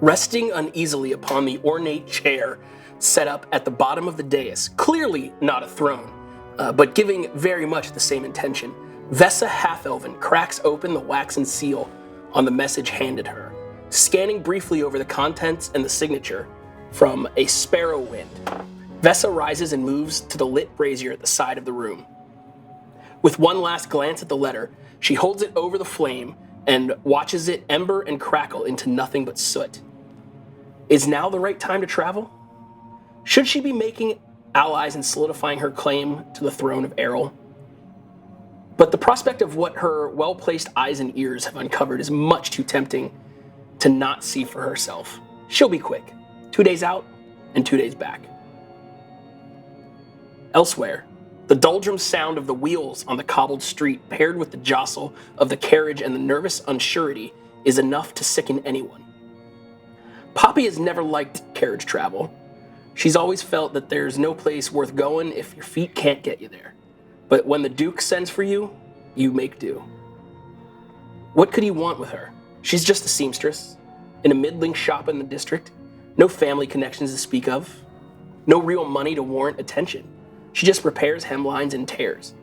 resting uneasily upon the ornate chair set up at the bottom of the dais, clearly not a throne, but giving very much the same intention. VESSA HALF-ELVEN cracks open the waxen seal on the message handed her, scanning briefly over the contents and the signature from a sparrow wind. VESSA rises and moves to the lit brazier at the side of the room. With one last glance at the letter, she holds it over the flame and watches it ember and crackle into nothing but soot. Is now the right time to travel? Should she be making allies and solidifying her claim to the throne of EHROL? But the prospect of what her well-placed eyes and ears have uncovered is much too tempting to not see for herself. She'll be quick. 2 days out and 2 days back. Elsewhere, the doldrum sound of the wheels on the cobbled street paired with the jostle of the carriage and the nervous unsurity is enough to sicken anyone. Poppy has never liked carriage travel. She's always felt that there's no place worth going if your feet can't get you there. But when the Duke sends for you, you make do. What could he want with her? She's just a seamstress, in a middling shop in the district, no family connections to speak of, no real money to warrant attention. She just repairs hemlines and tears.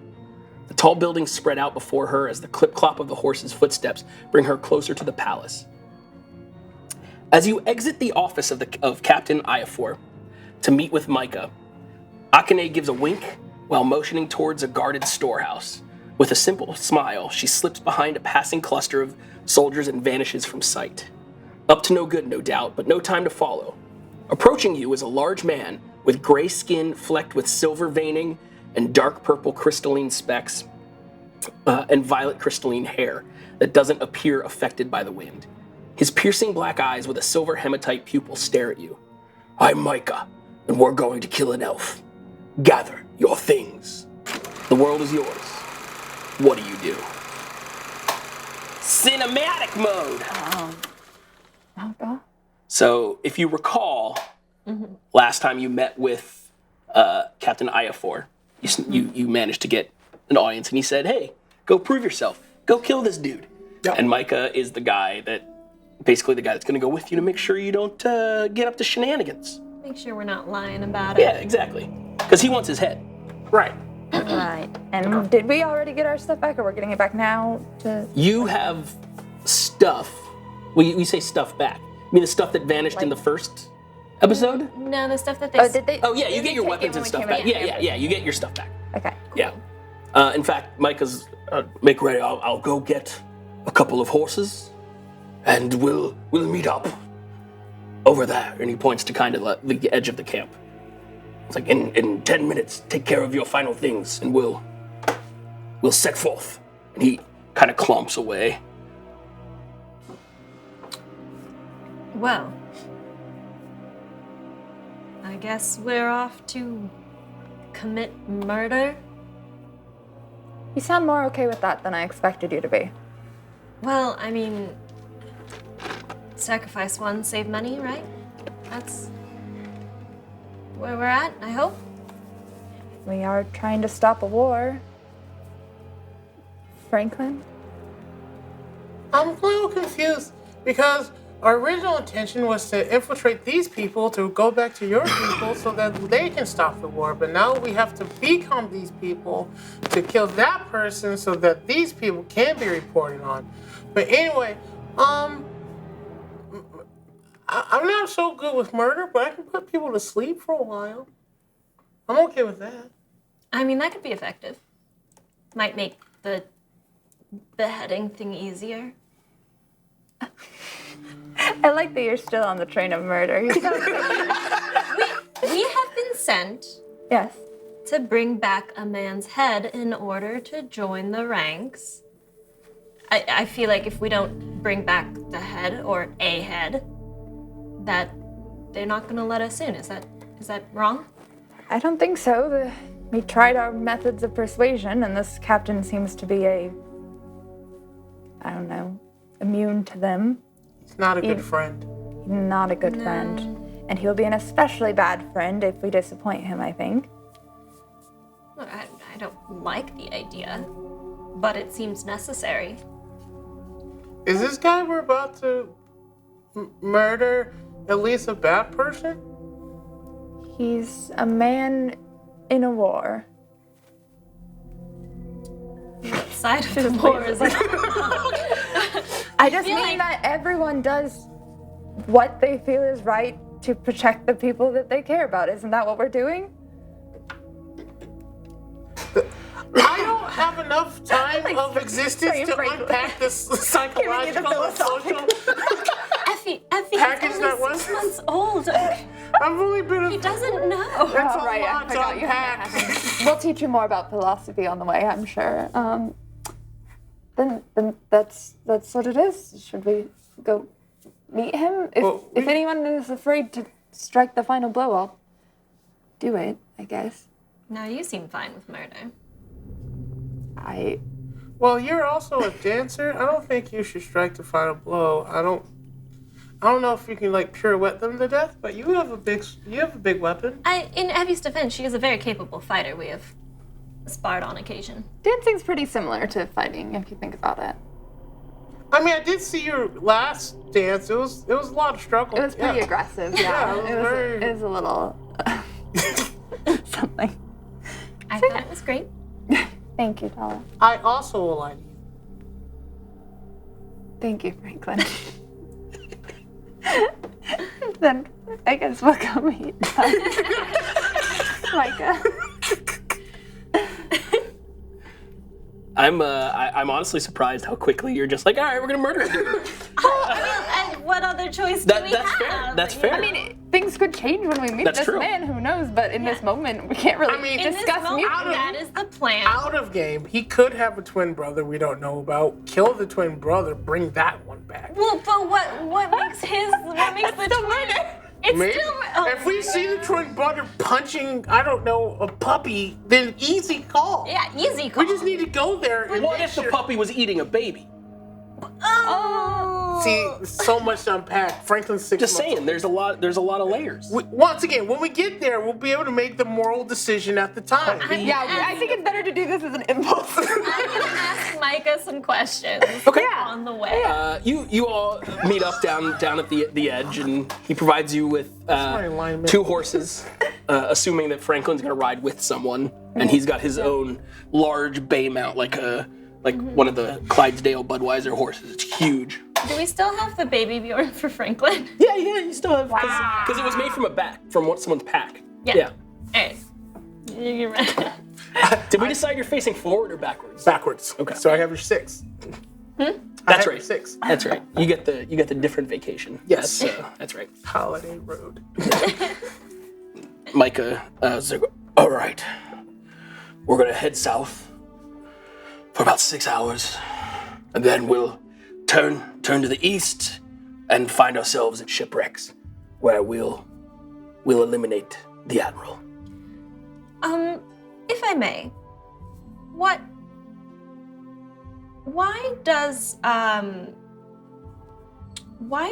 The tall buildings spread out before her as the clip-clop of the horse's footsteps bring her closer to the palace. As you exit the office of Captain Iafor to meet with Micah, Akane gives a wink while motioning towards a guarded storehouse. With a simple smile, she slips behind a passing cluster of soldiers and vanishes from sight. Up to no good, no doubt, but no time to follow. Approaching you is a large man with gray skin flecked with silver veining and dark purple crystalline specks and violet crystalline hair that doesn't appear affected by the wind. His piercing black eyes with a silver hematite pupil stare at you. I'm Micah, and we're going to kill an elf. Gather your things. The world is yours. What do you do? Cinematic mode! Okay. So, if you recall, last time you met with Captain Iafor, you managed to get an audience, and he said, hey, go prove yourself. Go kill this dude. Yep. And Micah is the guy that's going to go with you to make sure you don't get up to shenanigans. Make sure we're not lying about it. Yeah, exactly. Because he wants his head. Right. Right. And did we already get our stuff back, or we're getting it back now? You have stuff. Well, you say stuff back. You mean the stuff that vanished in the first episode? No, the stuff that they... Oh, did they? Oh, yeah, you did get they your take weapons it and when stuff we back. came in? Yeah, you get your stuff back. Okay. Yeah. In fact, Micah's, make ready. I'll go get a couple of horses, and we'll meet up over there. And he points to kind of the edge of the camp. It's like, in 10 minutes, take care of your final things, and we'll set forth. And he kind of clumps away. Well, I guess we're off to commit murder. You sound more okay with that than I expected you to be. Well, I mean, sacrifice one, save many, right? That's where we're at, I hope. We are trying to stop a war. Franklin? I'm a little confused because our original intention was to infiltrate these people to go back to your people so that they can stop the war. But now we have to become these people to kill that person so that these people can be reported on. But anyway, I'm not so good with murder, but I can put people to sleep for a while. I'm okay with that. I mean, that could be effective. Might make the beheading thing easier. I like that you're still on the train of murder. We have been sent Yes. to bring back a man's head in order to join the ranks. I feel like if we don't bring back the head or a head, that they're not going to let us in. Is that wrong? I don't think so. We tried our methods of persuasion, and this captain seems to be immune to them. He's not a good friend. Not a good friend. And he'll be an especially bad friend if we disappoint him, I think. Look, I don't like the idea, but it seems necessary. Is this guy we're about to murder at least a bad person? He's a man in a war. Side of the war is like, I just feel mean like- that everyone does what they feel is right to protect the people that they care about. Isn't that what we're doing? I don't have enough time Like, of existence same to Franklin. unpack this psychological and social Effie, package he's that only was. 6 months old. I've only been He a... doesn't know. That's a Right, I lot to forgot you unpack. We'll teach you more about philosophy on the way, I'm sure. Then that's what it is. Should we go meet him? If anyone is afraid to strike the final blow, I'll do it, I guess. No, you seem fine with murder. Well, you're also a dancer. I don't think you should strike the final blow. I don't know if you can like pirouette them to death, but you have a big weapon. In Effie's defense, she is a very capable fighter. We have sparred on occasion. Dancing's pretty similar to fighting, if you think about it. I mean, I did see your last dance. It was a lot of struggle. It was pretty aggressive, yeah. Yeah, it was a little something. I thought it was great. Thank you, Tala. I also will lie to you. Thank you, Franklin. Then I guess we'll go meet Micah. I'm honestly surprised how quickly you're just like, all right, we're gonna murder a dude. What other choice do we That's have? fair. That's fair. I mean, things could change when we meet That's this true. man. Who knows? But in this moment, we can't really mean, In this discuss moment, mutiny. that is the plan. Out of game, he could have a twin brother we don't know about. Kill the twin brother, bring that one back. Well, but what makes the twin? It's Maybe. still. If we see the twin brother punching, I don't know, a puppy, then easy call. Yeah, easy call. We just need to go there and What make if the sure. puppy was eating a baby? Oh. See, so much to unpack. Franklin's 6 Just months saying, there's a lot of layers. Once again, when we get there, we'll be able to make the moral decision at the time. Yeah, I think it's better to do this as an impulse. I'm gonna ask Micah some questions. Okay. On the way. You all meet up down at the edge, and he provides you with my alignment. 2 horses, assuming that Franklin's gonna ride with someone, and he's got his own large bay mount, like one of the Clydesdale Budweiser horses. It's huge. Do we still have the baby Bjorn for Franklin? Yeah, you still have, because it was made from someone's pack. Yeah. Alright. You're right. Did we decide you're facing forward or backwards? Backwards. Okay. So I have your 6. I That's have right. your 6. That's right. You get the different vacation. Yes. That's right. Holiday Road. Micah said, all right, we're gonna head south for about 6 hours, and then we'll turn to the east and find ourselves at shipwrecks, where we'll eliminate the admiral. If I may, why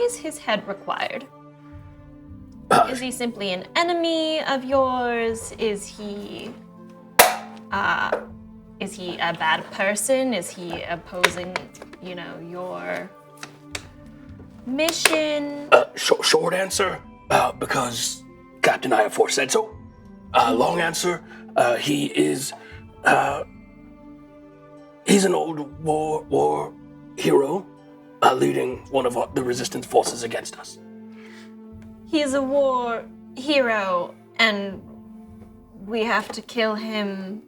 is his head required? Is he simply an enemy of yours? Is he a bad person? Is he opposing, your mission? Short answer, because Captain Iafor said so. Long answer, he's an old war hero, leading one of the resistance forces against us. He's a war hero, and we have to kill him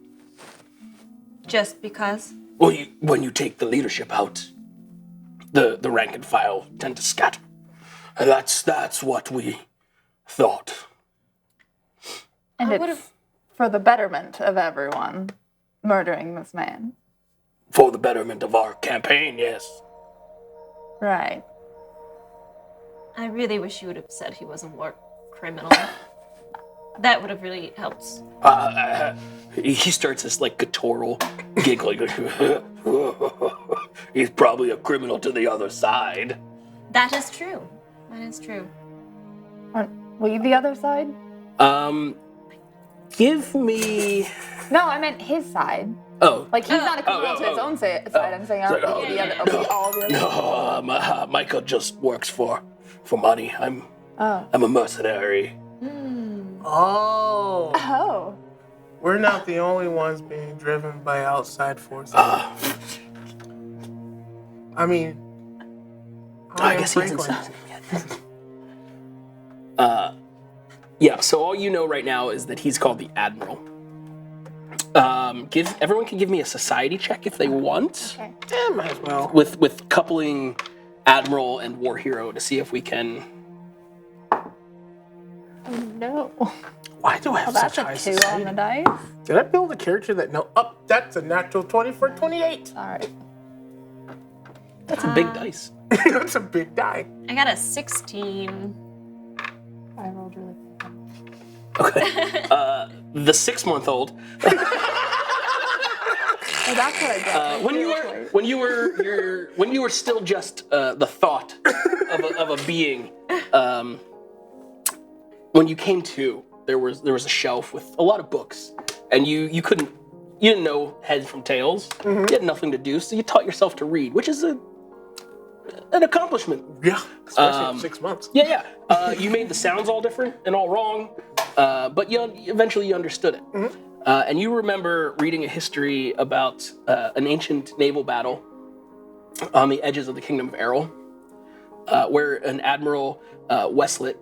just because? Well, when you take the leadership out, the rank and file tend to scatter. And that's what we thought. And it's for the betterment of everyone, murdering this man. For the betterment of our campaign, yes. Right. I really wish you would have said he was a war criminal. That would have really helped. He starts this guttural giggling. He's probably a criminal to the other side. That is true. That is true. Aren't we the other side? Give me... No, I meant his side. Oh. Like, he's not a criminal to his own side. I'm saying, aren't we the other? Are we all the other? No, Michael just works for for money. I'm a mercenary. Oh. Oh. We're not the only ones being driven by outside forces. I mean, I guess he hasn't said it yet. Yeah, so all you know right now is that he's called the Admiral. Everyone can give me a society check if they want. Okay. Yeah, might as well. With coupling Admiral and War Hero to see if we can. Oh no. Why do I have Well, that's such high a 2 society? on the dice. Did I build a character that no? Up, that's a natural 20 for 28. All right. That's a big dice. That's a big die. I got a 16. I rolled really good. Okay. The 6-month-old. Oh, that's what I got. When you were still just the thought of a being, when you came to, there was a shelf with a lot of books, and you didn't know heads from tails. You had nothing to do, so you taught yourself to read, which is an accomplishment. Yeah, especially in 6 months. Yeah. You made the sounds all different and all wrong, but eventually you understood it. And you remember reading a history about an ancient naval battle on the edges of the kingdom of EHROL, where an Admiral Westlet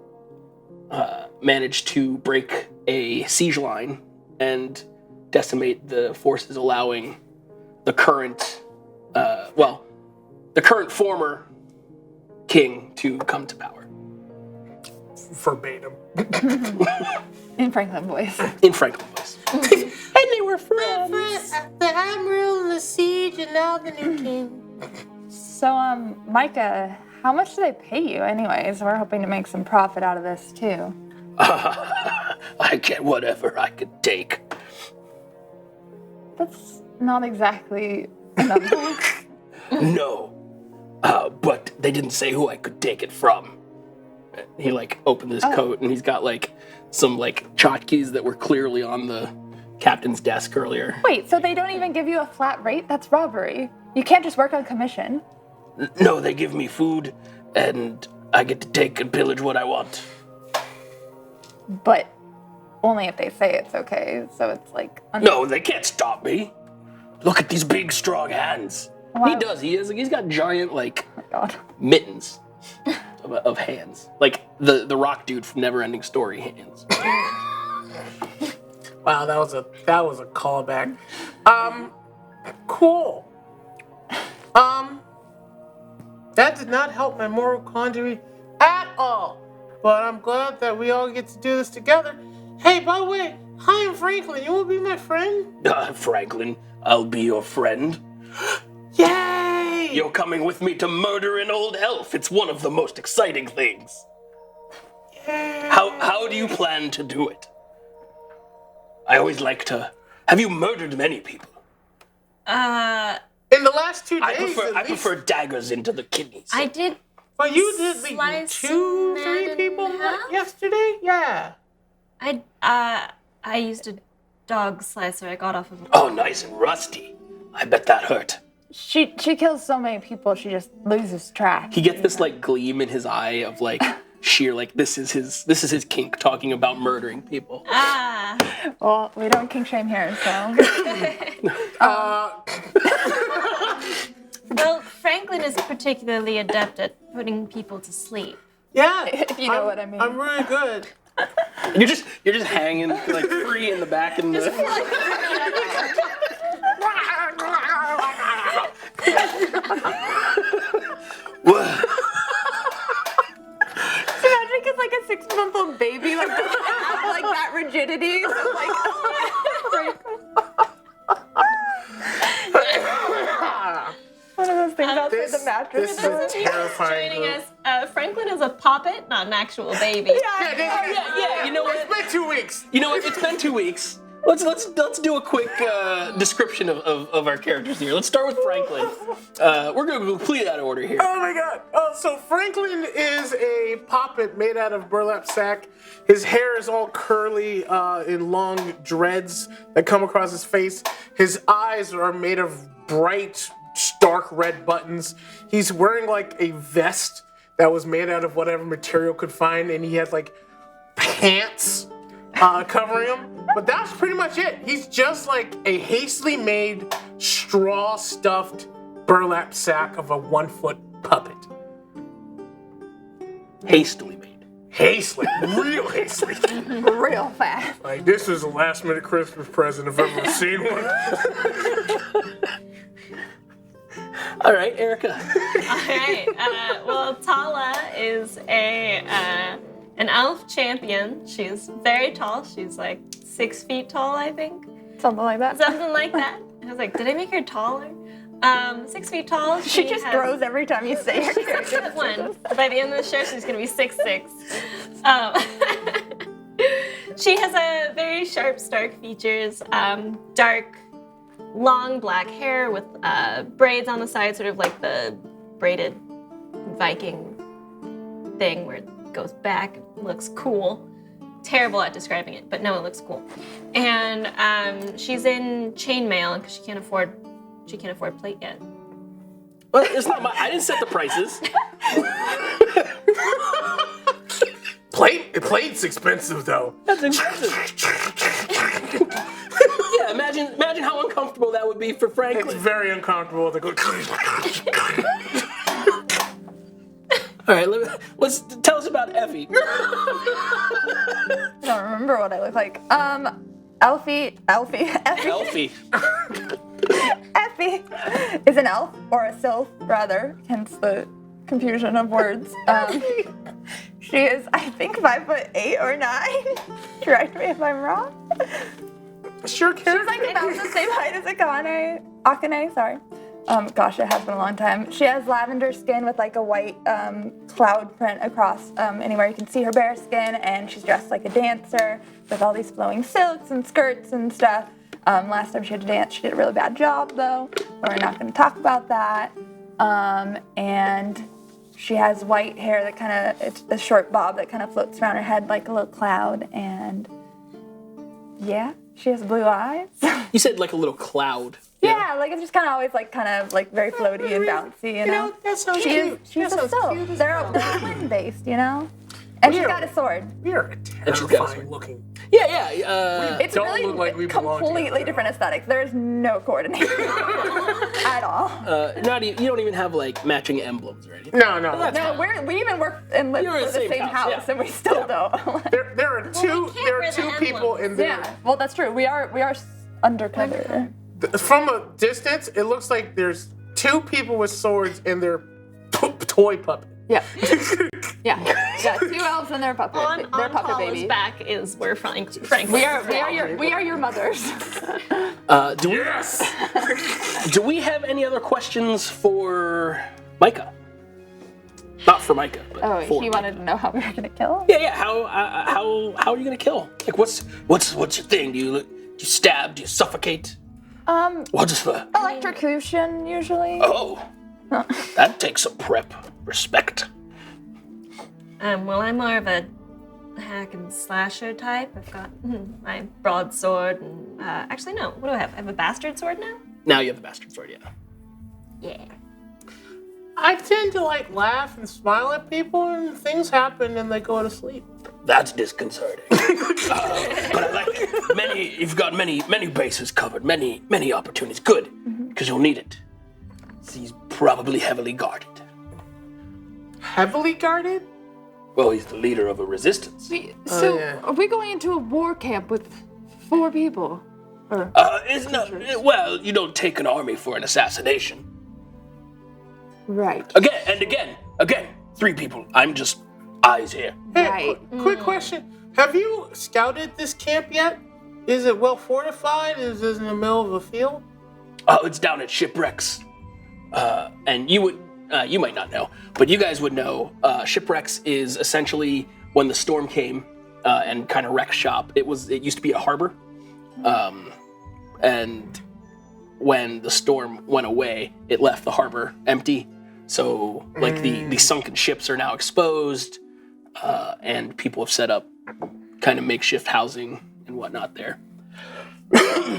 managed to break a siege line and decimate the forces, allowing the current former king to come to power. Verbatim. In Franklin voice. In Franklin voice. And they were friends. The Admiral and the siege, and now the new king. So, Micah, how much do they pay you anyways? We're hoping to make some profit out of this too. I get whatever I could take. That's not exactly enough. No. But they didn't say who I could take it from. He opened his coat and he's got some tchotchkes that were clearly on the captain's desk earlier. Wait, so they don't even give you a flat rate? That's robbery. You can't just work on commission. No, they give me food and I get to take and pillage what I want. But only if they say it's okay. So it's No, they can't stop me. Look at these big, strong hands. Wow. He does. He's got giant God. mittens of hands, like the rock dude from Neverending Story hands. Wow, that was a callback. Cool. That did not help my moral quandary at all. But I'm glad that we all get to do this together. Hey, by the way, hi, I'm Franklin. You want to be my friend? Franklin, I'll be your friend. Yay! You're coming with me to murder an old elf. It's one of the most exciting things. Yay. How do you plan to do it? I always like to. Have you murdered many people? In the last 2 days, I prefer daggers into the kidneys. I did. Well, you did Slice 2, man 3 in people half? yesterday? Yeah. I used a dog slicer I got off of a Oh, nice and rusty. I bet that hurt. She kills so many people, she just loses track. He gets this gleam in his eye of sheer this is his kink talking about murdering people. Well, we don't kink shame here, so. Well, Franklin is particularly adept at putting people to sleep. Yeah. If you know what I mean. I'm really good. You're just hanging free in the back and the. Imagine it's like a 6-month-old baby, like that rigidity. One of those things outside the mattress. This is terrifying. Joining us, Franklin is a puppet, not an actual baby. Yeah, you know what? It's been 2 weeks. You know what? It's been 2 weeks. Let's do a quick description of our characters here. Let's start with Franklin. We're going to go completely out of order here. Oh my god. So Franklin is a puppet made out of burlap sack. His hair is all curly in long dreads that come across his face. His eyes are made of bright, stark red buttons. He's wearing a vest that was made out of whatever material could find, and he had like pants covering him. But that's pretty much it. He's just like a hastily made straw stuffed burlap sack of a 1 foot puppet. Hastily made. Hastily, real hastily. Real fast. Like, this is a last minute Christmas present if I've ever seen one. All right, Erica. All right. Well, Tala is an elf champion. She's very tall. She's like 6 feet tall, I think. Something like that. Something like that. I was like, did I make her taller? 6 feet tall. She just grows every time you say her character. One. By the end of the show, she's gonna be 6'6". She has a very sharp, stark features. Dark, long black hair with braids on the side, sort of like the braided Viking thing where it goes back. It looks cool. Terrible at describing it, but no, it looks cool. And she's in chainmail because she can't afford plate yet. Well, it's not my. I didn't set the prices. Plate's expensive though. That's expensive. Yeah, imagine how uncomfortable that would be for Franklin. It's very uncomfortable to go. All right, let's tell us about Effie. I don't remember what I look like. Effie is an elf, or a sylph, rather, hence the confusion of words. She is, I think, 5'8" or 9. Correct me if I'm wrong. Sure can. She's like about the same height as Akane, sorry. Gosh, it has been a long time. She has lavender skin with like a white cloud print across anywhere you can see her bare skin, and she's dressed like a dancer with all these flowing silks and skirts and stuff. Last time she had to dance, she did a really bad job though. We're not going to talk about that. And she has white hair that kind of, it's a short bob that kind of floats around her head like a little cloud, and yeah, she has blue eyes. You said like a little cloud. Yeah, like it's just kind of always like very floaty and bouncy, you know. That sounds cute. She's That a sounds sylph. cute as They're hell. twin-based, you know. And she's Weird. got a sword. You're a terrifying looking. Yeah. It's don't really look like we belong completely together. different aesthetics. There's no coordination at all. You don't even have like matching emblems or anything. No. No, we even work and live You're in for the the same same house, house, yeah. and we still don't. There are two. can't There wear are the two people emblems. in there. Yeah, well, that's true. We are undercover. From a distance, it looks like there's two people with swords in their toy puppet. Yeah. Yeah. 2 elves and their puppet. On Their puppet Tala's baby. back is where Frank. We are your mothers. Do we have any other questions for Micah? Not for Micah, but Oh, for he wanted to know how we were gonna kill him. Yeah. How are you gonna kill? Like, what's your thing? Do you stab? Do you suffocate? What's the? Electrocution usually. Oh, that takes some prep. Respect. Well, I'm more of a hack and slasher type. I've got my broadsword and actually no. What do I have? I have a bastard sword now. Now you have the bastard sword, yeah. Yeah. I tend to like laugh and smile at people, and things happen, and they go to sleep. That's disconcerting. But I like it. You've got many bases covered, many opportunities. Good, because you'll need it. He's probably heavily guarded. Heavily guarded? Well, he's the leader of a resistance. Are we going into a war camp with 4 people? It's not. Well, you don't take an army for an assassination. Right. Again, 3 people. I'm just eyes here. Hey, Right. quick question. Have you scouted this camp yet? Is it well fortified? Is it in the middle of a field? It's down at Shipwrecks. And you might not know, but you guys would know. Shipwrecks is essentially when the storm came and kind of wrecked shop. It used to be a harbor, and when the storm went away, it left the harbor empty. So like the sunken ships are now exposed, and people have set up kind of makeshift housing and whatnot there.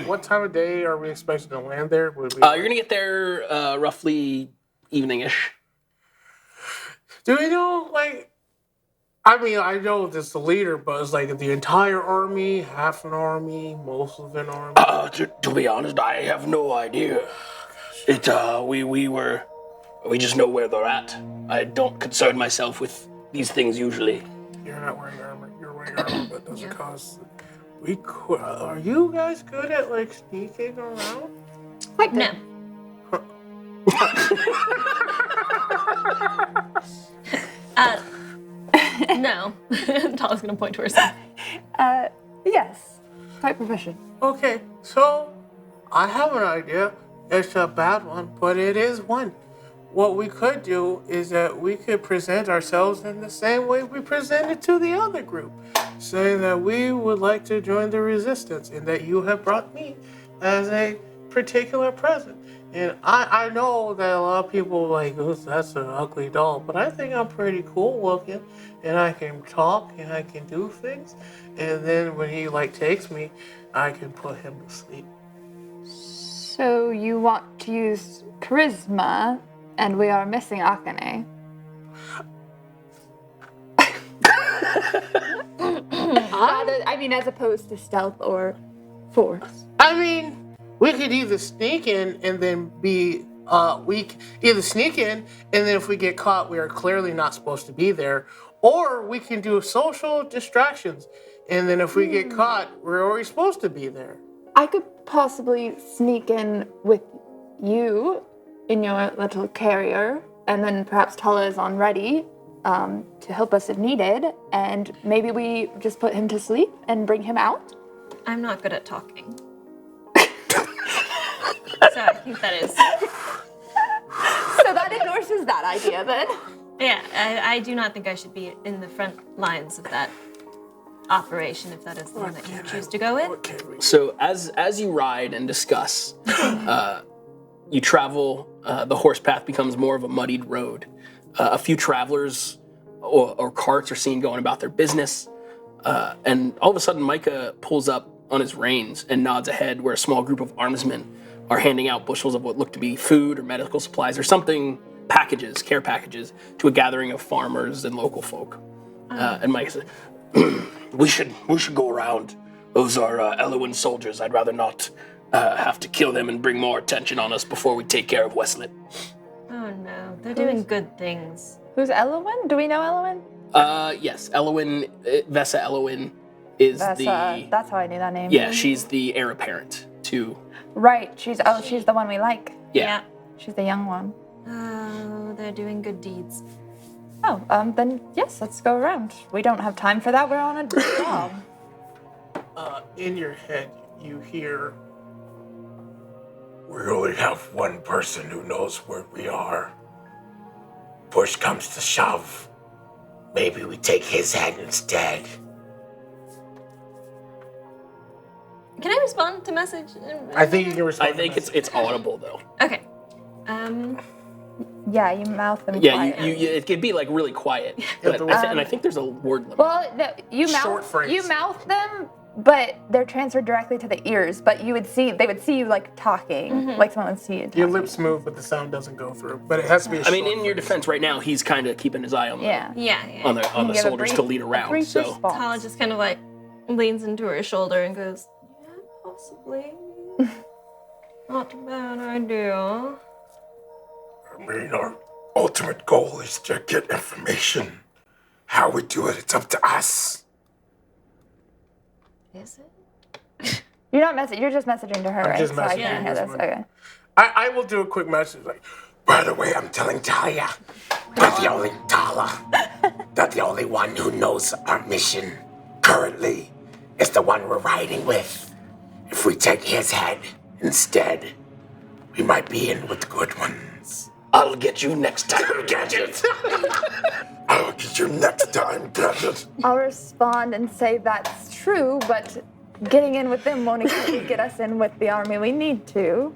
What time of day are we expected to land there? You're gonna get there roughly evening-ish. Do we know, like, I mean, I know this the leader, but it's like the entire army, half an army, most of an army. To be honest, I have no idea. We just know where they're at. I don't concern myself with these things usually. You're not wearing armor. You're wearing armor, but doesn't cause. Are you guys good at like sneaking around? Quite No. No. Tala's gonna point to herself. Yes. Quite proficient. Okay, so I have an idea. It's a bad one, but it is one. What we could do is that we could present ourselves in the same way we presented to the other group, saying that we would like to join the resistance and that you have brought me as a particular present. And I know that a lot of people like, oh, that's an ugly doll, but I think I'm pretty cool looking, and I can talk and I can do things. And then when he like takes me, I can put him to sleep. So you want to use charisma, and we are missing Akane. I mean, as opposed to stealth or force. I mean, we could either sneak in and then be, either sneak in and then if we get caught, we are clearly not supposed to be there, or we can do social distractions, and then if we get caught, we're already supposed to be there. I could possibly sneak in with you in your little carrier, and then perhaps Tala is on ready to help us if needed, and maybe we just put him to sleep and bring him out. I'm not good at talking. So I think that is. So that endorses that idea then. Yeah, I do not think I should be in the front lines of that operation if that is the one that you choose to go with. So as you ride and discuss, you travel. The horse path becomes more of a muddied road. A few travelers or carts are seen going about their business, and all of a sudden Micah pulls up on his reins and nods ahead where a small group of armsmen are handing out bushels of what look to be food or medical supplies or something, care packages, to a gathering of farmers and local folk. And Micah says, we should go around. Those are Elowen soldiers. I'd rather not have to kill them and bring more attention on us before we take care of Westlet. Oh no, they're doing good things. Who's Elowen? Do we know Elowen? Yes, Elowen, Vessa Elowen is That's how I knew that name. Yeah, she's the heir apparent to... Right, she's the one we like. Yeah. She's the young one. Oh, they're doing good deeds. Oh, then yes, let's go around. We don't have time for that, we're on a job. In your head, you hear, we only have one person who knows where we are. Push comes to shove. Maybe we take his head instead. Can I respond to message? I think you can respond. I think it's audible though. Okay. Yeah, you mouth them Yeah, quiet. it could be like really quiet, but and I think there's a word limit. Well, no, you Short phrase. mouth them, but they're transferred directly to the ears. But they would see you like talking, like someone would see you. Your lips move, but the sound doesn't go through. But it has to be a I mean, short in your phrase. defense right now, he's kind of keeping his eye on the on the You give a soldiers brief- to lead a around. brief So response. Tala just kind of like leans into her shoulder and goes, yeah, possibly. Not a bad idea. I mean, our ultimate goal is to get information. How we do it, it's up to us. Is it? You're not messaging. You're just messaging to her, right? just So I messaging can't hear this this. one. Okay. I will do a quick message like, By the way, I'm telling Talia that the only one who knows our mission currently is the one we're riding with. If we take his head instead, we might be in with the good ones. I'll get you next time. Gadget! I'll get you next time, Gadget. I'll respond and say that's true, but getting in with them won't exactly get us in with the army we need to.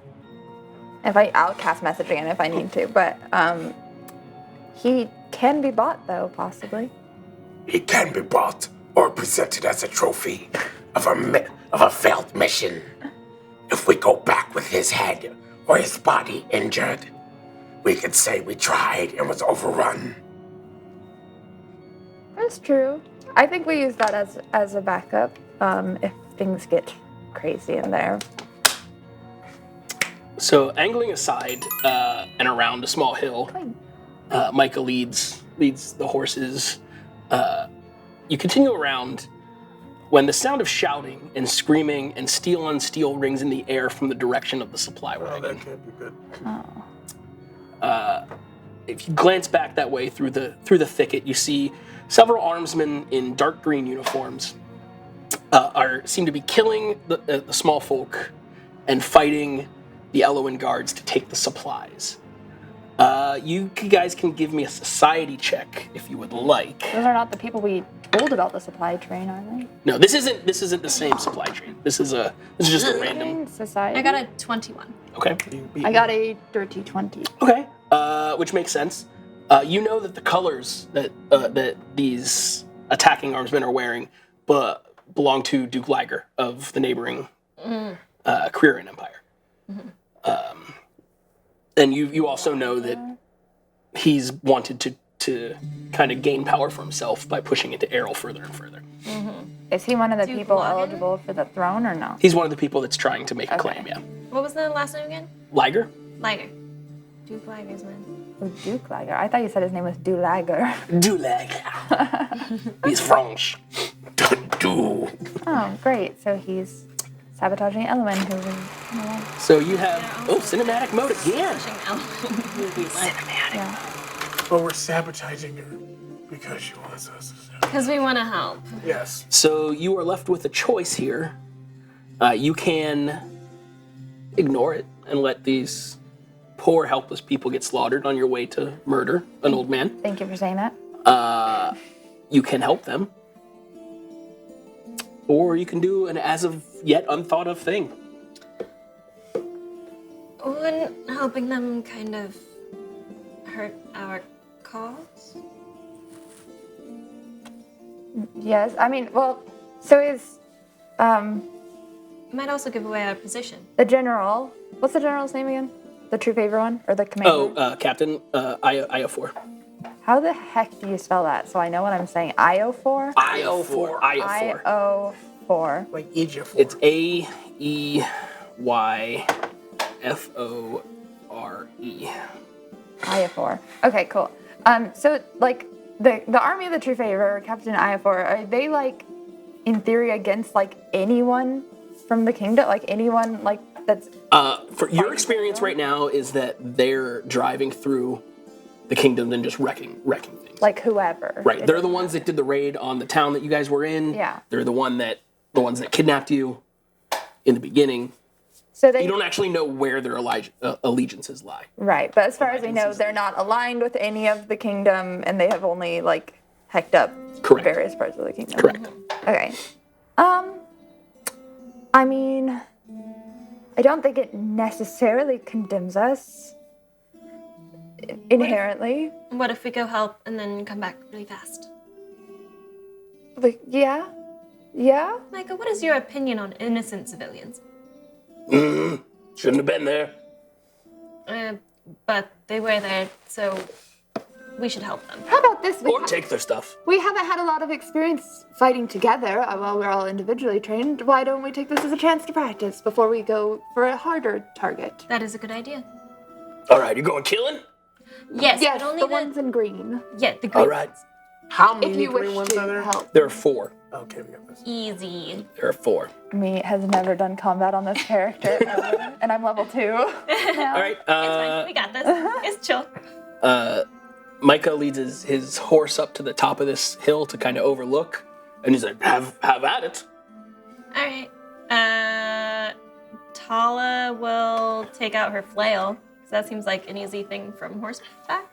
I'll cast message again if I need to, but he can be bought though, possibly. He can be bought or presented as a trophy of a failed mission. If we go back with his head or his body injured, we could say we tried and was overrun. is true. I think we use that as a backup if things get crazy in there. So angling aside and around a small hill, Micah leads the horses. You continue around when the sound of shouting and screaming and steel on steel rings in the air from the direction of the supply wagon. That can't be good. If you glance back that way through the thicket, you see several armsmen in dark green uniforms seem to be killing the small folk and fighting the Eloan guards to take the supplies. You guys can give me a society check if you would like. Those are not the people we told about the supply train, are they? No, this isn't the same supply train. This is just a random. Society. I got a 21. Okay. I got a dirty 20. Okay. Which makes sense. You know that the colors that these attacking armsmen are wearing belong to Duke Liger of the neighboring Creeran Empire. And you also know that he's wanted to kind of gain power for himself by pushing into EHROL further and further. Is he one of the Duke people Liger? eligible for the throne or no? He's one of the people that's trying to make a claim, yeah. What was the last name again? Liger? Liger. Duke Liger's man. Oh, Duke Lager. I thought you said his name was Dulager. Du Liger. He's French. Du. Oh, great. So he's sabotaging Eloan, who we... So you have cinematic mode again. Yeah. But we're sabotaging her because she wants us to sabotage. Because we want to help. Yes. So you are left with a choice here. You can ignore it and let these poor, helpless people get slaughtered on your way to murder an old man. Thank you for saying that. You can help them. Or you can do an as of yet unthought of thing. Wouldn't helping them kind of hurt our cause? Yes. I mean, well, so is It might also give away our position. the general... What's the general's name again? The true favor one? Or the commander? Captain Io4. How the heck do you spell that? So I know what I'm saying. Io4? Io4. Io4. Io4. Like Egypt. It's AEYFORE. Io4. Okay, cool. So like the army of the true favor, Captain Io4, are they like in theory against like anyone from the kingdom? Like anyone like that's For your experience right now is that they're driving through the kingdom and just wrecking things. like whoever. Right. They're the ones that did the raid on the town that you guys were in. Yeah. They're the ones that kidnapped you in the beginning. So they You don't actually know where their allegiances lie. right, but as far as we know, they're not aligned with any of the kingdom, and they have only like hecked up Correct. various parts of the kingdom. Correct. Okay. I mean, I don't think it necessarily condemns us inherently. What if we go help and then come back really fast? Like, yeah. Micah, what is your opinion on innocent civilians? Shouldn't have been there. But they were there, so we should help them. How about this? Or take their stuff. We haven't had a lot of experience fighting together while we're all individually trained. Why don't we take this as a chance to practice before we go for a harder target? That is a good idea. All right, you're going killing? Yes, Yes, but only the ones in green. the green All right. ones. How If many you wish green ones to are there? help. There are 4. Okay, we got this. Easy. There are 4. Me has never done combat on this character ever, and I'm level 2. All right. It's fine. We got this. It's chill. Micah leads his horse up to the top of this hill to kind of overlook, and he's like, "Have at it." All right. Tala will take out her flail, because that seems like an easy thing from horseback.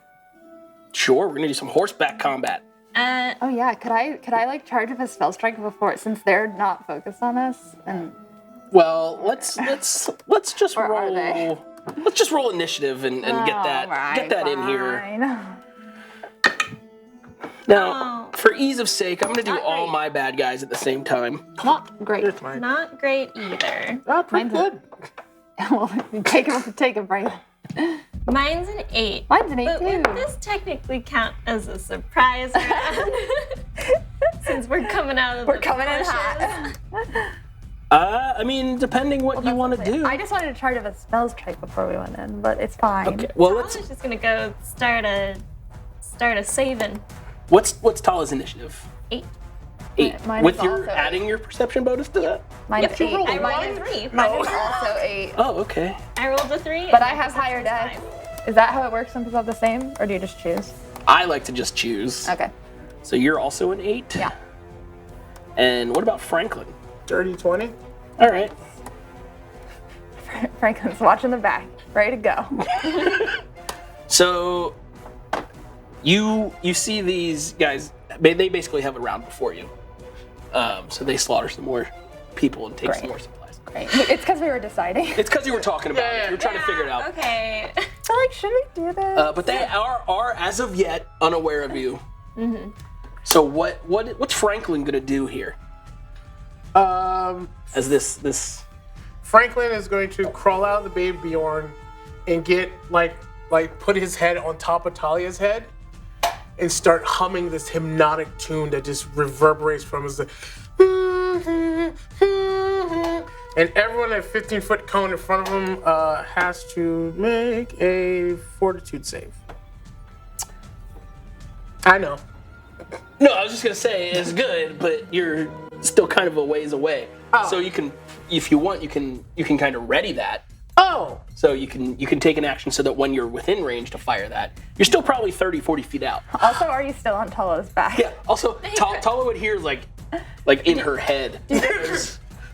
Sure, we're gonna do some horseback combat. Oh yeah, could I like charge up a spell strike before, since they're not focused on us? And Well, let's just Or are roll. they? Let's just roll initiative and get that in here. here. Now, for ease of sake, I'm gonna do Not all great. my bad guys at the same time. Not great. It's mine. Not great either. Oh, pretty Mine's a- good. Well, take a break. Mine's an 8. Mine's an 8 But too. would this technically count as a surprise round? Since we're coming out of We're the coming in bushes. hot. I mean, depending what you want to do. I just wanted to try to spells check before we went in, but it's fine. Okay. Well, I let's. was just gonna go start a saving. What's Tala's initiative? 8. 8. Mine With is your also adding your perception bonus to that? Mine's Yep, you 8. rolled a Mine is 3. Mine is also 8. Oh, okay. I rolled a 3. But and I my have higher perception's dex. 5. Is that how it works when people have the same, or do you just choose? I like to just choose. Okay. So you're also an 8? Yeah. And what about Franklin? Dirty 20. All right. Franklin's watching the back, ready to go. So you see these guys. They basically have a round before you. So they slaughter some more people and take some Great. more supplies. Great. It's because we were deciding. It's because you were talking about it. You were trying to figure it out. Okay. So like, should we do this? But they are as of yet unaware of you. Mm-hmm. So what's Franklin gonna do here? As this Franklin is going to crawl out of the baby Bjorn and get like put his head on top of Talia's head and start humming this hypnotic tune that just reverberates from his. And everyone at 15-foot cone in front of him has to make a fortitude save. I know. No, I was just gonna say it's good, but you're still kind of a ways away. Oh. So you can, if you want, you can kind of ready that. Oh! So you can take an action so that when you're within range to fire that, you're still probably 30, 40 feet out. Also, are you still on Tolo's back? Yeah. Also, Tala would hear like in her head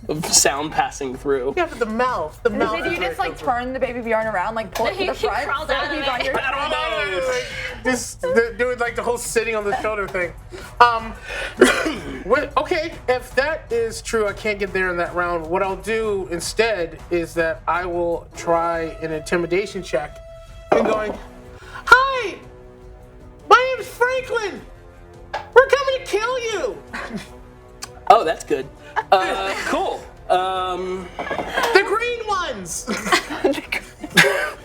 of sound passing through. Yeah, but the mouth. The mouth. Did is you where just it like comes from. turn the baby Bjorn around, like pull it to He the front, crawled so out of he's there. on your Just doing like the whole sitting on the shoulder thing. Okay, if that is true, I can't get there in that round. What I'll do instead is that I will try an intimidation check and going, "Hi, my name's Franklin. We're coming to kill you." Oh, that's good. Cool. The green ones.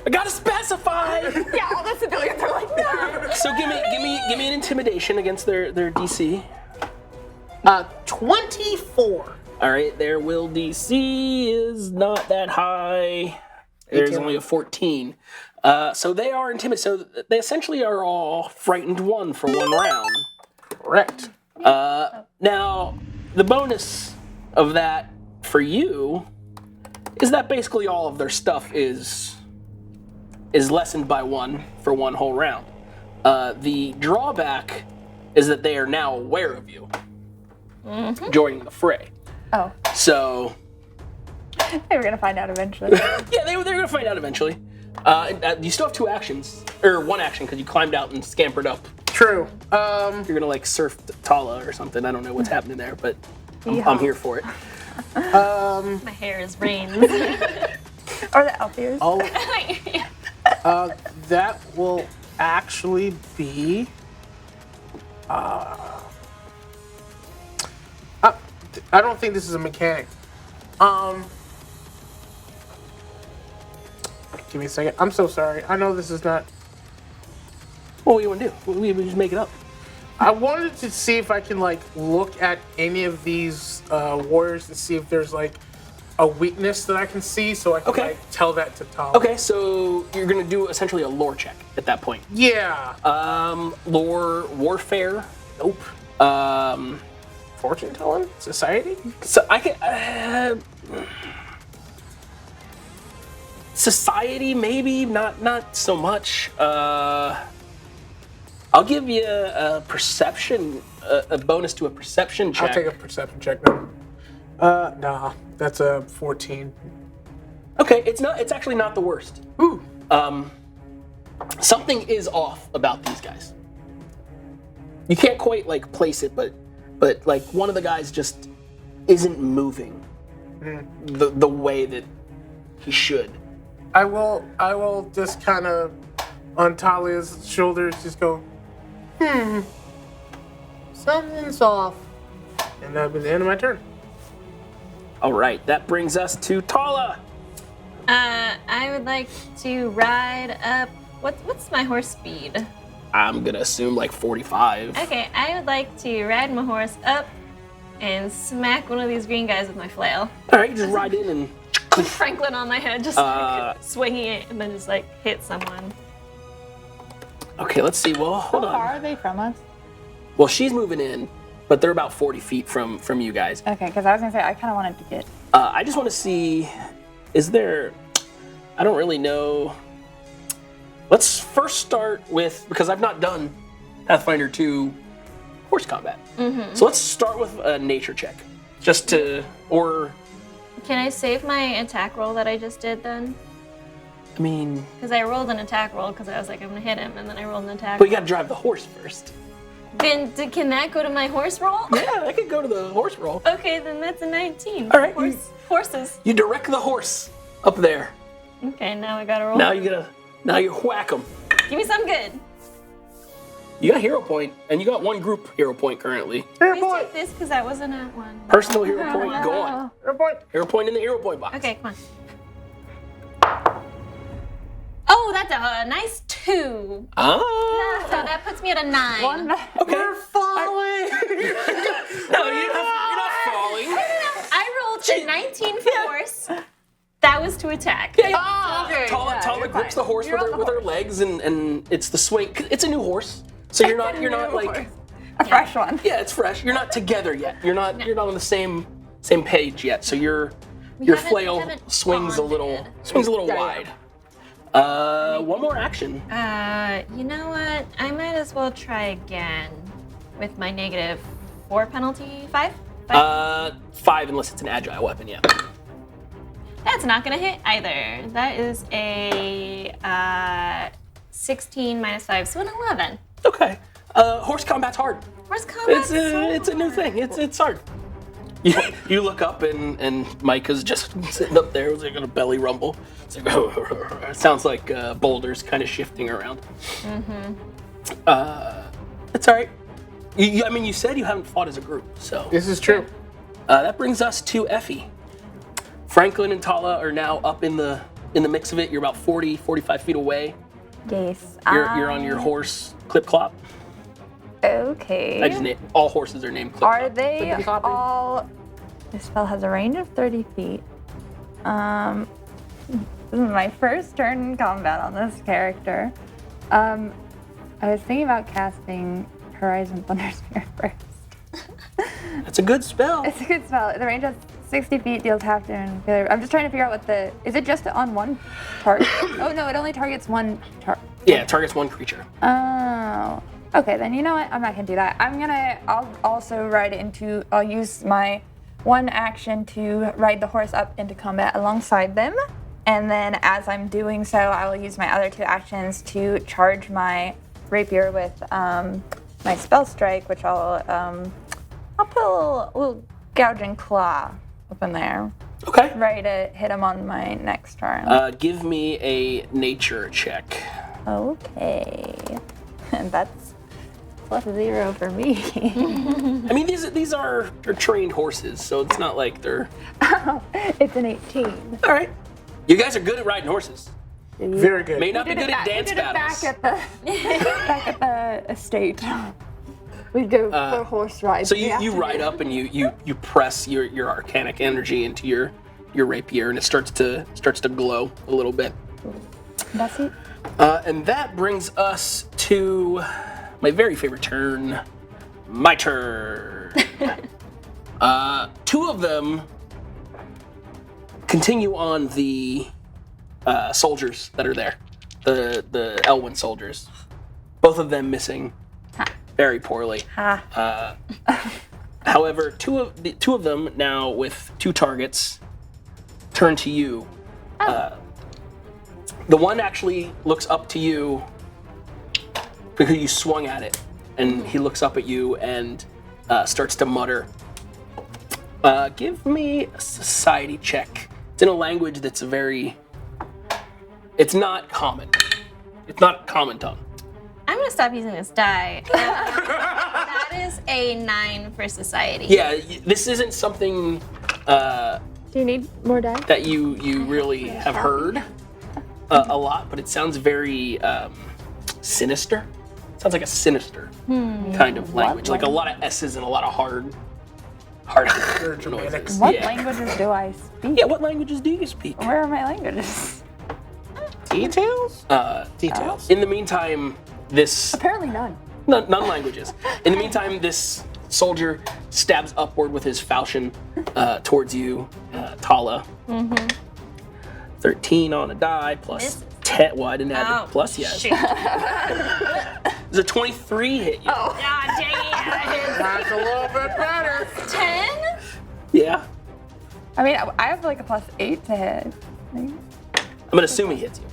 I gotta specify. Yeah, all the civilians are like, no. So give me an intimidation against their DC. 24. All right, their will DC is not that high. There's 18. only a 14. So they are intimidated. So they essentially are all frightened one for one round. Correct. Now, the bonus of that for you is that basically all of their stuff is lessened by 1 for one whole round. The drawback is that they are now aware of you joining the fray. Oh, So, they were gonna find out eventually. yeah, they're going to find out eventually. You still have 2 actions, or 1 action because you climbed out and scampered up. True. You're going to like surf Tala or something. I don't know what's happening there, but I'm Yeehaw. here for it. My hair is rained. Or the elf ears. That will actually be. I don't think this is a mechanic. Give me a second. I'm so sorry. I know this is not. What do you want to do? We just make it up. I wanted to see if I can like look at any of these warriors to see if there's like a weakness that I can see, so I can Okay. like tell that to Tom. Okay, so you're gonna do essentially a lore check at that point. Yeah. Lore, warfare, nope. Fortune telling? Society? So I can. Society, maybe not so much. I'll give you a perception, a bonus to a perception check. I'll take a perception check then. Nah, that's a 14. Okay, it's actually not the worst. Ooh. Something is off about these guys. You can't quite like place it, but like one of the guys just isn't moving the way that he should. I will just kind of on Talia's shoulders just go, something's off. And that'll be the end of my turn. All right, that brings us to Tala. I would like to ride up. What's my horse speed? I'm gonna assume like 45. Okay, I would like to ride my horse up and smack one of these green guys with my flail. All right, you just ride in and. With Franklin on my head, just like swinging it, and then just like hit someone. Okay, let's see. Well, hold How far on. are they from us? Well, she's moving in, but they're about 40 feet from you guys. Okay, because I was gonna say I kind of wanted to get. I just want to see, is there? I don't really know. Let's first start with, because I've not done Pathfinder 2 horse combat. So let's start with a nature check, just to, or. Can I save my attack roll that I just did then? I mean, Because I rolled an attack roll because I was like, I'm gonna hit him, and then I rolled an attack. but you gotta drive the horse first. Then can that go to my horse roll? Yeah, I could go to the horse roll. Okay, then that's a 19. All right, Horses. You direct the horse up there. Okay, now I gotta roll. Now you whack them. Give me some good. You got hero point, and you got one group hero point currently. Please take this because that wasn't at one. Personal hero point, go on. Hero point. Hero point in the hero point box. Okay, come on. Oh, that's a nice 2. Ah. So that puts me at a 9. Okay. We're falling. No, you're not falling. I rolled a 19 for horse. That was to attack. Yeah, yeah. Oh, okay. Tala grips the horse with her legs, and it's the swing. It's a new horse, so you're not like. A fresh one. Yeah, it's fresh. You're not together yet. You're not on the same page yet. So your haven't- flail we haven't swings a bonded. little wide. One more action. You know what? I might as well try again with my -4 penalty. 5? 5 unless it's an agile weapon. Yeah. That's not gonna hit either. That is a 16 minus 5, so an 11. Okay. Horse combat's hard. Horse combat. It's a new thing. It's hard. You look up and Micah's just sitting up there with like a belly rumble. It's like, it sounds like boulders kind of shifting around. It's all right. I mean, you said you haven't fought as a group, so. This is true. That brings us to Effie. Franklin and Tala are now up in the mix of it. You're about 40, 45 feet away. Yes. You're on your horse, Clip Clop. Okay. I just all horses are named Clip Clop. Are they all? This spell has a range of 30 feet. This is my first turn in combat on this character. I was thinking about casting Horizon Thundersphere first. That's a good spell. It's a good spell. The range is 60 feet, deals half damage. I'm just trying to figure out what is it just on one target? Oh no, it only targets one target. Yeah, it targets one creature. Oh. Okay, then you know what? I'm not gonna do that. I'll also I'll use my one action to ride the horse up into combat alongside them. And then as I'm doing so, I will use my other 2 actions to charge my rapier with my spell strike, which I'll put a little gouging claw up in there. Okay. Ready to hit him on my next turn. Give me a nature check. Okay. And that's +0 for me. I mean, these are trained horses, so it's not like they're. It's an 18. All right. You guys are good at riding horses. Very good. May not be good at dance we did battles. it back at the estate. We'd go for horse rides. So you ride up and you press your arcanic energy into your rapier, and it starts to glow a little bit. That's it. And that brings us to my very favorite turn. My turn. 2 of them continue on the soldiers that are there, the Elwyn soldiers. Both of them missing very poorly. However, two of them now with 2 targets turn to you. The one actually looks up to you because you swung at it, and he looks up at you and starts to mutter. Give me a society check. It's in a language that's it's not common. It's not common tongue. I'm gonna stop using this die. That is a 9 for society. Yeah, this isn't something Do you need more die? that you really have heard a lot, but it sounds very sinister. Sounds like a sinister kind of language, like a lot of S's and a lot of hard noises. What Yeah. languages do I speak? Yeah, what languages do you speak? Where are my languages? Details? Details. In the meantime, this Apparently none. none languages. In the meantime, this soldier stabs upward with his falchion towards you, Tala. 13 on a die plus Misses. 10. Well, I didn't add Oh, the plus yet. shoot. Does a 23 hit you? God dang it. That's a little bit better. 10? Yeah. I mean, I have like a +8 to hit. I'm gonna assume he hits you. I'm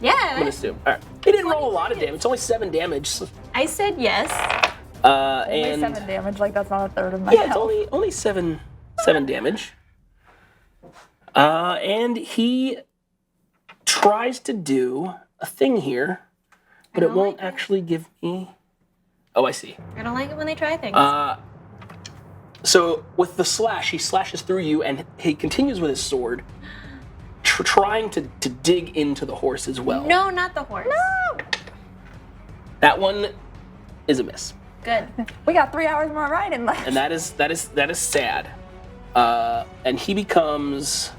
Yeah. gonna assume. All right. He didn't roll a lot of damage. It's only 7 damage. So, I said yes. Only and 7 damage, like that's not a third of my yeah, it's health. only seven damage. And he tries to do a thing here, but it don't won't like it. actually give me. Oh, I see. I don't like it when they try things. So with the slash, he slashes through you, and he continues with his sword, trying to dig into the horse as well. No, not the horse. That one is a miss, Good. We got 3 hours more riding left. and that is sad. And he becomes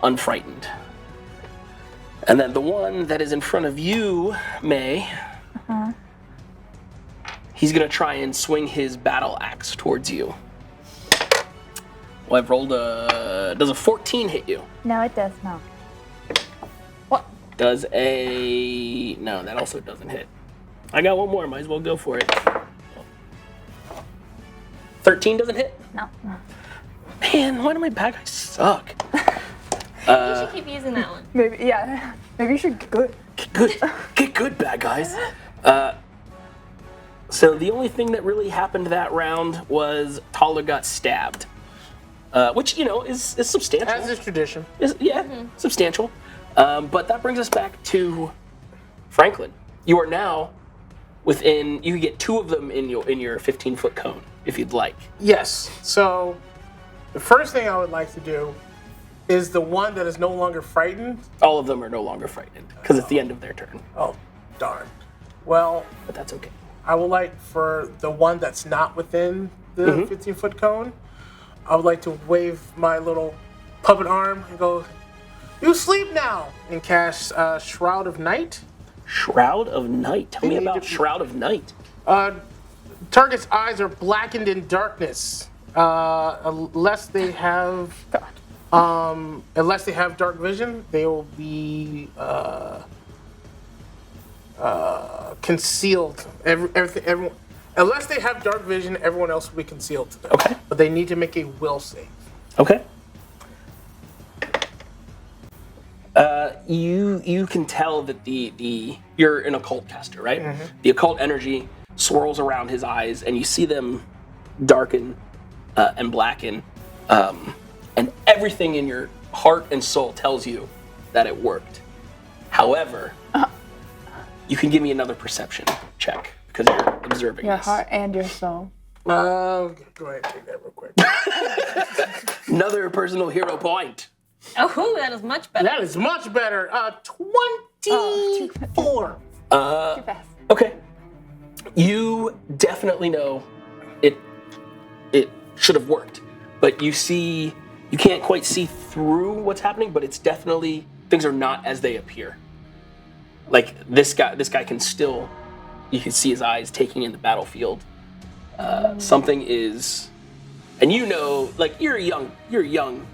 unfrightened. And then the one that is in front of you, May, he's gonna try and swing his battle axe towards you. Well, I've rolled does a 14 hit you? No, it does not. What? Does a, no, that also doesn't hit. I got one more, might as well go for it. 13 doesn't hit? No. Man, why do my bad guys suck? You should keep using that one. Maybe, yeah. Maybe you should get good. Get good, bad guys. So the only thing that really happened that round was Tala got stabbed, which is substantial. As is tradition. Substantial. But that brings us back to Franklin. You are now within. You can get 2 of them in your 15-foot cone if you'd like. Yes. So the first thing I would like to do is the one that is no longer frightened. All of them are no longer frightened because it's the end of their turn. Oh, darn. Well, But that's okay. I would like for the one that's not within the 15-foot cone, I would like to wave my little puppet arm and go, "You sleep now," and cast Shroud of Night. Shroud of Night. Tell me about Shroud of Night. Target's eyes are blackened in darkness, unless they have dark vision. They will be concealed. Everyone, unless they have dark vision, everyone else will be concealed to them. Okay. But they need to make a will save. Okay. You can tell that you're an occult caster, right? The occult energy swirls around his eyes, and you see them darken and blacken, and everything in your heart and soul tells you that it worked. However, you can give me another perception check because you're observing Your this. heart and your soul. Go ahead and take that real quick. Another personal hero point. Oh, that is much better. That is much better. 24. Too fast. Okay. You definitely know it should have worked, but you can't quite see through what's happening, but it's definitely, things are not as they appear. Like this guy can still, you can see his eyes taking in the battlefield. Something is, and like you're a young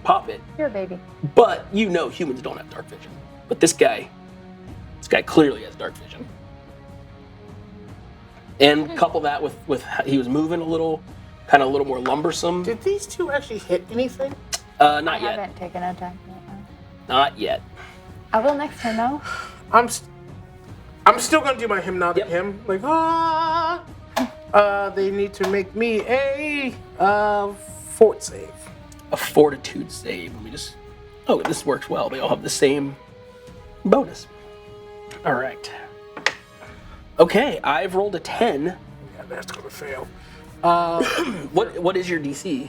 puppet, You're a baby. but humans don't have dark vision. But this guy clearly has dark vision. And couple that with he was moving a little more lumbersome. Did these two actually hit anything? Not I yet. haven't taken a attack yet. Not yet. I will next turn though. I'm still gonna do my hypnotic hymn. Like, they need to make me a fort save. A fortitude save. Let me just. Oh, this works well. They all have the same bonus. All right. Okay, I've rolled a 10. Yeah, that's gonna fail. What is your DC?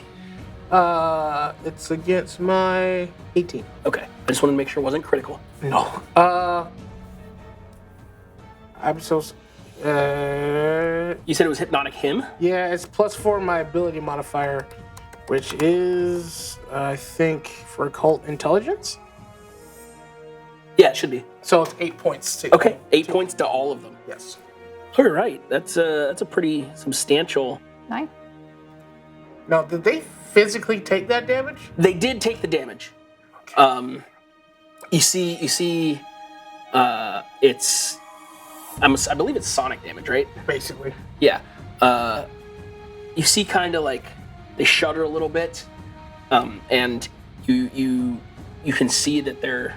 It's against my 18. Okay, I just wanted to make sure it wasn't critical. No. I'm so. You said it was hypnotic him? Yeah, it's +4 my ability modifier, which is I think for occult intelligence. Yeah, it should be. So it's 8 points. To Okay, 8 points to all of them. Yes. All right, that's a pretty substantial. 9. Now, did they physically take that damage? They did take the damage. You see, it's. I believe it's sonic damage, right? Basically. Yeah. You see, kind of like they shudder a little bit, and you can see that they're.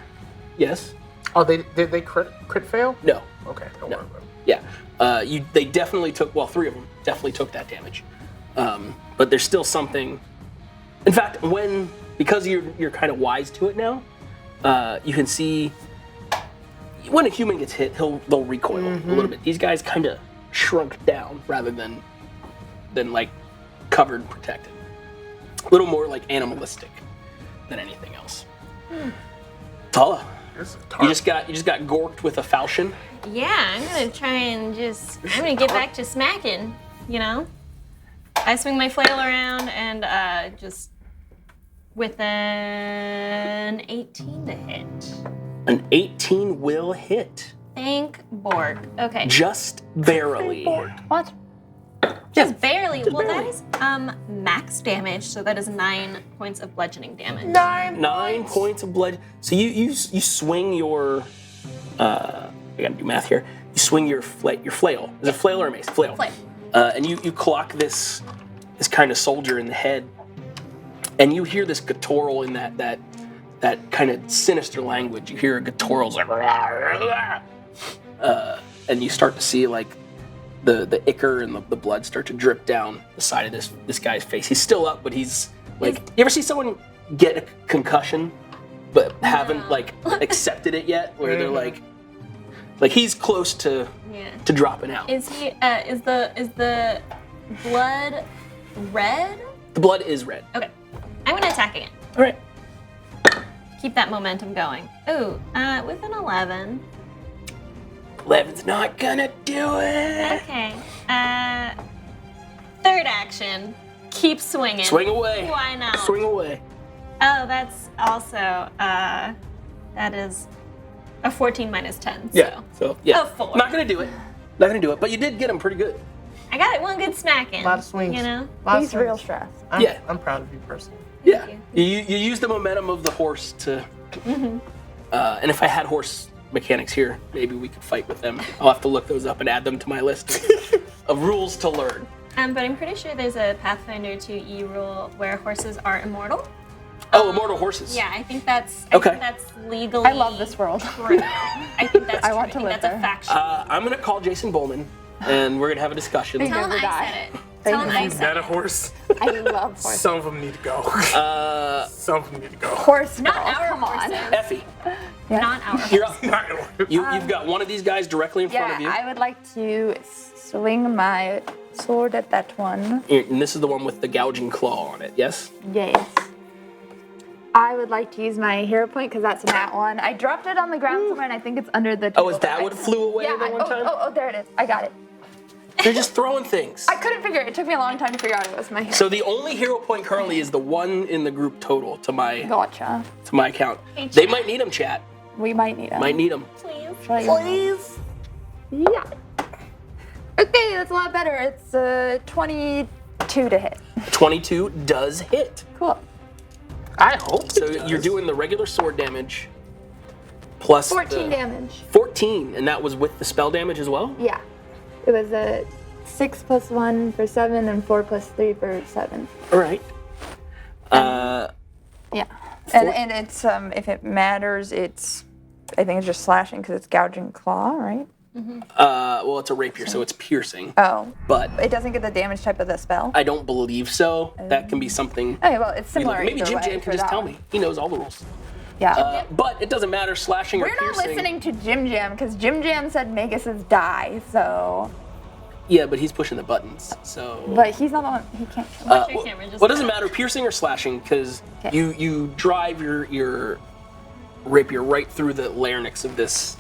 Yes. Oh, did they crit fail? No. Okay. Don't No. worry about it. Yeah. They definitely took. Well, 3 of them definitely took that damage. But there's still something. In fact, because you're kind of wise to it now, you can see when a human gets hit, they'll recoil a little bit. These guys kind of shrunk down rather than like covered and protected. A little more like animalistic than anything else. Tala, you just got gorked with a falchion. Yeah, I'm gonna try and I'm gonna get back to smacking, you know? I swing my flail around and just with an 18 to hit. An 18 will hit. Thank Borg. Okay. Just barely. What? Just barely. just Well, barely. that is max damage, so that is 9 points of bludgeoning damage. 9 points of blood. So you swing your. I gotta do math here. You swing your flail. Is it flail or a mace? Flail. Flail. And you clock this kind of soldier in the head, and you hear this guttural in that kind of sinister language. You hear a guttural like, and you start to see like the ichor and the blood start to drip down the side of this guy's face. He's still up, but he's like, you ever see someone get a concussion but haven't like accepted it yet, where they're like he's close to dropping out. Is he? Is the blood red? The blood is red. Okay. I'm gonna attack again. All right. Keep that momentum going. Ooh, with an 11. 11's not gonna do it. Okay. Third action. Keep swinging. Swing away. Why not? Swing away. Oh, that's also that is a 14 minus 10. Yeah. So yeah. A 4. Not gonna do it. Not gonna do it. But you did get him pretty good. I got it one good smacking. A lot of swings. You know? Lot of He's swings. real stressed. I'm proud of you personally. Yeah. you. You use the momentum of the horse to. And if I had horse mechanics here, maybe we could fight with them. I'll have to look those up and add them to my list of rules to learn. But I'm pretty sure there's a Pathfinder 2E rule where horses are immortal. Oh, immortal horses. Yeah, I think that's Okay. I think that's legally. I love this world. true. I think that's I true. want to I think live that's a there. faction. I'm gonna call Jason Bowman, and we're gonna have a discussion. Thank Tell him never I die. said it. Thank Tell him you. I Is said that a it. horse? I love horses. Some of them need to go. Some of them need to go. Horse Not girl, our come on. horses. Effie, Not our you're horses. up. You've got one of these guys directly in front of you. I would like to swing my sword at that one. And this is the one with the gouging claw on it, yes? Yes. I would like to use my hero point because that's a nat one. I dropped it on the ground somewhere and I think it's under the table. Oh, is that what flew away Yeah, the one time? oh, there it is. I got it. They're just throwing things. I couldn't figure it. It took me a long time to figure out it was my hero. So the only hero point currently is the one in the group total to my Gotcha. account. Hey, They chat. might need them, chat. We might need it. Might need them. Please. Please. Yeah. Okay, that's a lot better. It's 22 to hit. 22 does hit. Cool. I hope So it does. you're doing the regular sword damage plus 14 the- damage. 14, and that was with the spell damage as well? Yeah. It was a 6 plus 1 for 7 and 4 plus 3 for 7. All right. Yeah. And it's if it matters, it's I think it's just slashing because it's gouging claw, right? Well, it's a rapier, so it's piercing. Oh. But It doesn't get the damage type of the spell. I don't believe so. That can be something. Okay, well, it's similar. Maybe either Jim way Jam for can just that tell one. me. He knows all the rules. Yeah. But it doesn't matter, slashing or We're not piercing. listening to Jim Jam because Jim Jam said Magus' die, so. Yeah, but he's pushing the buttons, so. But he's not the one. He can't kill. Watch your camera. Just Well, it doesn't matter, piercing or slashing, because Okay. you drive your rapier right through the larynx of this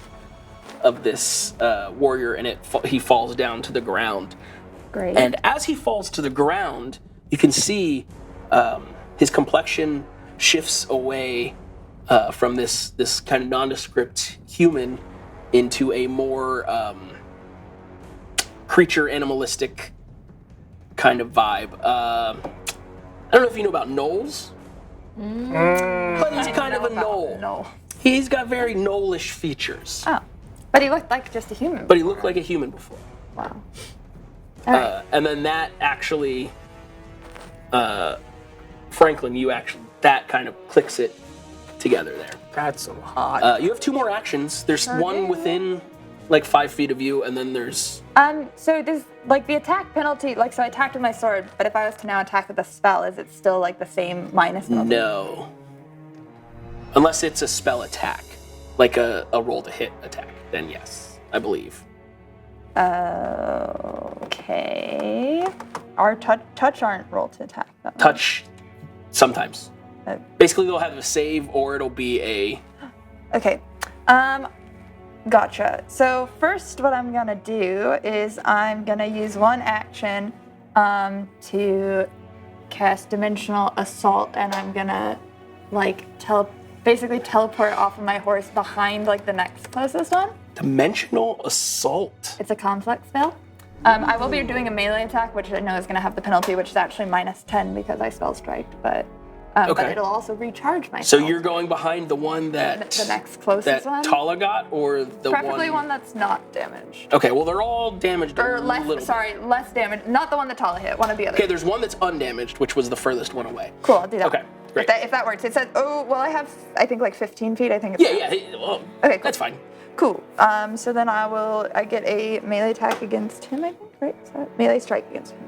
of this warrior, and he falls down to the ground. Great. And as he falls to the ground, you can see his complexion shifts away from this kind of nondescript human into a more creature animalistic kind of vibe. I don't know if you know about gnolls, but he's kind of a gnoll. No. He's got very gnollish features, Oh. But he looked like just a human. but he looked like a human before. Wow. All right. And then that actually, Franklin, that kind of clicks it together there. That's so hot. You have 2 more actions. There's one do. within like 5 feet of you, and then there's So does like the attack penalty, like so I attacked with my sword, but if I was to now attack with a spell, is it still like the same minus penalty? no, unless it's a spell attack, like a roll to hit attack. Then yes, I believe. Okay. Our touch aren't rolled to attack though. Touch, sometimes. Uh, Basically, they'll have a save, or it'll be a. Okay. Gotcha. So first what I'm gonna do is I'm gonna use one action to cast Dimensional Assault, and I'm gonna like basically teleport off of my horse behind like the next closest one. Dimensional Assault. It's a complex spell. I will be doing a melee attack, which I know is gonna have the penalty, which is actually -10 because I spell striked, but Okay. it'll also recharge my So spell. you're going behind the one that the next closest that one? Tala got, or the Preferably one that's not damaged. Okay, well they're all damaged a Or little bit. less damage. Not the one that Tala hit, one of the others. Okay, there's one that's undamaged, which was the furthest one away. Cool, I'll do that. Okay, great. If that works. It says, oh, well, I have, I think, like 15 feet. I think it's Yeah, well, Okay, cool. that's fine. Cool. So then I get a melee attack against him, I think, right? Is that melee strike against him?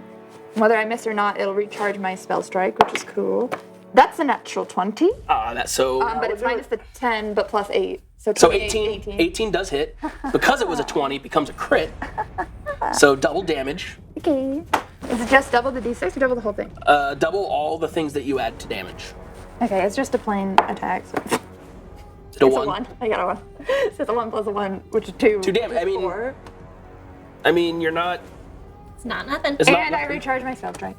Whether I miss or not, it'll recharge my spell strike, which is cool. That's a natural 20. That's so. But it's minus the 10, but plus 8. So So 28, 18 does hit. Because it was a 20, it becomes a crit. So double damage. Okay. Is it just double the d6 or double the whole thing? Double all the things that you add to damage. Okay, it's just a plain attack. So. Is it a It's a 1? 1. I got a 1. So it's a 1 plus a 1, which is 2. 2 damage. I mean, you're not. It's not nothing. It's not And I nothing. recharge my spell strike.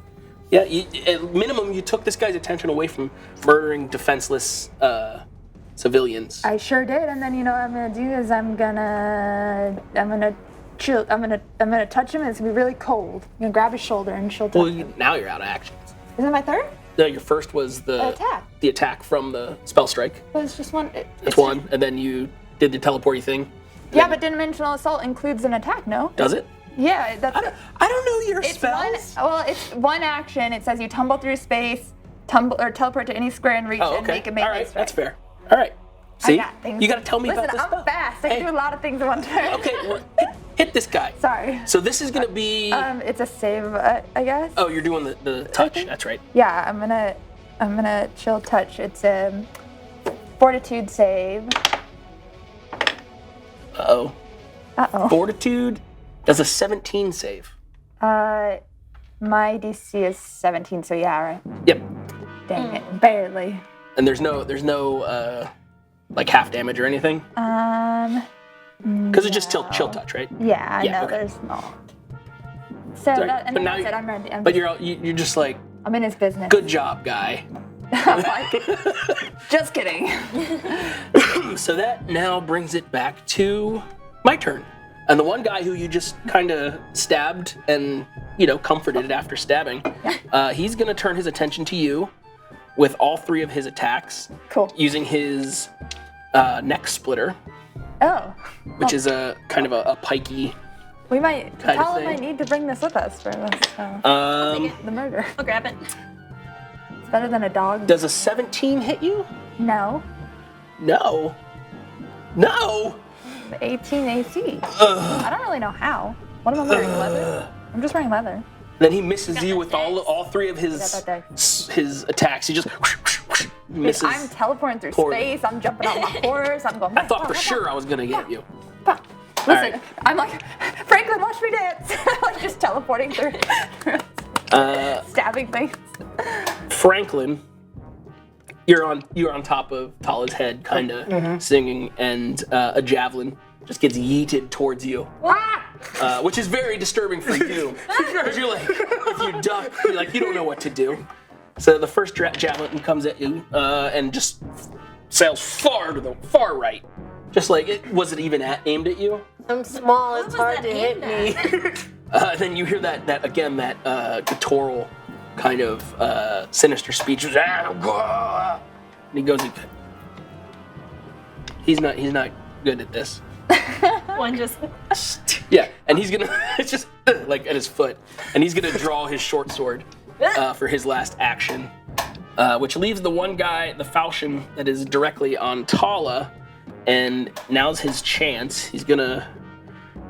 Yeah, at minimum, you took this guy's attention away from murdering defenseless civilians. I sure did, and then you know what I'm gonna do is I'm gonna chill. I'm gonna touch him, and it's gonna be really cold. I'm gonna grab his shoulder and she'll touch Well, him. now you're out of actions. Is that my third? No, your first was the Attack. The attack from the spell strike. Well, it's just one. That's one, and then you did the teleporty thing. Yeah, but Dimensional Assault includes an attack, no? Does it? Yeah, that's. I don't know your It's spells. it's one action. It says you tumble through space, teleport to any square and reach Oh, and okay. make a melee All right, strike. that's fair. All right. See, I got things. you got to tell me Listen, about this I'm spell. fast. I Hey. can do a lot of things at one time. Okay, well, hit this guy. Sorry. So this is gonna be. It's a save, I guess. Oh, you're doing the touch. That's right. Yeah, I'm gonna chill touch. It's a fortitude save. Uh-oh. Uh-oh. Fortitude does a 17 save. My DC is 17, so yeah, right. Yep. Dang it, barely. And there's no like half damage or anything. Because it's just chill touch, right? Yeah, Yeah, no, okay. there's not. So Sorry, that, and but then now I said I'm ready. But you're just like, I'm in his business. good job, guy. I'm like, just kidding. So that now brings it back to my turn. And the one guy who you just kind of stabbed and, comforted after stabbing, he's going to turn his attention to you with all 3 of his attacks. Cool. Using his neck splitter, Oh, which is a kind of a pikey. we might. Kind of Colin thing. might need to bring this with us for this. The murder. I'll grab it. It's better than a dog. Does a 17 hit you? No. No. No! 18 AC. I don't really know how. What am I wearing? Leather? I'm just wearing leather. Then he misses you that with dex. all 3 of Got that his attacks. He just misses. I'm teleporting through poorly. space. I'm jumping on my horse. I'm going. I thought for sure I was gonna get you. Listen, right. I'm like, Franklin, watch me dance. Like just teleporting through, stabbing things. Franklin, you're on top of Tala's head, kind of singing, and a javelin just gets yeeted towards you, which is very disturbing for you. Because you're like, if you duck, you're like, you don't know what to do. So the first javelin comes at you and just sails far to the far right. Just like, was it even aimed at you? I'm small, it's was hard that to hit aimed me. Then you hear that guttural kind of sinister speech. And he goes, he's not good at this. One just. Yeah, and he's gonna, it's just like at his foot, and he's gonna draw his short sword for his last action, which leaves the one guy, the falchion, that is directly on Tala, and now's his chance. He's gonna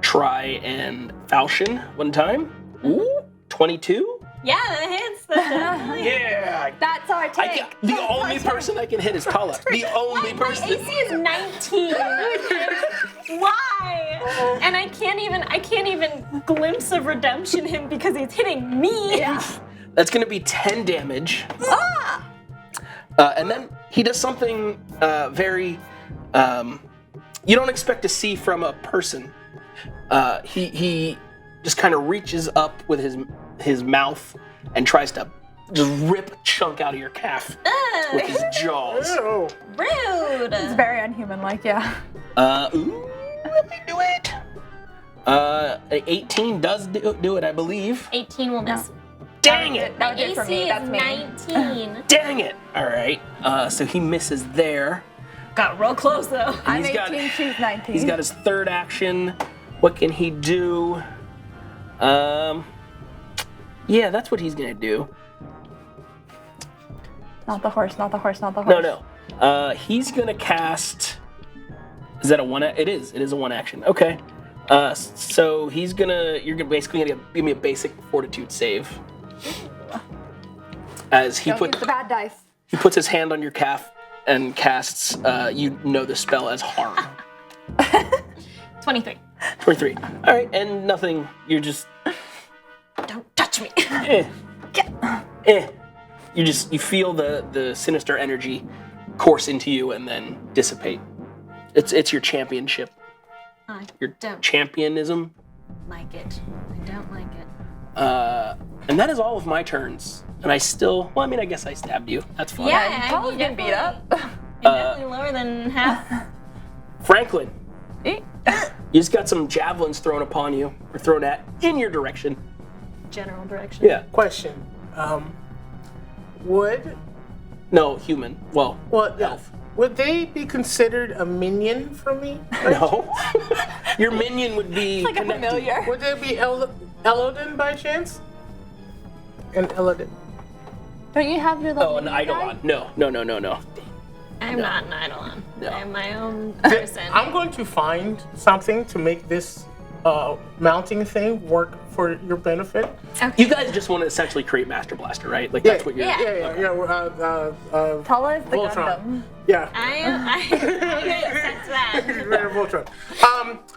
try and falchion one time. Ooh, 22? Yeah, that hits. That definitely. Yeah! That's our take. The only person I can hit is Tala. The only My person. AC is 19. Why? And I can't even glimpse of redemption him because he's hitting me. Yeah. That's gonna be 10 damage. And then he does something very you don't expect to see from a person. He just kind of reaches up with his mouth and tries to just rip a chunk out of your calf with his jaws. Oh, Rude. It's very unhuman-like, yeah. Ooh, let me do it. 18 does do it, I believe. 18 will miss. Dang it! That would do it for AC me. is That's me. 19. Dang it! All right. So he misses there. Got real close though. I'm He's 18, got- she's 19. He's got his third action. What can he do? Yeah, that's what he's gonna do. Not the horse, not the horse, not the horse. No. He's gonna cast. Is that a one? It is. It is a one action. Okay. So he's gonna. Basically gonna give me a basic fortitude save. As he Don't use the bad dice. puts his hand on your calf and casts. You know the spell as harm. 23. 23. All right, and nothing. You're just. Don't touch me. You feel the sinister energy course into you and then dissipate. It's your championship. I Your don't championism. like it. I don't like it. And that is all of my turns. And I still, well, I mean, I guess I stabbed you. That's fine. Yeah, Paul's you getting beat up. You're definitely lower than half. Franklin, Eh? you just got some javelins thrown upon you, or thrown in your direction. General direction. Yeah. question. Would No, human. Well, elf. would they be considered a minion for me? No. Your minion would be Like a connected. familiar. Would they be Elodin by chance? An Elodin. Don't you have your little Oh, an mini guy? Eidolon. No. I'm not an Eidolon. No. I'm my own person. I'm going to find something to make this mounting thing work for your benefit. You guys just want to essentially create Master Blaster, right? Like, that's what you're... Yeah. Yeah. Tala is the Voltron. Gundam. Yeah. I sense that. Voltron.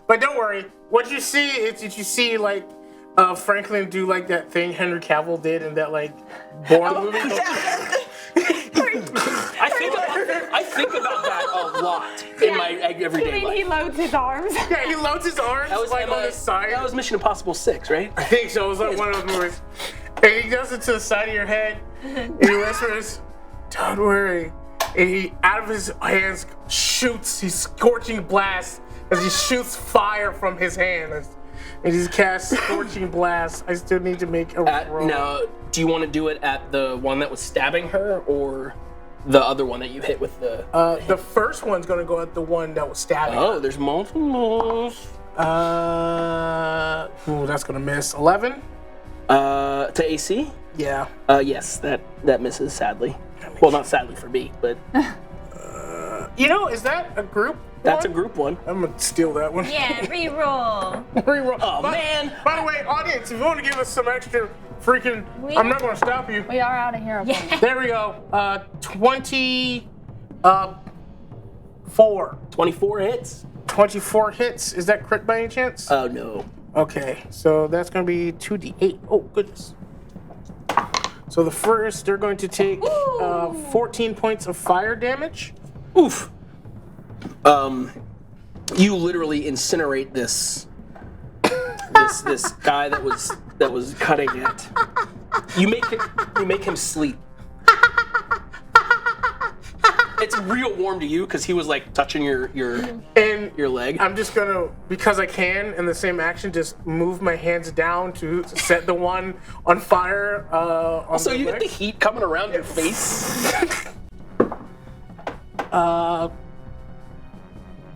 But don't worry. What you see is that you see like Franklin do like that thing Henry Cavill did in that like Bourne movie. I think about that a lot in my everyday You mean he life. loads his arms? Yeah, he loads his arms like on the side. That was Mission Impossible 6, right? I think so. It was like one of those movies. And he does it to the side of your head, and he whispers, "Don't worry." And he, out of his hands, shoots. He's scorching blast as he shoots fire from his hand. And he casts scorching blast. I still need to make a roll. Now, do you want to do it at the one that was stabbing her, or the other one that you hit with the... The first one's gonna go at the one that was stabbing. Oh, there's multiple. Ooh, that's gonna miss. 11. To AC? Yeah. Yes, that misses, sadly. Well, not sadly for me, but You know, is that a group? that's a one? group one. I'm gonna steal that one. Yeah, reroll. Reroll. Oh, man. By the way, audience, if you want to give us some extra freaking, I'm not gonna stop you. We are out of here. Yeah. There we go. 24. 24 hits. 24 hits. Is that crit by any chance? Oh, no. Okay, so that's gonna be 2d8. Oh goodness. So the first, they're going to take 14 points of fire damage. Oof. You literally incinerate this guy that was cutting it. You make him sleep. It's real warm to you because he was like touching your leg. I'm just gonna, because I can, in the same action, just move my hands down to set the one on fire. So you get the heat coming around your face.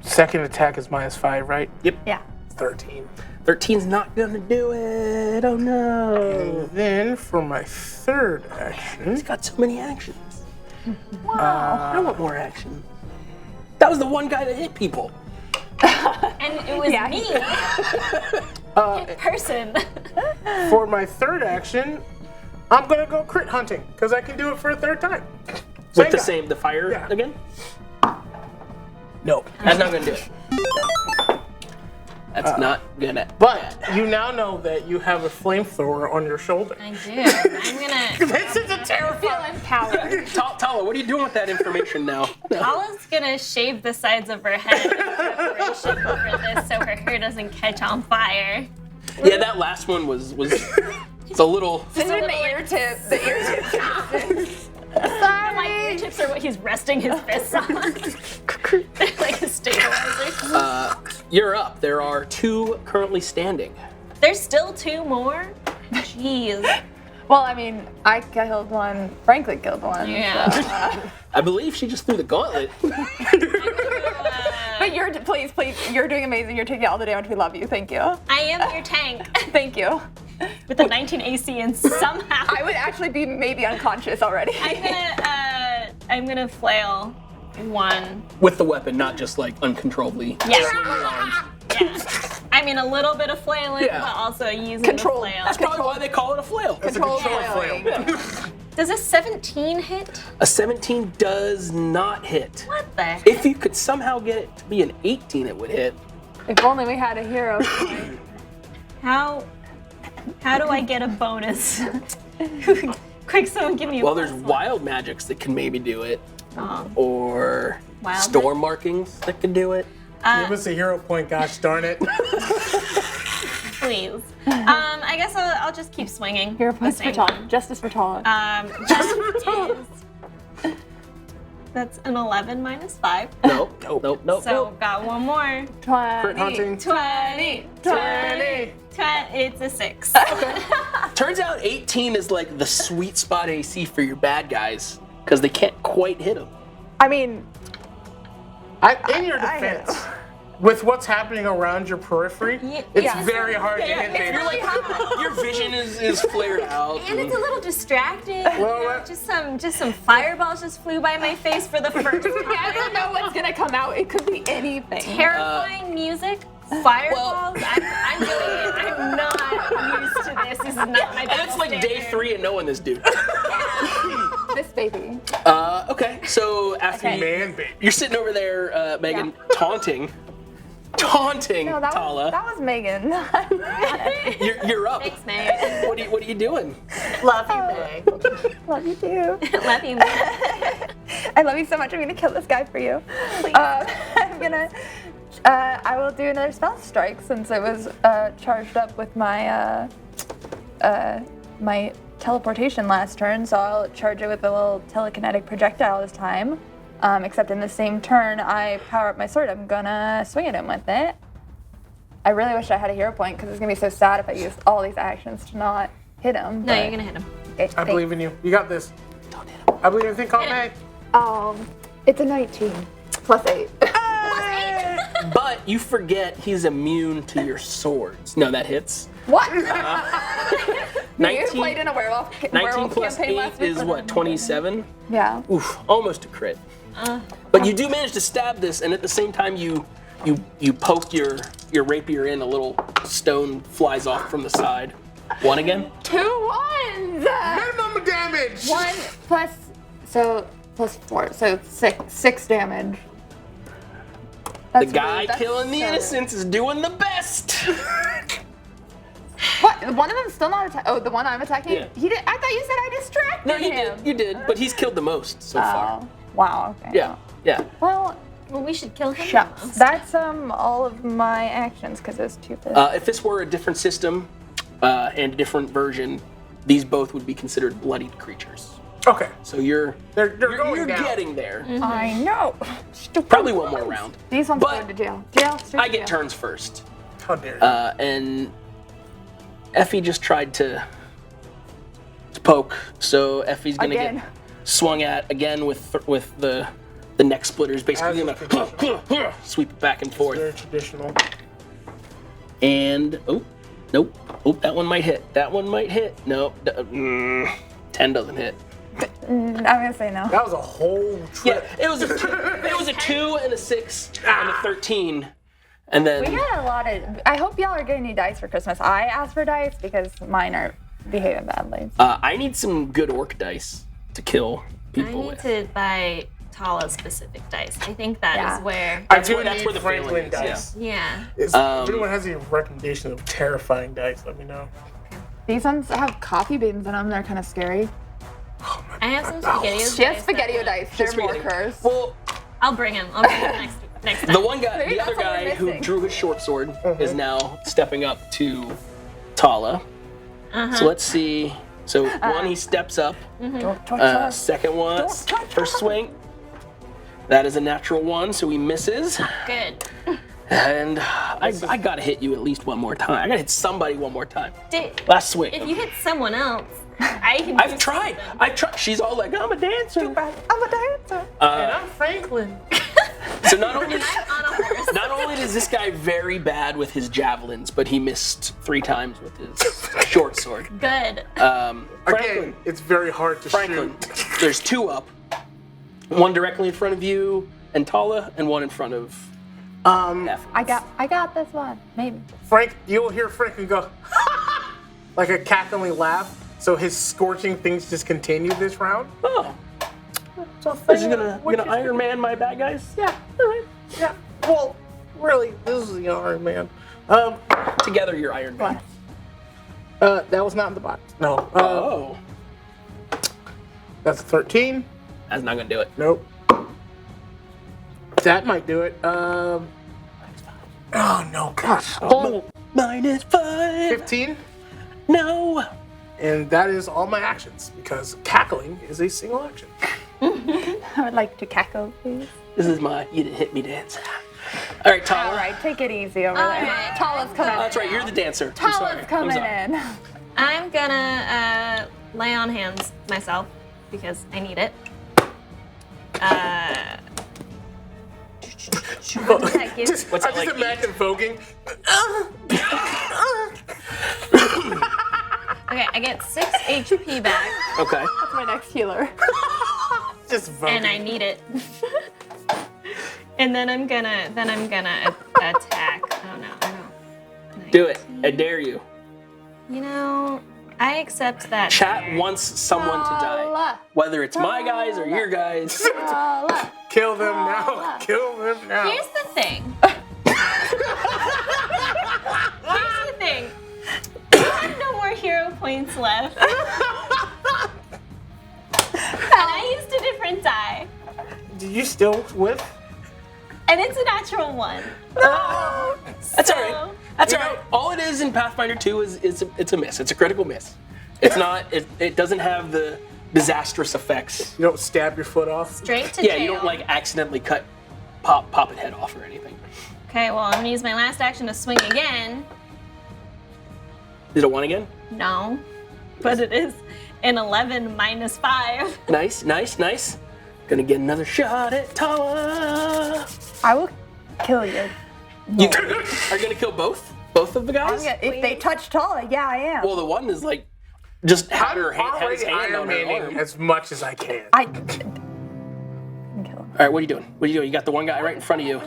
Second attack is -5, right? Yep. Yeah. 13. 13's not gonna do it. Oh no. And then for my third action, He's got so many actions. Wow. I want more action. That was the one guy that hit people. And it was Yeah. me. In person. for my third action, I'm gonna go crit hunting because I can do it for a third time. With the guy. the fire Yeah. again? No, that's not gonna do it. That's not gonna. But you now know that you have a flamethrower on your shoulder. I do. I'm gonna. This is a terrifying. Empowered. Tala, what are you doing with that information now? Tala's gonna shave the sides of her head in preparation for this so her hair doesn't catch on fire. Yeah, that last one was it's a little. Just in the ear tip. The ear tip. My ear tips are what he's resting his fists on. They're like a stabilizer. You're up. There are 2 currently standing. There's still 2 more? Jeez. Well, I mean, I killed one. Frankly, killed one. Yeah. I believe she just threw the gauntlet. But please, you're doing amazing. You're taking all the damage. We love you. Thank you. I am your tank Thank you. with a 19 AC and somehow I would actually be maybe unconscious already. I'm gonna flail 1. With the weapon, not just like uncontrollably. Yeah. Yeah. I mean a little bit of flailing, Yeah. but also using Control. the flail. That's probably why they call it a flail. Control flailing. flailing. Does a 17 hit? A 17 does not hit. What the heck? If you could somehow get it to be an 18, it would hit. If only we had a hero. How do I get a bonus? Quick, someone give me a Well, there's plus one. wild magics that can maybe do it, Oh. or Wild storm markings that can do it. Give us a hero point, gosh darn it. Please. I guess I'll just keep swinging. Hero the points for same Tala. one. Justice for Tala. That's an 11 minus 5. Nope. So got one more. 20. Crit hunting. 20. 20. It's a 6. Turns out 18 is like the sweet spot AC for your bad guys, because they can't quite hit them. I mean, In your defense, with what's happening around your periphery, it's yeah. very hard to hit it's really baby. hard. Your vision is flared out. And it's a little distracting. Well, just some fireballs just flew by my face for the first You time. never know what's gonna come out. It could be anything. Terrifying music, fireballs. I'm doing it. I'm not used to this. This is not my And it's like day 3 and knowing this dude. This baby. Okay, so after Man, baby. you're sitting over there, Megan, taunting No, that Tala. was Megan. You're up. Thanks, Meg. What are you doing? Love you, Meg. Love you too. Love you, Meg. I love you so much. I'm gonna kill this guy for you. I'm gonna. I will do another spell strike since it was charged up with my my teleportation last turn. So I'll charge it with a little telekinetic projectile this time. Except in the same turn, I power up my sword. I'm gonna swing at him with it. I really wish I had a hero point because it's gonna be so sad if I use all these actions to not hit him. No, you're gonna hit him. Okay, I believe in you. You got this. I believe in think all day. It's a 19 plus 8. But you forget he's immune to your swords. No, that hits. What? 19, You played in a werewolf 19 plus campaign 8 last week? is what, 27? Yeah. Oof, almost a crit. But you do manage to stab this, and at the same time you poke your rapier in, a little stone flies off from the side. 1 again? 2 ones! Minimum damage. 1 plus 4, so 6 damage. The guy killing the innocents is doing the best. What? One of them's still not attacking. Oh, the one I'm attacking? Yeah. He did. I thought you said I distracted No, him. you did, but he's killed the most so far. Oh, wow. Okay. Yeah. Well, Well, we should kill him. Shucks. almost. That's all of my actions because it's 2 for If this were a different system and a different version, these both would be considered bloodied creatures. Okay. So you're They're going you're down. getting there. I know. Stupid. Probably one more round. These ones But are going to jail. Jail. Straight I to get jail. turns first. How dare you? And Effie just tried to poke, so Effie's gonna Again. get swung at again with the neck splitters, basically As gonna sweep it back and forth. Very traditional. And nope, that one might hit. That one might hit. No, 10 doesn't hit. I'm going to say no. That was a whole Yeah, trip. it was a 2 and a 6 and a 13, and then We got a lot of. I hope y'all are getting new dice for Christmas. I asked for dice because mine are behaving badly. I need some good orc dice to kill I people need with. to buy Tala specific dice. I think that is Yeah. where. I do that's need where the feeling Franklin is, dice. Yeah. If anyone has any recommendation of terrifying dice, let me know. These ones have coffee beans in them. They're kind of scary. I have some spaghetti. She has spaghetti dice. They're more hers. Well, I'll bring him. I'll bring him next time. the one guy, Maybe the other that's what we're guy who missing. drew his short sword is now stepping up to Tala. So let's see. So one, he steps up. Don't touch us. Second one, Don't touch first us. swing. That is a natural 1, so he misses. Good. And I gotta hit you at least one more time. I gotta hit somebody one more time. Last swing. If you hit someone else, I can. I've tried. She's all like, I'm a dancer. I'm a dancer. And I'm Franklin. So not only I'm on a horse. not only is this guy very bad with his javelins, but he missed 3 times with his short sword. Good. Again, Franklin, it's very hard to Franklin, shoot. there's 2 up. One directly in front of you and Tala, and one in front of F. I got this one. Maybe. Frank, you'll hear Franklin go, like a cackling laugh. So his scorching things just continue this round. Oh, So is he gonna Iron Man my bad guys? Yeah, all right. Yeah. Well, really, this is the Iron Man. Together you're Iron Man. That was not in the box. No. Oh, That's a 13. that's not gonna do it. Nope. That might do it. Oh no, gosh. Oh, -5. 15. No. And that is all my actions because cackling is a single action. I would like to cackle, please. This is my you didn't hit me dance. All right, Tala. All right, take it easy over there. right. Tala's coming. That's right. You're the dancer. I'm sorry. Tala's coming I'm sorry. in. I'm gonna lay on hands myself because I need it. What does that give? What's I that just like? imagine voguing. Okay, I get 6 HP back, Okay. That's my next healer. Just voguing. and I need it. And then I'm gonna attack. Oh no, I don't. Do it. I dare you. You know, I accept that. Chat dare. wants someone to die. Tala. Whether it's my guys or your guys. Tala. Kill them now. Kill them now. Here's the thing. Here's the thing. I have no more hero points left. And I used a different die. Did you still whip? And it's a natural 1. That's all right. That's all right. All it is in Pathfinder 2 is it's a miss. It's a critical miss. It's not. It doesn't have the disastrous effects. You don't stab your foot off? Straight to Yeah, jail. you don't like accidentally pop its head off or anything. Okay, well, I'm gonna use my last action to swing again. Did it 1 again? No. But it is an 11 minus 5. Nice, nice, nice. Gonna get another shot at Tala. I will kill you. You are gonna kill both of the guys? If they touch Tala, yeah, I am. Well, the one is like just had her I'm had his already hand on her Iron arm. Manning as much as I can. I can kill him. All right, what are you doing? What are you doing? You got the one guy right in front of you.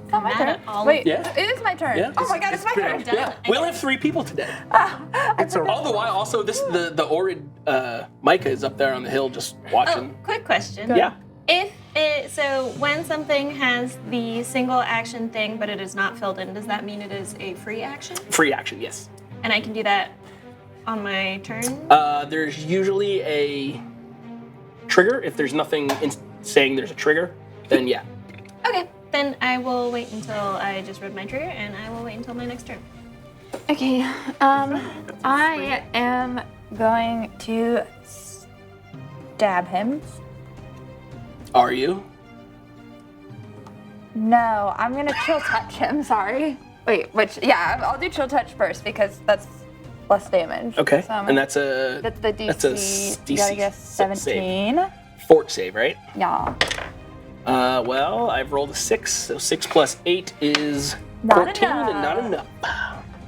It's not my Mad turn. at all Wait, Yeah. it is my turn. Yeah. Oh my god, it's my turn. been- Yeah, we only have 3 people today. It's a All the while, also the Orid Micah is up there on the hill just watching. Oh, quick question. Yeah. So when something has the single action thing, but it is not filled in, does that mean it is a free action? Free action, yes. And I can do that on my turn? There's usually a trigger. If there's nothing saying there's a trigger, then yeah. Okay, Then I will wait until I just read my trigger, and I will wait until my next turn. Okay. I am going to stab him. Are you? No, I'm gonna chill touch him. Sorry. Wait, I'll do chill touch first because that's less damage. Okay. So I'm And that's a that's the DC. that's a You gotta DC guess save. 17. Fort save, right? Yeah. Well, I've rolled a 6, so 6 plus 8 is Not 14 and not enough.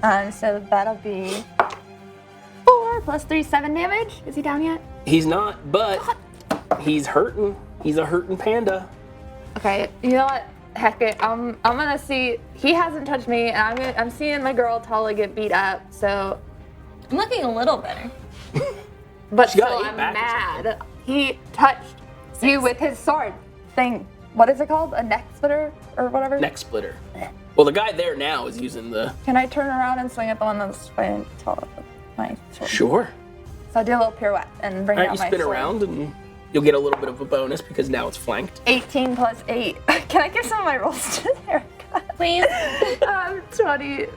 enough. So that'll be 4 plus 3, 7 damage. Is he down yet? He's not, but he's hurting. He's a hurting panda. Okay. You know what? Heck it. I'm gonna see. He hasn't touched me, and I'm seeing my girl Tala get beat up. So, I'm looking a little better. but She got still, 8 I'm back or mad. He touched you with his sword thing. What is it called? A neck splitter or whatever? Neck splitter. Well, the guy there now is using the. Can I turn around and swing at the one that's fighting Tala with my sword? Sure. So I do a little pirouette and bring All right, out you my spin sword. around and you'll get a little bit of a bonus because now it's flanked. 18 plus 8. Can I give some of my rolls to Erica? Please. 20.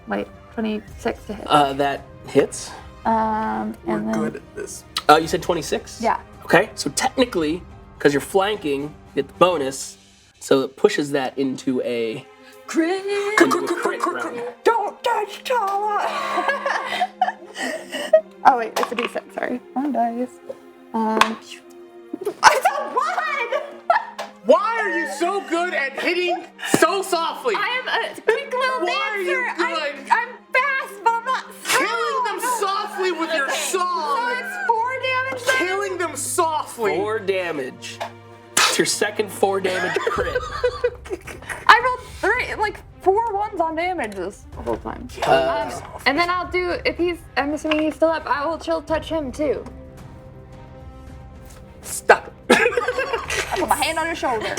Wait, 26 to hit. That hits. And We're then, good at this. You said 26? Yeah. Okay, so technically, because you're flanking, you get the bonus, so it pushes that into a Crit. crit round. Don't touch Tala! Oh wait, it's a d6, sorry. Wrong dice. It's a 1! Why are you so good at hitting so softly? I am a quick little Why are you dancer! good? I'm fast, but I'm not Killing them strong. softly with your So song. it's 4 damage then? Killing them softly. 4 damage. It's your second 4 damage crit. I rolled 4 ones on damages the whole time. And then I'll do, if I'm assuming he's still up, I will chill touch him too. Stop. I put my hand on his shoulder.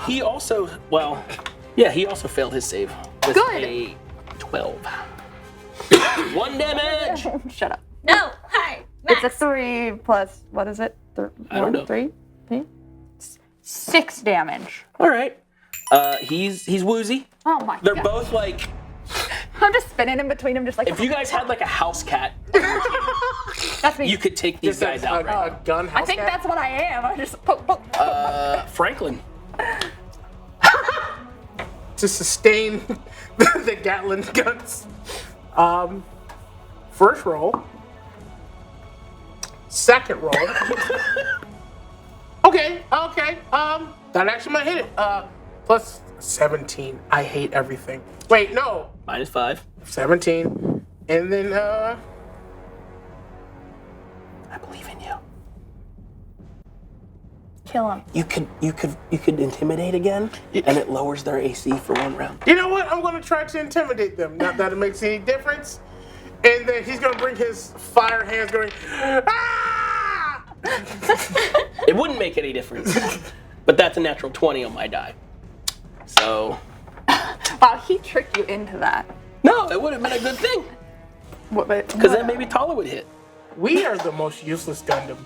He also, he also failed his save. With Good. a 12. 1 damage! Shut up. No. Hi. Max. It's a 3 plus, what is it? I don't know. 3? 6 damage. Alright. He's woozy. Oh my They're god. both like, I'm just spinning in between them just like, if you guys had like a house cat, that's me. you could take these guys out right a gun house I think cat? that's what I am. I just poke. Franklin. To sustain the Gatling guns. First roll. Second roll. Okay. That actually might hit it. Plus 17. I hate everything. Wait, no. -5. 17. And then, I believe in you. Kill him. You could intimidate again, and it lowers their AC for 1 round. you know what? I'm going to try to intimidate them. Not that it makes any difference. And then he's going to bring his fire hands going, ah! It wouldn't make any difference, but that's a natural 20 on my die. So, Wow, he tricked you into that. no, it would have been a good thing, because then maybe Tala would hit. We are the most useless Gundam.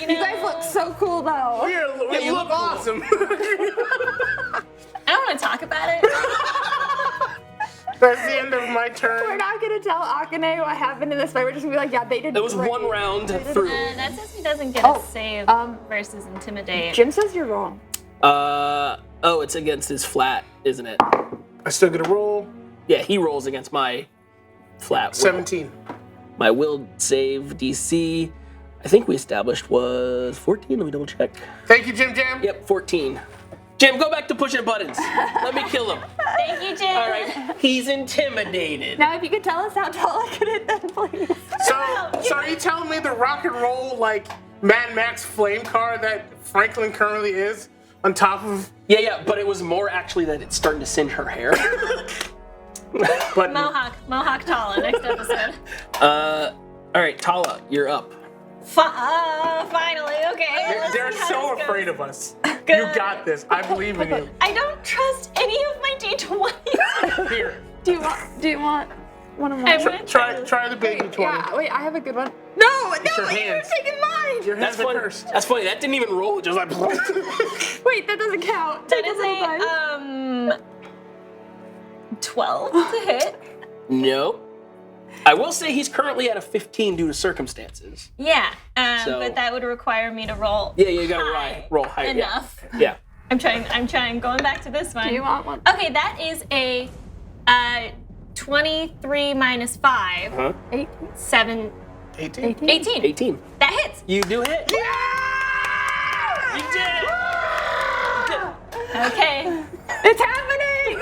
You guys look so cool though. We look awesome. I don't want to talk about it. That's the end of my We're turn. not gonna tell Akane what happened in this fight. We're just gonna be like, yeah, they did. It was great. 1 round through. That says he doesn't get Oh, a save versus intimidate. Jim says you're wrong. It's against his flat, isn't it? I still get a roll. Yeah, he rolls against my flat. will. 17. My will save DC, I think we established was 14. Let me double check. Thank you, Jim Jam. Yep, 14. Jim, go back to pushing buttons. Let me kill him. Thank you, Jim. All right, he's intimidated. Now, if you could tell us how tall I could hit, then please. So are you telling me the rock and roll, like, Mad Max flame car that Franklin currently is on top of? Yeah, but it was more actually that it's starting to singe her hair. But Mohawk Tala, next episode. All right, Tala, you're up. Finally, okay. let's they're see how so this goes. afraid of us. Good. You got this. I believe in you. I don't trust any of my D20s. Here, Do you want one of I mine? would try the baby 20. Yeah, wait, I have a good one. No, your you're hands. taking mine. Your hands That's are funny. cursed. That's funny. That didn't even roll. It just like. Wait, that doesn't count. That Take is little dice. a 12 to hit. Nope. I will say he's currently at a 15 due to circumstances. Yeah, So- but that would require me to roll. Yeah, you gotta high roll high. enough. Yeah. I'm trying. Going back to this one. Do you want one? Okay, that is a 23 minus 5. Huh? 18. 7. 18. 18. 18. That hits. You do hit. Yeah! You did it. Okay. It's happening!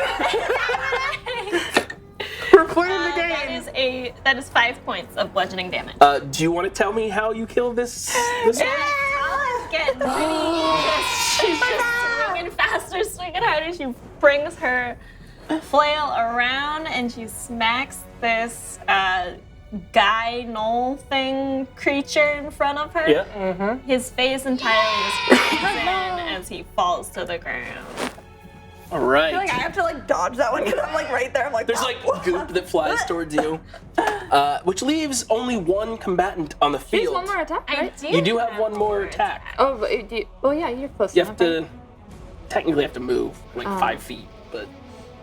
We're playing the game. That is 5 points of bludgeoning damage. Do you want to tell me how you kill this one? Tala's getting pretty. She's just swinging faster, swinging harder. She brings her flail around and she smacks this guy knoll thing creature in front of her. Yeah. His face entirely is frozen as he falls to the ground. All right. I have to like dodge that one because I'm like right there. I'm like, There's like goop that flies towards you, which leaves only one combatant on the There's field. one more attack, I right? do. You do have one more attack. Oh, but well, yeah, you're close You enough. have to technically have to move like 5 feet, but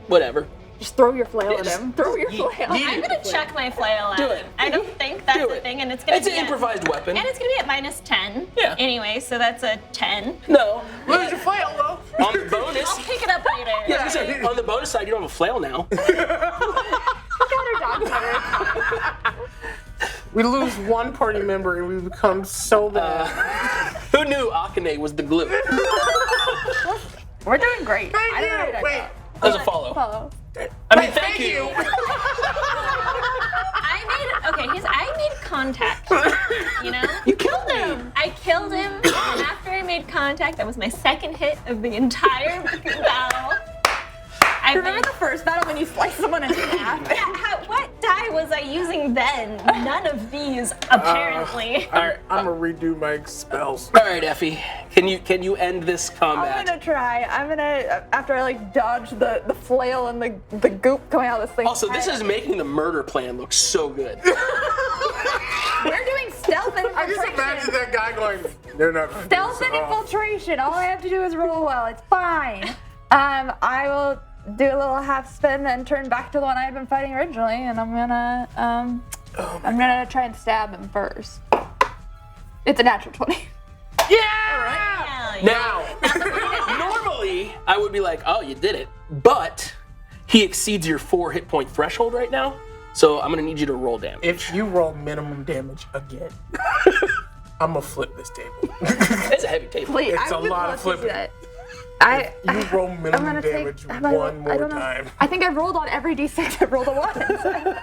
whatever. Just throw your flail at just him. Throw your flail. I'm gonna chuck my flail at Do him. it. I don't think that's Do a it. thing, and it's gonna It's be an improvised weapon. And it's gonna be at minus 10. Yeah. Anyway, so that's a 10. No. Lose your flail, though. On the bonus. I'll pick it up later. Yeah, I was gonna say, on the bonus side, you don't have a flail now. Look at her dog cutter. We lose one party member and we become so bad. Who knew Akane was the glue? We're doing great. Thank I don't know you. what Wait. As a follow. follow. I mean, thank you. I made contact. You know? You killed him. I killed him, and after I made contact, that was my second hit of the entire battle. Remember the first battle when you sliced someone in half? What die was I using then? None of these, apparently. All right, I'm gonna redo my spells. all right, Effie. Can you end this I'm combat? gonna try. I'm gonna after I like dodge the flail and the goop coming out of this thing. Also, this is making the murder plan look so good. We're doing stealth and I just imagine that guy going, they're not gonna do Stealth this and at all." infiltration. All I have to do is roll well. It's fine. I will do a little half spin and turn back to the one I had been fighting originally, and I'm gonna try and stab him first. It's a natural 20. Yeah! Hell yeah. Now, normally I would be like, oh, you did it, but he exceeds your 4 hit point threshold right now, so I'm gonna need you to roll damage. If you roll minimum damage again, I'm gonna flip this table. It's a heavy table. Wait, It's I a would lot of love to flipping. do that. I You roll I'm minimum gonna damage take. one more I don't know. time. I think I rolled on every d6. I rolled a 1.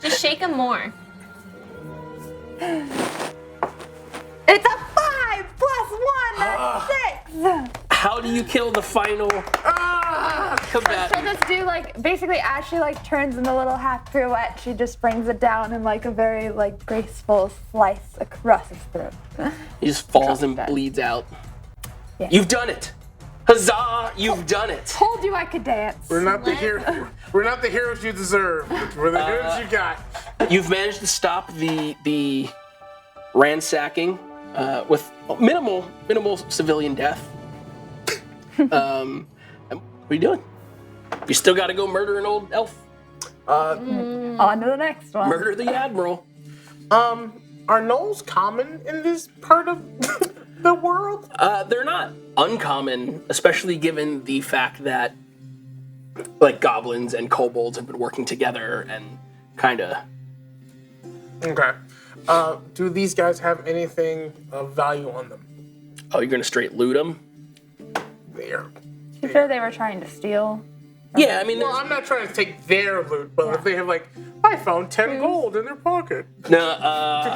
Just shake him more. It's a 5 plus 1. That's 6. How do you kill the final Ah! She'll combatant? just do like basically as she like turns in the little half pirouette, she just brings it down in like a very like graceful slice across his throat. He just falls and That. bleeds out. Yeah. You've done it! Huzzah! You've done it! Told you I could dance. We're not the hero. We're not the heroes you deserve. We're the heroes you got. You've managed to stop the ransacking with minimal civilian death. And what are you doing? You still got to go murder an old elf. On to the next one. Murder the admiral. Are gnolls common in this part of the world? They're not uncommon, especially given the fact that like goblins and kobolds have been working together and kind of. Okay. Do these guys have anything of value on them? Oh, you're gonna straight loot them? There. I'm sure they were trying to steal. Yeah, I mean, Well, there's, I'm not trying to take their loot, but if they have like, I found 10 gold in their pocket. no.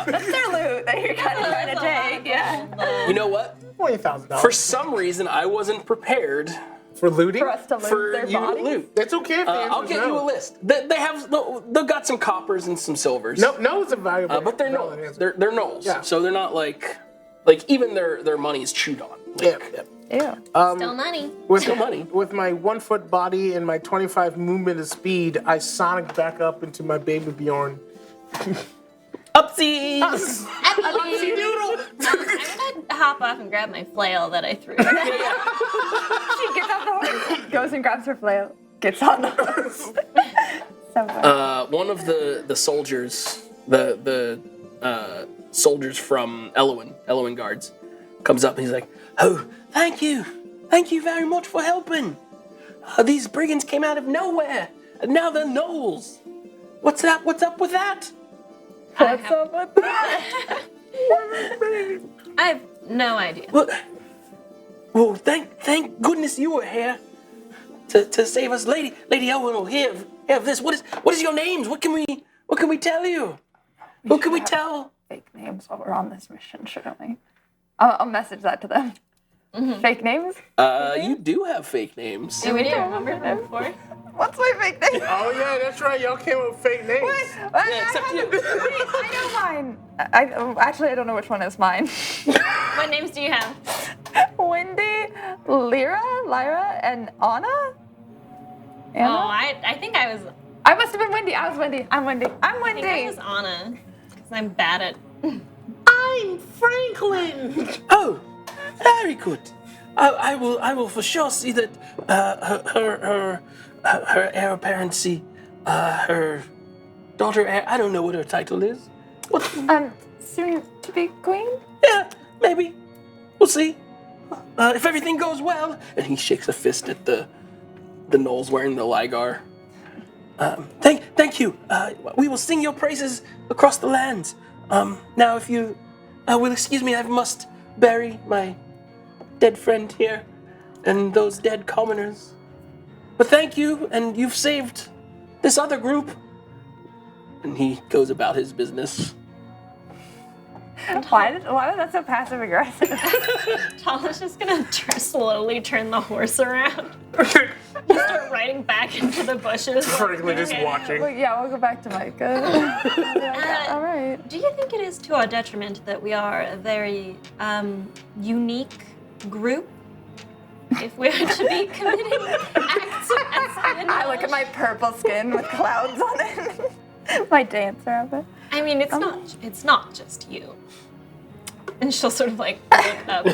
That's their loot that you're kind of trying to take. Yeah. You know what? $20,000 For some reason, I wasn't prepared for looting. For us to loot for their you to bodies. loot. It's okay if the I'll answer's get you a no. list. They have they've got some coppers and some silvers. No is a valuable. But they're valid gnolls. answer. They're gnolls. Yeah. So they're not like even their money is chewed on. Like, Yeah. Ew. Still money. With Still money. With my 1 foot body and my 25 movement of speed, I sonic back up into my baby Bjorn. Upsies! Upsy doodle. I'm gonna hop off and grab my flail that I threw. She gets off the horse, goes and grabs her flail, gets on the horse. So funny. One of the soldiers, the soldiers from Elwyn guards, comes up and he's like, "Oh, thank you very much for helping. These brigands came out of nowhere, and now they're gnolls. What's up with that?" What's up with that? I have no idea. Well, thank goodness you were here to save us, Lady Elwyn will hear of this. What is your names? What can we tell you? What can we tell? Fake names while we're on this mission, shouldn't we? I'll message that to them. Mm-hmm. Fake names? You do have fake names. Do we do? Remember them before? What's my fake name? Oh yeah, that's right. Y'all came up with fake names. What? Yeah, except you. Wait, I know mine. Actually, I don't know which one is mine. What names do you have? Wendy, Lyra, and Anna? Anna? Oh, I think I was. I must have been Wendy. I was Wendy. I'm Wendy. I'm I think I Wendy. was Anna, because I'm bad at. I'm Franklin. Oh, very good. I will for sure see that her heir apparency, her daughter heir, I don't know what her title is. What? Soon to be queen? Yeah, maybe. We'll see. If everything goes well, and he shakes a fist at the gnolls wearing the Ligar. Thank you. We will sing your praises across the lands. Now, if you will excuse me, I must bury my dead friend here and those dead commoners. But thank you, and you've saved this other group. And he goes about his business. Why was that so passive aggressive? Tala's just gonna slowly turn the horse around. Just start riding back into the bushes. Franklin just Okay. watching. Well, yeah, we'll go back to Micah. All right. Do you think it is to our detriment that we are a very unique group? If we are to be committing acts of espionage? I look at my purple skin with clouds on it. My dancer outfit. I mean, it's not just you. And she'll sort of like look up.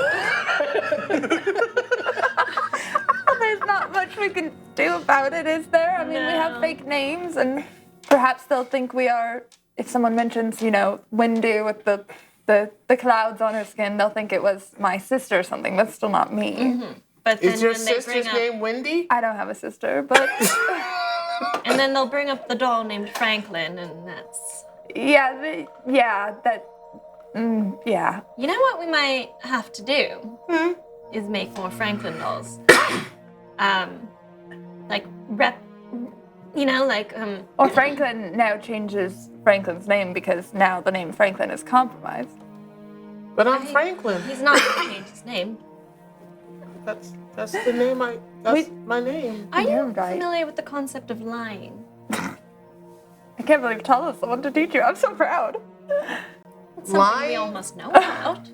There's not much we can do about it, is there? I mean, we have No. fake names, and perhaps they'll think we are. If someone mentions, Wendy with the clouds on her skin, they'll think it was my sister or something. That's still not me. Mm-hmm. But then Is your when they sister's bring up, name Wendy? I don't have a sister, but and then they'll bring up the doll named Franklin, and that's. yeah. You know what we might have to do? Is make more Franklin dolls. Or Franklin now changes Franklin's name because now the name Franklin is compromised. But I'm Franklin. He's not going to change his name. That's the name that's my name. Are you You're right. familiar with the concept of lying? I can't believe Tala's the one to teach you. I'm so proud. It's something we Lying? all must know about.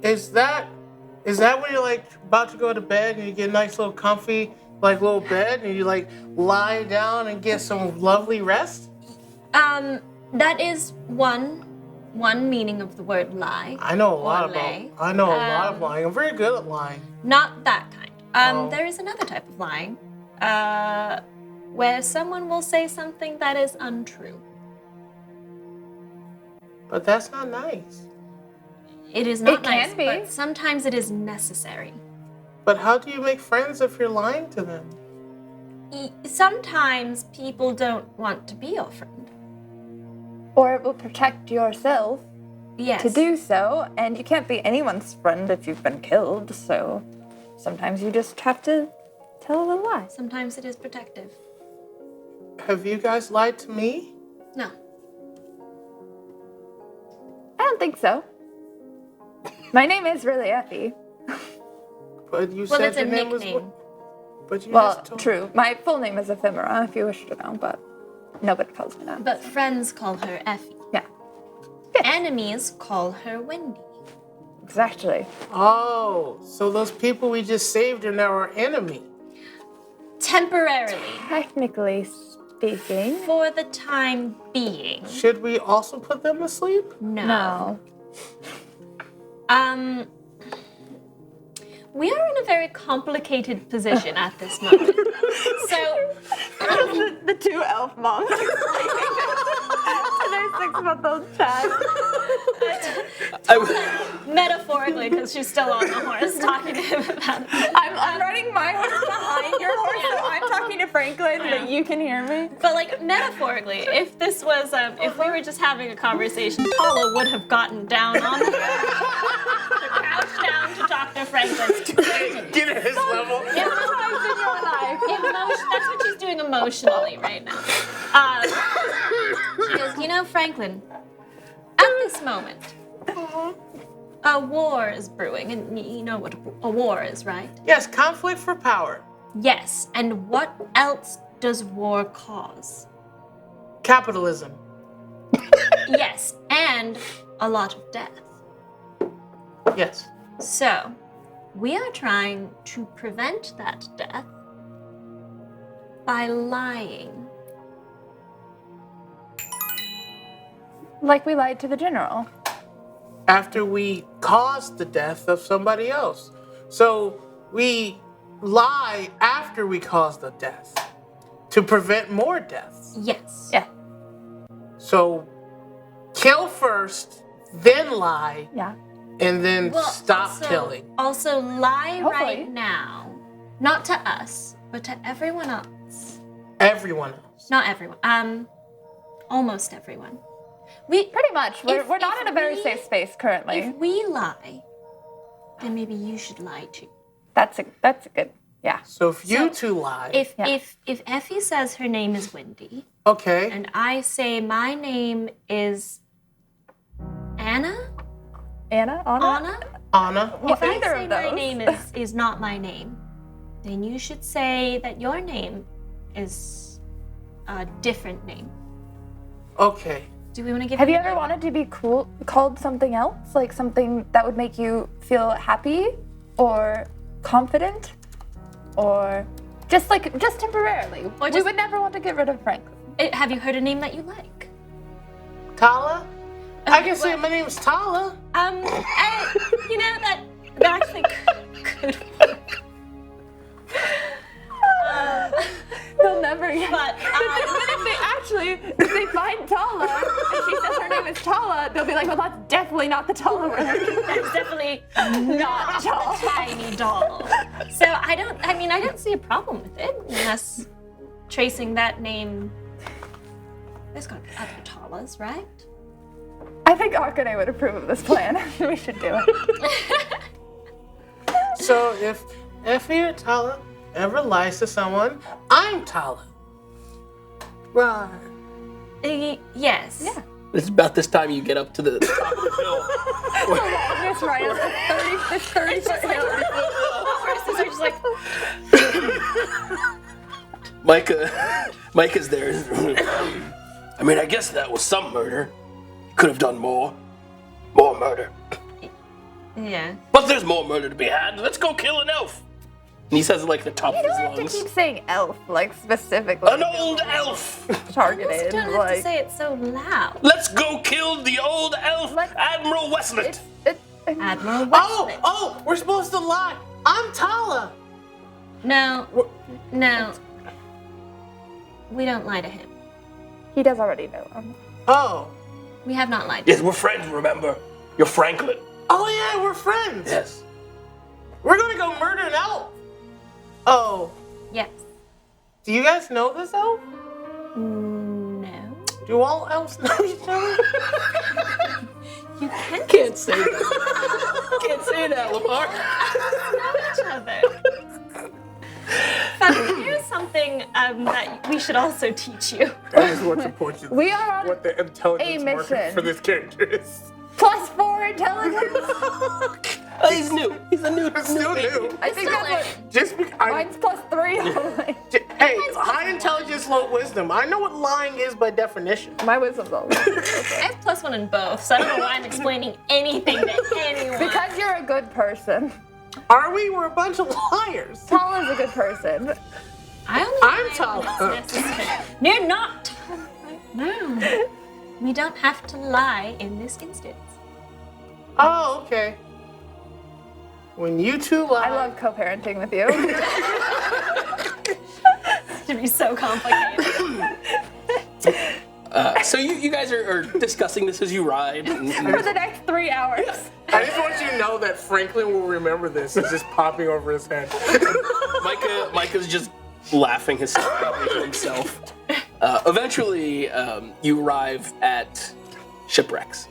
Is that when you're like about to go to bed and you get a nice little comfy little bed and you like lie down and get some lovely rest? That is one meaning of the word lie. I know a lot lay. about. I know a lot of lying. I'm very good at lying. Not that kind. Oh. There is another type of lying, where someone will say something that is untrue. But that's not nice. It is not It can nice, be. but sometimes it is necessary. But how do you make friends if you're lying to them? Sometimes people don't want to be your friend. Or it will protect yourself Yes. to do so, and you can't be anyone's friend if you've been killed, so sometimes you just have to tell a little lie. Sometimes it is protective. Have you guys lied to me? No. I don't think so. My name is really Effie. But you Well, said it's a your name was. nickname. But you Well, just told true. My full name is Ephemera, if you wish to know, but nobody calls me that. But friends call her Effie. Yeah, Enemies call her Wendy. exactly. Oh, so those people we just saved are now our enemy. Temporarily. Technically speaking. For the time being. Should we also put them to sleep? No. We are in a very complicated position at this moment. So, The two elf monks. To their 6-month-old child. metaphorically, because she's still on the horse talking to him about it. I'm riding my horse behind your horse, so I'm talking to Franklin, but you can hear me. But like metaphorically, if this was, if we were just having a conversation, Paula would have gotten down on the to crouch down to Dr. Franklin. Get at his level. That's what she's doing emotionally right now. She goes, you know, Franklin, at this moment, a war is brewing, and you know what a war is, right? Yes, conflict for power. Yes, and what else does war cause? Capitalism. Yes, and a lot of death. Yes. So, we are trying to prevent that death by lying. Like we lied to the general. After we caused the death of somebody else. So we lie after we cause the death to prevent more deaths. Yes. Yeah. So kill first, then lie, Yeah. and then stop also, killing. Also, lie Hopefully. right now. Not to us, but to everyone else. Everyone else. Not everyone. Almost everyone. We Pretty much. We're If- not if in a very we- safe space currently. If we lie, then maybe you should lie too. That's a good. Yeah. So if you So, two lie, If Yeah. if Effie says her name is Wendy, okay, and I say my name is Anna, Anna? Anna? Anna. if I either say of my those. name is not my name, then you should say that your name is a different name. Okay. Do we want to give? Have you a ever name? wanted to be called something else? Like something that would make you feel happy or confident? Or just temporarily? Or We just- would never want to get rid of Franklin. Have you heard a name that you like? Tala? I can Okay, say my name's Tala. You know that actually could work. They'll never get But if they find Tala and she says her name is Tala, they'll be like, well, that's definitely not the Tala we're looking for. that's definitely Not Tala. tiny doll. So I don't see a problem with it unless tracing that name. There's got to be other Talas, right? I think Arkane would approve of this plan. We should do it. So if Effie or Tala ever lies to someone, I'm Tala. Right. Yes. Yeah. It's about this time you get up to the top of the hill. That's right. It's 30 foot hill. Horses are just like, Micah's there. I mean, I guess that was some murder. Could have done more. More murder. yeah. But there's more murder to be had. Let's go kill an elf. And he says it like the top You of his don't have to lungs. keep saying elf, like specifically An old elf. targeted. Don't have to Like, say it so loud. Let's go kill the old elf, Admiral Westlet. Admiral Oh, Westlet. oh, we're supposed to lie. I'm Tala. No. We don't lie to him. he does already know him. Oh. We have not lied to Yes, him. we're friends, remember? You're Franklin. Oh yeah, we're friends. Yes. We're gonna go murder an elf. Oh. Yes. Do you guys know this elf? No. Do all elves know each other? You can't Can't say that. Can't say that, Lamar. know each other. But here's something that we should also teach you. I just want to point you We are on what the intelligence a marker mission. for this character is. +4 intelligence. Oh, he's new. He's a new. Still new. I think that's what Just because I, mine's +3 only. Hey, high intelligence, low wisdom. I know what lying is by definition. My wisdom's always. I have +1 in both, so I don't know why I'm explaining anything to anyone. Because you're a good person. Are we? We're a bunch of liars. Tala is a good person. I only I'm lie tall. when it's necessary. You're not tall right now. We don't have to lie in this instance. Oh, okay. When you two lie. I love co-parenting with you. To be so complicated. So you guys are discussing this as you ride. For the next 3 hours. I just want you to know that Franklin will remember this. It's just popping over his head. Micah's just laughing hysterically to himself. Eventually, you arrive at shipwrecks.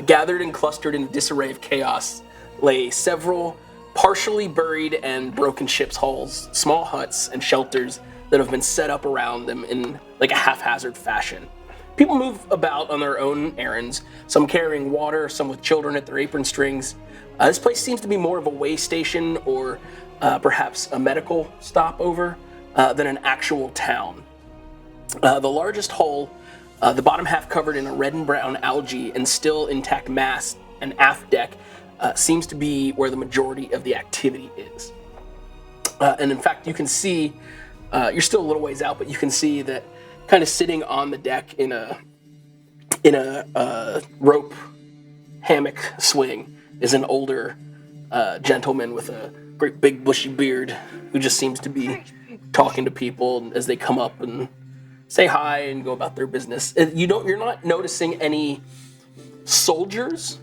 Gathered and clustered in a disarray of chaos lay several partially buried and broken ship's hulls, small huts, and shelters that have been set up around them in like a haphazard fashion. People move about on their own errands, some carrying water, some with children at their apron strings. This place seems to be more of a way station or perhaps a medical stopover than an actual town. The largest hull, the bottom half covered in a red and brown algae and still intact mast and aft deck, seems to be where the majority of the activity is. And in fact, you can see, you're still a little ways out, but you can see that kind of sitting on the deck in a rope hammock swing is an older gentleman with a great big bushy beard who just seems to be talking to people as they come up and say hi and go about their business. You're not noticing any soldiers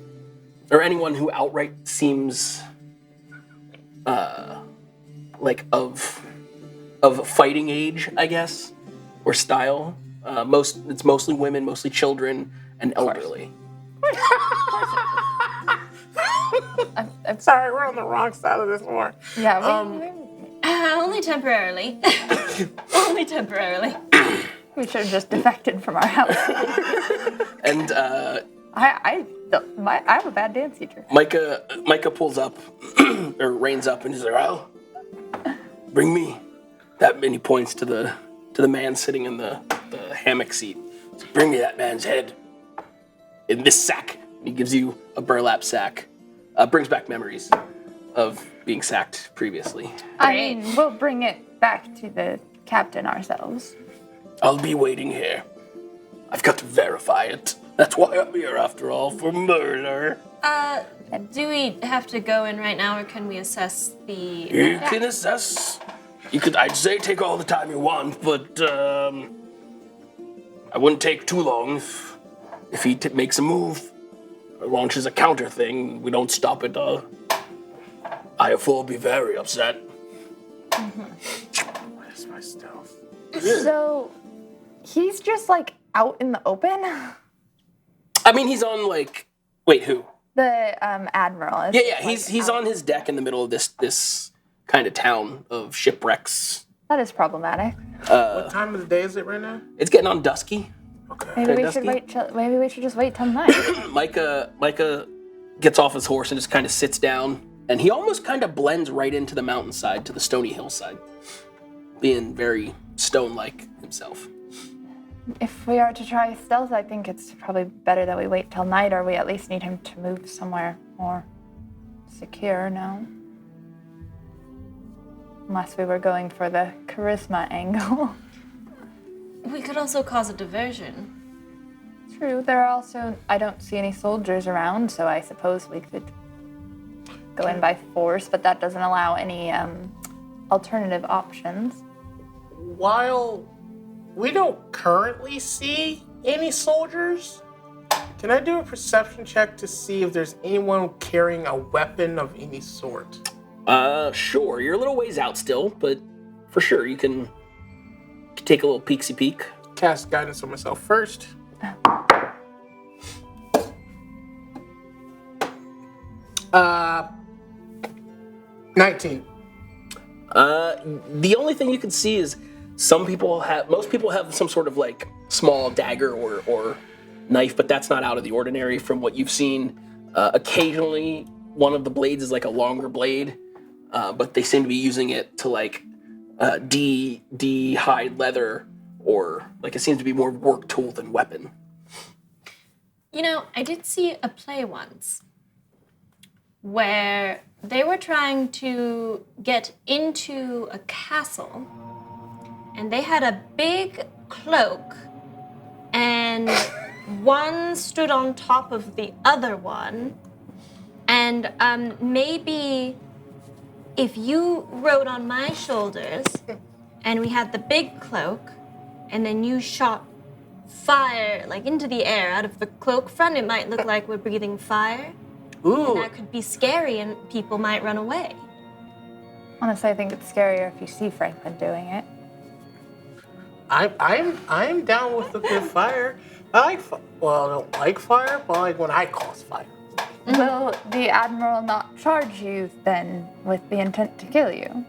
or anyone who outright seems like of fighting age, I guess, or style. It's mostly women, mostly children, and elderly. I'm Sorry, we're on the wrong side of this war. Yeah, Only temporarily. Only temporarily. we should have just defected from our house. And I have a bad dance teacher. Micah pulls up, or reins up, and he's like, "Well, bring me that many points to the man sitting in the hammock seat. So bring me that man's head in this sack." And he gives you a burlap sack. Brings back memories of being sacked previously. I mean, we'll bring it back to the captain ourselves. I'll be waiting here. I've got to verify it. That's why I'm here, after all, for murder. Do we have to go in right now, or can we assess the... You can assess. I'd say take all the time you want, but I wouldn't take too long if he makes a move or launches a counter thing. We don't stop it. IF4 will be very upset. Where's my stealth? So, he's just like out in the open? I mean, he's on like... Wait, who? The admiral. Is Yeah, he's on his deck in the middle of this kind of town of shipwrecks. That is problematic. What time of the day is it right now? It's getting on dusky. Okay. Maybe we Dusty? should wait till. Maybe we should just wait till night. Micah gets off his horse and just kind of sits down, and he almost kind of blends right into the mountainside, to the stony hillside, being very stone-like himself. If we are to try stealth, I think it's probably better that we wait till night, or we at least need him to move somewhere more secure now. Unless we were going for the charisma angle. We could also cause a diversion. True, there are also, I don't see any soldiers around, so I suppose we could go in by force, but that doesn't allow any alternative options. While we don't currently see any soldiers, can I do a perception check to see if there's anyone carrying a weapon of any sort? Sure. You're a little ways out still, but for sure you can take a little peeksy peek. Cast guidance on myself first. Uh, 19. The only thing you can see is most people have some sort of like small dagger or knife, but that's not out of the ordinary from what you've seen. Occasionally, one of the blades is like a longer blade, but they seem to be using it to like de-hide leather, or like it seems to be more work tool than weapon. You know, I did see a play once where they were trying to get into a castle and they had a big cloak, and one stood on top of the other one, and maybe if you rode on my shoulders, and we had the big cloak, and then you shot fire like into the air out of the cloak front, it might look like we're breathing fire. Ooh. And that could be scary, and people might run away. Honestly, I think it's scarier if you see Franklin doing it. I'm down with the good fire. I like well, I don't like fire, but I like when I cause fire. Will the Admiral not charge you then with the intent to kill you?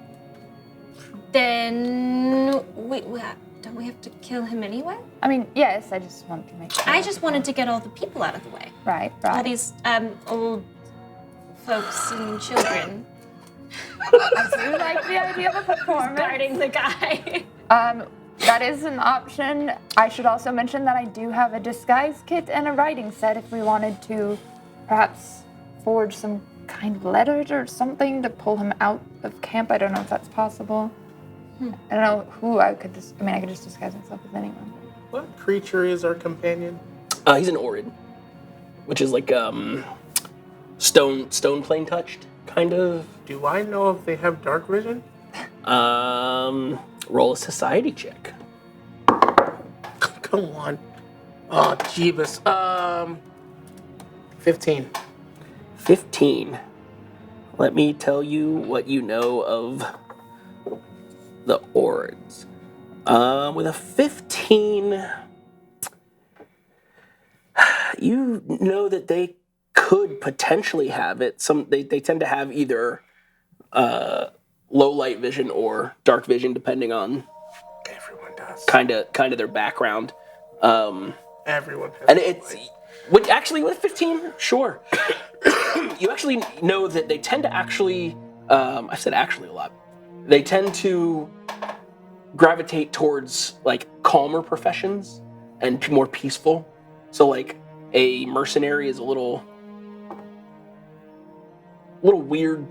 Then don't we have to kill him anyway? I mean, yes, I just want to make sure. I just wanted to get all the people out of the way. Right. All these old folks and children. I do like the idea of a performance. Guarding the guy. That is an option. I should also mention that I do have a disguise kit and a writing set if we wanted to perhaps forge some kind of letters or something to pull him out of camp. I don't know if that's possible. I don't know who I could just, I could just disguise myself as anyone. What creature is our companion? He's an Orid, which is like stone plane touched kind of. Do I know if they have dark vision? Roll a society check. Come on. Oh, Jeebus. 15. 15. Let me tell you what you know of the Orids. With a 15, you know that they could potentially have it. They tend to have either low light vision or dark vision, depending on Everyone does. kind of their background. Everyone has. And it's, which actually with 15, sure. You actually know that they tend to actually, I said actually a lot. They tend to gravitate towards like calmer professions and more peaceful. So like a mercenary is a little weird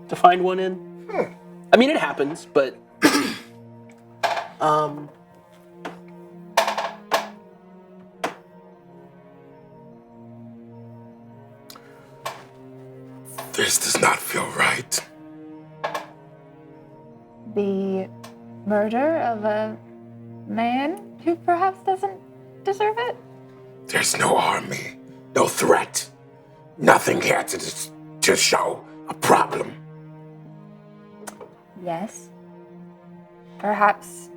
to find one in. I mean, it happens, but This does not feel right. The murder of a man who perhaps doesn't deserve it? There's no army, no threat, nothing here to show a problem. Yes. Perhaps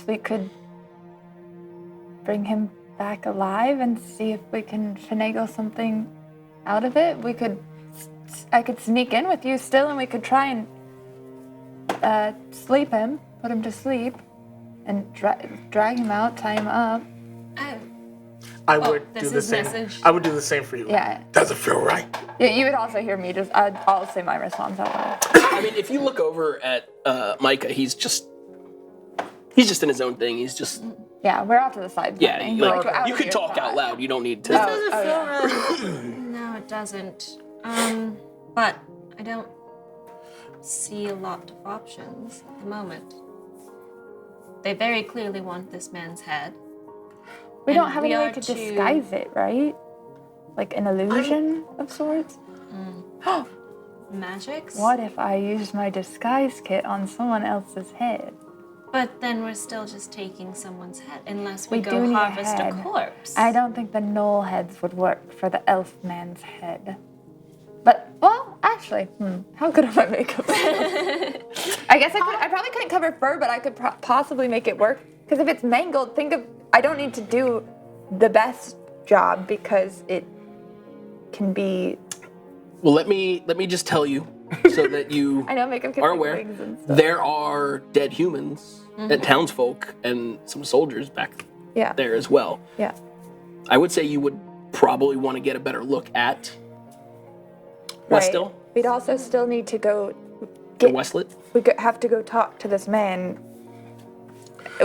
we could bring him back alive and see if we can finagle something out of it. I could sneak in with you still, and we could try and sleep him, put him to sleep, and drag him out, tie him up. I would do this the is same. message. I would do the same for you. Yeah. Doesn't feel right. Yeah, you would also hear me I'll say my response out loud. I mean, if you look over at Micah, he's just in his own thing. He's just Yeah, we're off to the side. yeah. Something. Like, out you of could your talk thought. out loud. You don't need to. No, it doesn't. But I don't see a lot of options at the moment. They very clearly want this man's head. We And don't have any we way are to to- disguise it, right? Like an illusion of sorts? Magics? What if I used my disguise kit on someone else's head? But then we're still just taking someone's head, unless we We do go need a harvest a head. corpse. I don't think the knoll heads would work for the elf man's head. But, well, actually, how good am I makeup? I guess I probably couldn't cover fur, but I could possibly make it work. Because if it's mangled, I don't need to do the best job because it can be. Well, let me just tell you so that you I know makeup can are make aware. wings and stuff. There are dead humans and townsfolk and some soldiers back Yeah. there as well. Yeah. I would say you would probably want to get a better look at Right. Westill We'd also still need to go or Westlet. We could have to go talk to this man.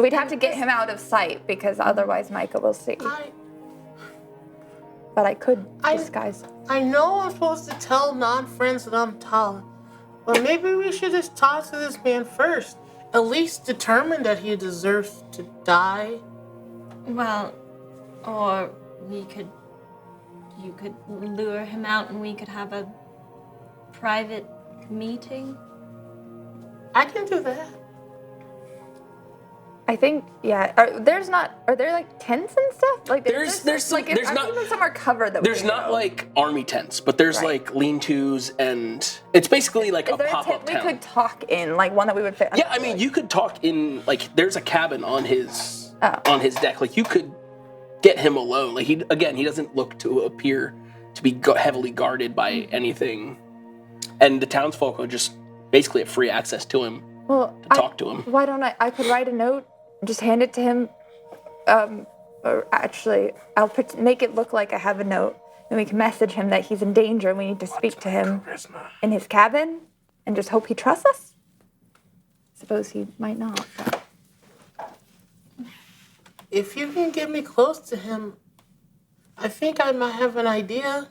We'd have to get him out of sight because otherwise Micah will see. But I could disguise. I know I'm supposed to tell non-friends that I'm Tala, Well, maybe we should just talk to this man first. At least determine that he deserves to die. Well, or you could lure him out and we could have a private meeting. I can do that. I think, yeah. Are there like tents and stuff? Like There's some, like, there's not somewhere covered that there's we not know. like army tents, but there's Right. like lean-tos, and it's basically like Is a there a pop-up tent we town. could talk in, like one that we would fit? Yeah, I mean, you could talk in, like, there's a cabin on his deck. Like, you could get him alone. Like, he doesn't look to appear to be heavily guarded by anything. And the townsfolk are just basically have free access to him to talk to him. Why don't I could write a note, just hand it to him. Or actually, I'll make it look like I have a note, and we can message him that he's in danger and we need to speak to him in his cabin, and just hope he trusts us. Suppose he might not. But. If you can get me close to him, I think I might have an idea.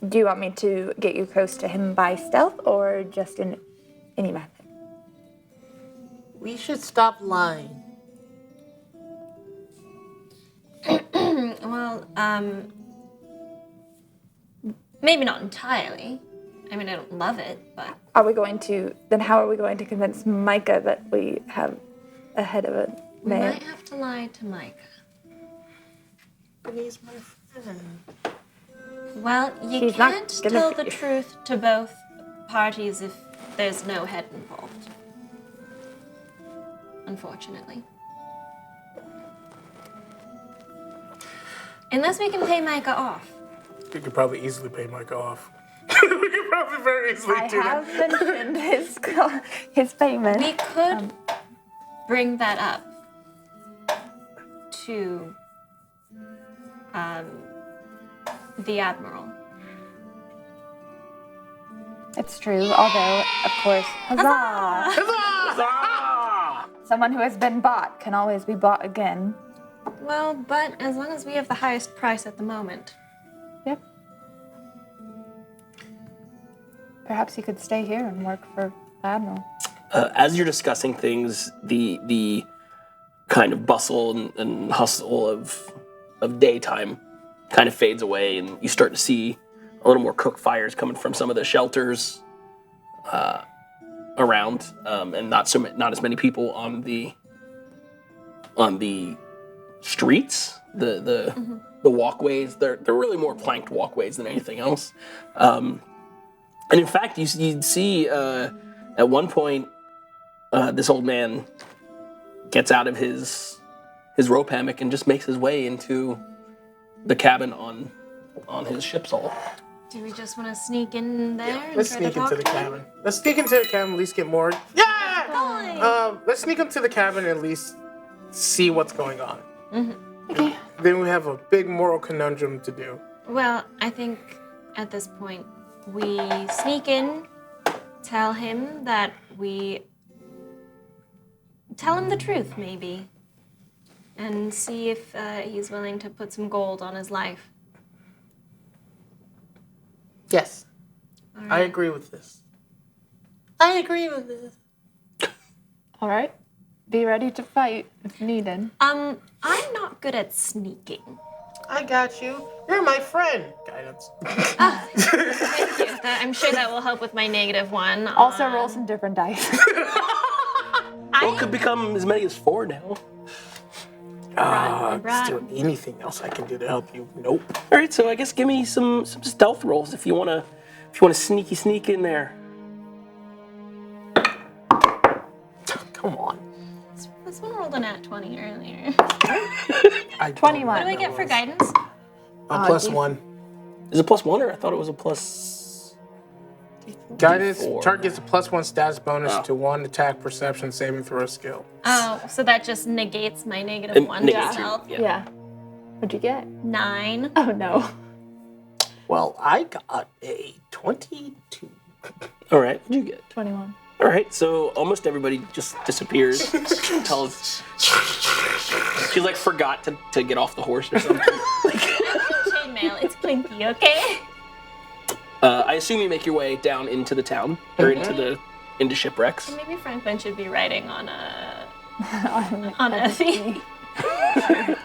Do you want me to get you close to him by stealth or just in any method? We should stop lying. Well, maybe not entirely. I mean, I don't love it, but How are we going to convince Micah that we have a head of a we man? might have to lie to Micah. But he's my friend. Well, you She's not can't gonna tell be- the truth to both parties if there's no head involved. Unfortunately. Unless we can pay Micah off. We could probably easily pay Mike off. We could probably very easily I do that. have mentioned his payment. We could bring that up to the Admiral. It's true, although, of course, huzzah! Someone who has been bought can always be bought again. Well, but as long as we have the highest price at the moment. Yep. Perhaps you could stay here and work for Admiral. As you're discussing things, the kind of bustle and hustle of daytime kind of fades away, and you start to see a little more cook fires coming from some of the shelters around, and not as many people on the streets. The walkways, they're really more planked walkways than anything else. And in fact, you'd see at one point this old man gets out of his rope hammock and just makes his way into the cabin on his ship's hull. Do we just want to sneak in there and Let's try sneak to talk into the to him? cabin. Let's sneak into the cabin, at least get more. Yeah! Let's sneak into the cabin and at least see what's going on. Okay. Then we have a big moral conundrum to do. Well, I think at this point we sneak in, tell him that tell him the truth, maybe, and see if he's willing to put some gold on his life. Yes. All I right. agree with this. I agree with this. All right. Be ready to fight if needed. I'm not good at sneaking. I got you. You're my friend. Guidance. Thank you. I'm sure that will help with my -1. Also, roll some different dice. Well, it could become as many as 4 now. Is there anything else I can do to help you? Nope. All right, so I guess give me some stealth rolls if you wanna sneak in there. Come on. This one rolled a nat 20 earlier. 21. What do I get for guidance? A +1. Is it +1 or I thought it was a plus? Guidance. D4. Target gets a +1 status bonus to 1 attack, perception, saving throw skill. Oh, so that just negates my -1 to negates stealth. your- Yeah. What'd you get? 9. Oh no. Well, I got a 22. All right, what'd you get? 21. All right, so almost everybody just disappears. She like forgot to get off the horse or something. Chainmail, it's clinky, okay? I assume you make your way down into the town, or into shipwrecks. Maybe Franklin should be writing on Effie.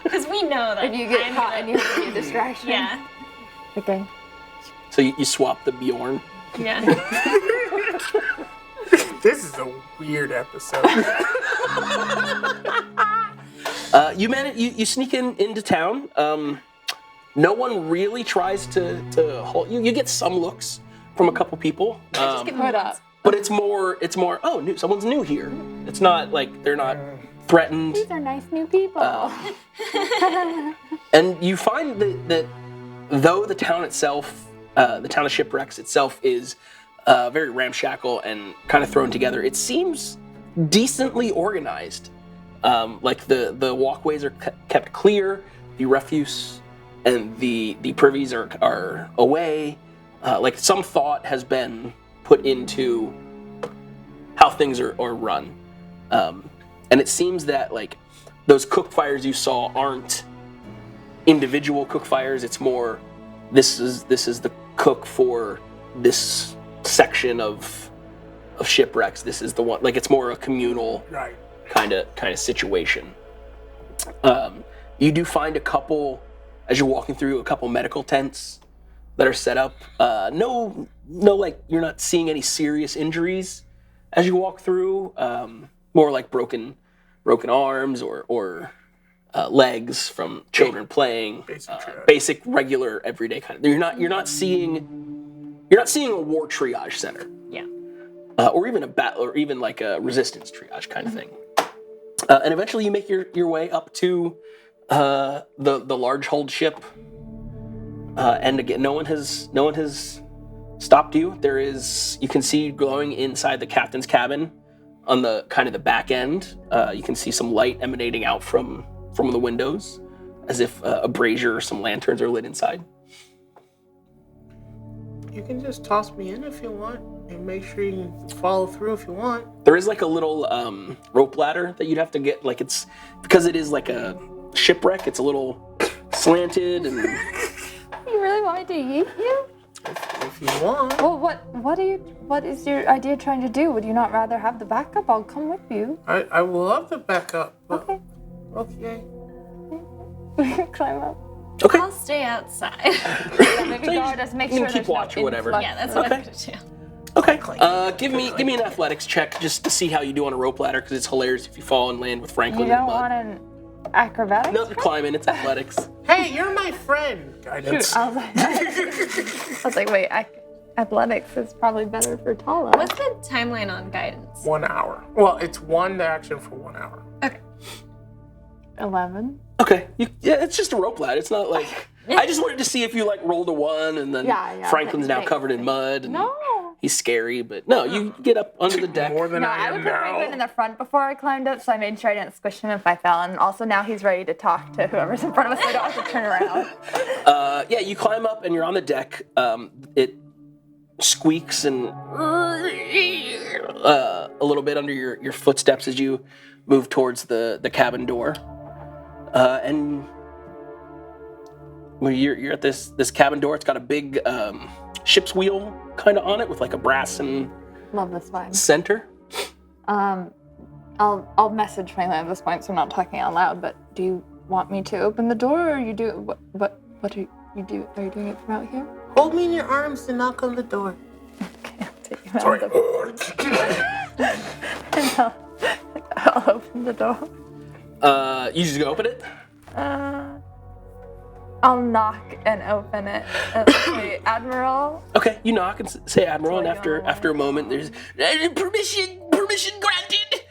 Because we know that If you get caught and you have to be a distraction. Yeah. Okay. So you swap the Bjorn. Yeah. This is a weird episode. You sneak into town. No one really tries to hold you. You get some looks from a couple people. Just get put up. But it's more, oh, someone's new here. It's not like they're not threatened. These are nice new people. And you find that though the town itself, the town of Shipwrecks itself is very ramshackle and kind of thrown together, it seems decently organized. Like the walkways are kept clear, the refuse and the privies are away. Like some thought has been put into how things are run. And it seems that like those cook fires you saw aren't individual cook fires. It's more, this is the cook for this section of shipwrecks. This is the one, like it's more a communal Right. kind of situation. You do find a couple, as you're walking through, a couple medical tents that are set up. No, like you're not seeing any serious injuries as you walk through. More like broken arms or legs from children playing. Basic, regular, everyday kind of. You're not seeing a war triage center. Yeah. Or even like a resistance triage kind of thing. And eventually you make your way up to the large hold ship. And again, no one has stopped you. You can see glowing inside the captain's cabin on the kind of the back end. You can see some light emanating out from the windows, as if a brazier or some lanterns are lit inside. You can just toss me in if you want, and make sure you follow through if you want. There is like a little rope ladder that you'd have to get. Like it's because it is like a shipwreck. It's a little slanted and. You really want me to eat you? If you want. Well, what is your idea trying to do? Would you not rather have the backup? I'll come with you. I will love the backup. But Okay. Okay. We can climb up. Okay. I'll stay outside. Maybe guard us, make you sure can keep there's no watch or whatever. influx. Yeah, that's what Okay. I'm gonna do. Okay. Give me an athletics check just to see how you do on a rope ladder, because it's hilarious if you fall and land with Franklin You in the don't mud. want an acrobatics? No, you're climbing. It's athletics. Hey, you're my friend. Guidance. I was like, wait, athletics is probably better for Tala. What's the timeline on guidance? 1 hour. Well, it's one action for 1 hour. Okay. 11. Okay. It's just a rope ladder. It's not like. I just wanted to see if you like rolled a 1 and then Yeah, Franklin's now thanks. covered in mud. And No. He's scary, but no, you get up under the deck. More than No, I I would am put Franklin in now. the front before I climbed up, so I made sure I didn't squish him if I fell. And also now he's ready to talk to whoever's in front of us, so I don't have to turn around. Yeah, you climb up and you're on the deck. It squeaks and a little bit under your footsteps as you move towards the cabin door. And when you're at this cabin door, it's got a big ship's wheel kind of on it with like a brass and Love this vibe. center. I'll message Franklin at this point, so I'm not talking out loud. But do you want me to open the door, or you do what are you do? Are you doing it from out here? Hold me in your arms and knock on the door. Okay, I'll take you out Sorry. of the and I'll open the door. You just go open it. I'll knock and open it. Say, Admiral. Okay, you knock and say Admiral, and That's all I after a moment, there's permission granted.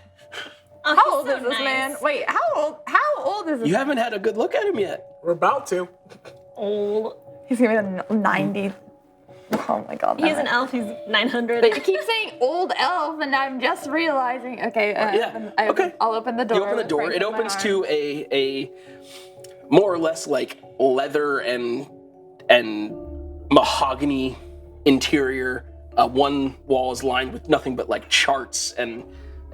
Oh, How he's old so is this nice. man? Wait, how old is this? You haven't had a good look at him yet. We're about to. Old. He's gonna be 90. Oh my god. He's an elf. He's 900. But you keep saying old elf, and I'm just realizing. Okay. Yeah, okay. I'll open the door. You open the with door. Frank It in my opens arms. to a more or less like leather and mahogany interior. One wall is lined with nothing but like charts and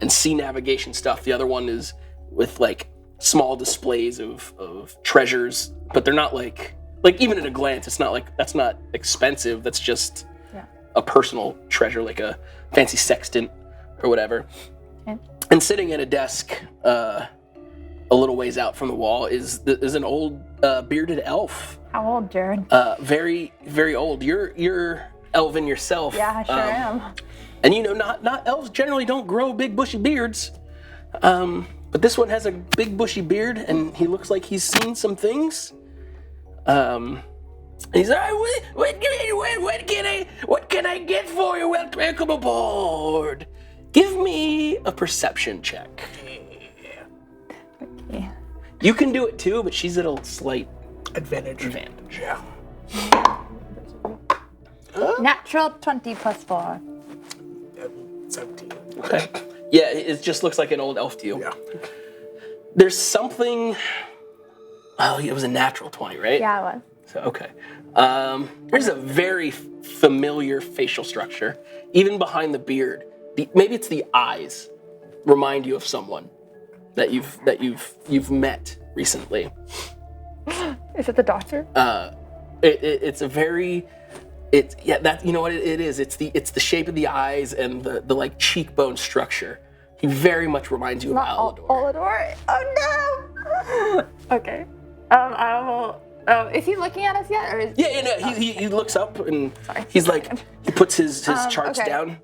sea navigation stuff. The other one is with like small displays of treasures, but they're not like even at a glance, it's not like that's not expensive. That's just a personal treasure, like a fancy sextant or whatever. Okay. And sitting at a desk a little ways out from the wall is an old bearded elf. How old, Jared? Very, very old. You're elven yourself. Yeah, I sure am. And you know, not elves generally don't grow big bushy beards. But this one has a big bushy beard, and he looks like he's seen some things. And he's like, what can I get for you? Welcome aboard. Give me a perception check. Yeah. You can do it too, but she's at a slight Advantage. Yeah. Natural 20 plus 4. 17. Okay. Yeah, it just looks like an old elf to you. Yeah. There's something. Oh, it was a natural 20, right? Yeah, it was. So, okay. There's a very familiar facial structure, even behind the beard. Maybe it's the eyes remind you of someone that you've met recently. Is it the doctor? It's a very. You know what it is. It's the shape of the eyes and the like cheekbone structure. He very much reminds you of Alador. Alador? Oh no! Okay. I will. Oh, is he looking at us yet, or is? Yeah, no, he looks up and Sorry. he's like, he puts his charts okay. down.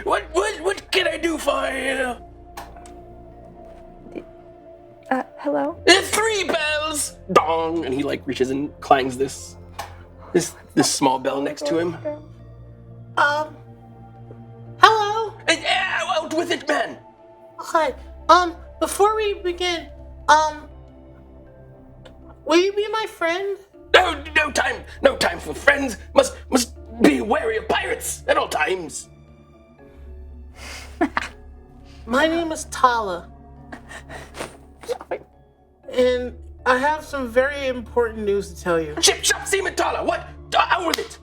What can I do for you? Hello? 3 bells, dong, and he like reaches and clangs this small bell next to him. Hello. Out with it, man. Hi. Before we begin, will you be my friend? No time for friends. Must be wary of pirates at all times. My name is Tala. And I have some very important news to tell you. Ship, shop, seaman, Tala. What? Out with it.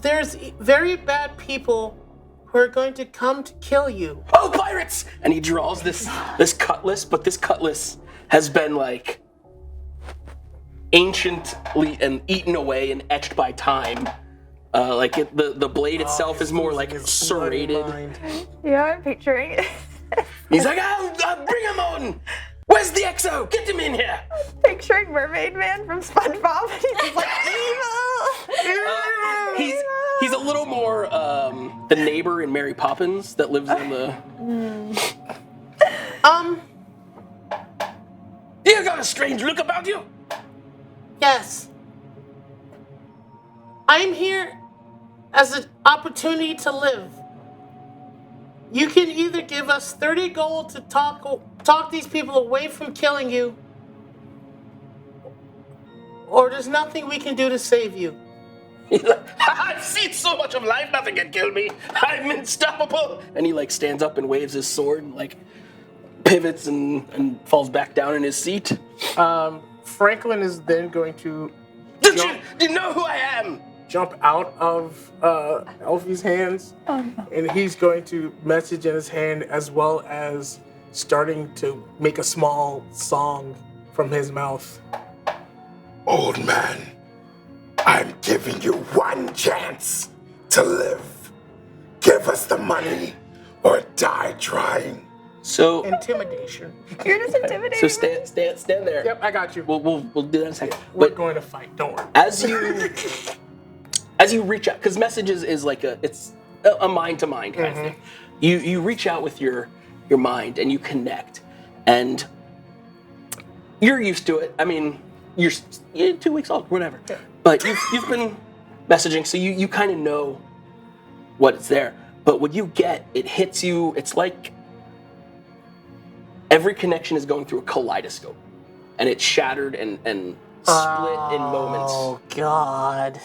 There's very bad people who are going to come to kill you. Oh, pirates! And he draws this cutlass, but this cutlass has been like anciently and eaten away and etched by time. The blade itself is more like serrated. Yeah, I'm picturing it. He's like, I'll bring him on. Where's the XO? Get him in here. Picturing Mermaid Man from SpongeBob. He's just like evil. He's a little more the neighbor in Mary Poppins that lives in the. You got a strange look about you. Yes. I'm here as an opportunity to live. You can either give us 30 gold to talk these people away from killing you, or there's nothing we can do to save you. He's like, I've seen so much of life, nothing can kill me. I'm unstoppable. And he like stands up and waves his sword and like pivots and falls back down in his seat. Franklin is then going to Do you know who I am? jump out of Elfie's hands, and he's going to message in his hand as well as starting to make a small song from his mouth. Old man, I'm giving you one chance to live. Give us the money or die trying. So Intimidation. You're just intimidating. so stand there. Yep, I got you. We'll do that in a second. We're But going to fight. Don't worry. as you reach out, because messages is like it's a mind to mind kind of thing. You reach out with your mind and you connect, and you're used to it. I mean, you're 2 weeks old, whatever. Yeah. But you've been messaging, so you kind of know what's there. But what you get, it hits you. It's like every connection is going through a kaleidoscope, and it's shattered and split in moments. Oh God.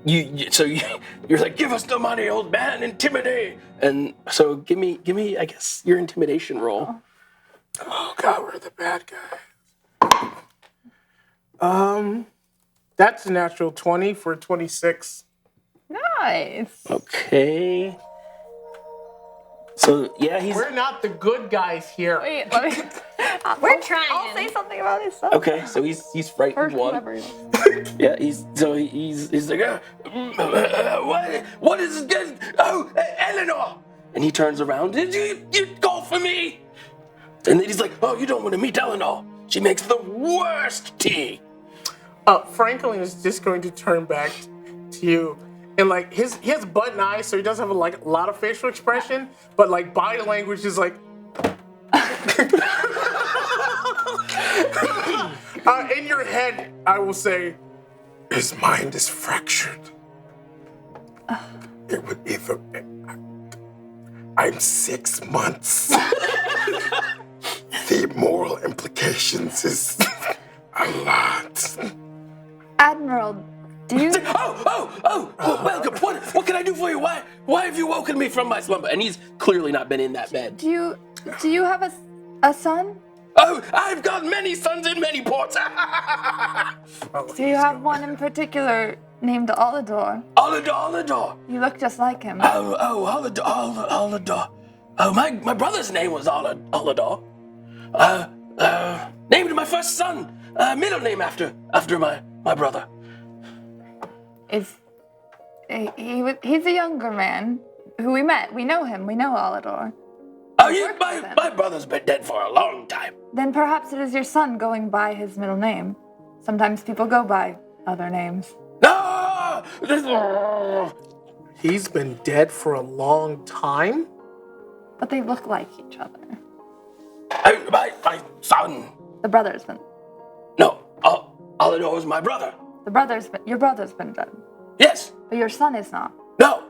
You're like, give us the money, old man, intimidate. And so give me, I guess, your intimidation roll. Oh God, we're the bad guys. That's a natural 20 for 26. Nice. Okay. So yeah, he's We're not the good guys here. Wait, let me. We're trying. I'll say something about his son. okay. So he's frightened First, one. whoever he is. Yeah, he's like, what is this? Oh, Eleanor! And he turns around. Did you call for me? And then he's like, oh, you don't want to meet Eleanor. She makes the worst tea. Franklin is just going to turn back to you. And like he has button eyes, so he doesn't have a lot of facial expression, but like body language is like. In your head, I will say, His mind is fractured. It would either. I'm 6 months. The moral implications is a lot. Admiral, do you? Welcome. What can I do for you? Why have you woken me from my slumber? And he's clearly not been in that bed. Do you have a son? Oh, I've got many sons in many ports. Do you have one in particular named Olador? Olador. You look just like him. Olador. Oh, my brother's name was Olador. Named my first son. Middle name after my brother. He's a younger man who we met. We know him. We know Olador. Oh, my brother's been dead for a long time. Then perhaps it is your son going by his middle name. Sometimes people go by other names. No! he's been dead for a long time? But they look like each other. My son. The brother's been. No, Olador is my brother. Your brother's been dead. Yes. But your son is not. No.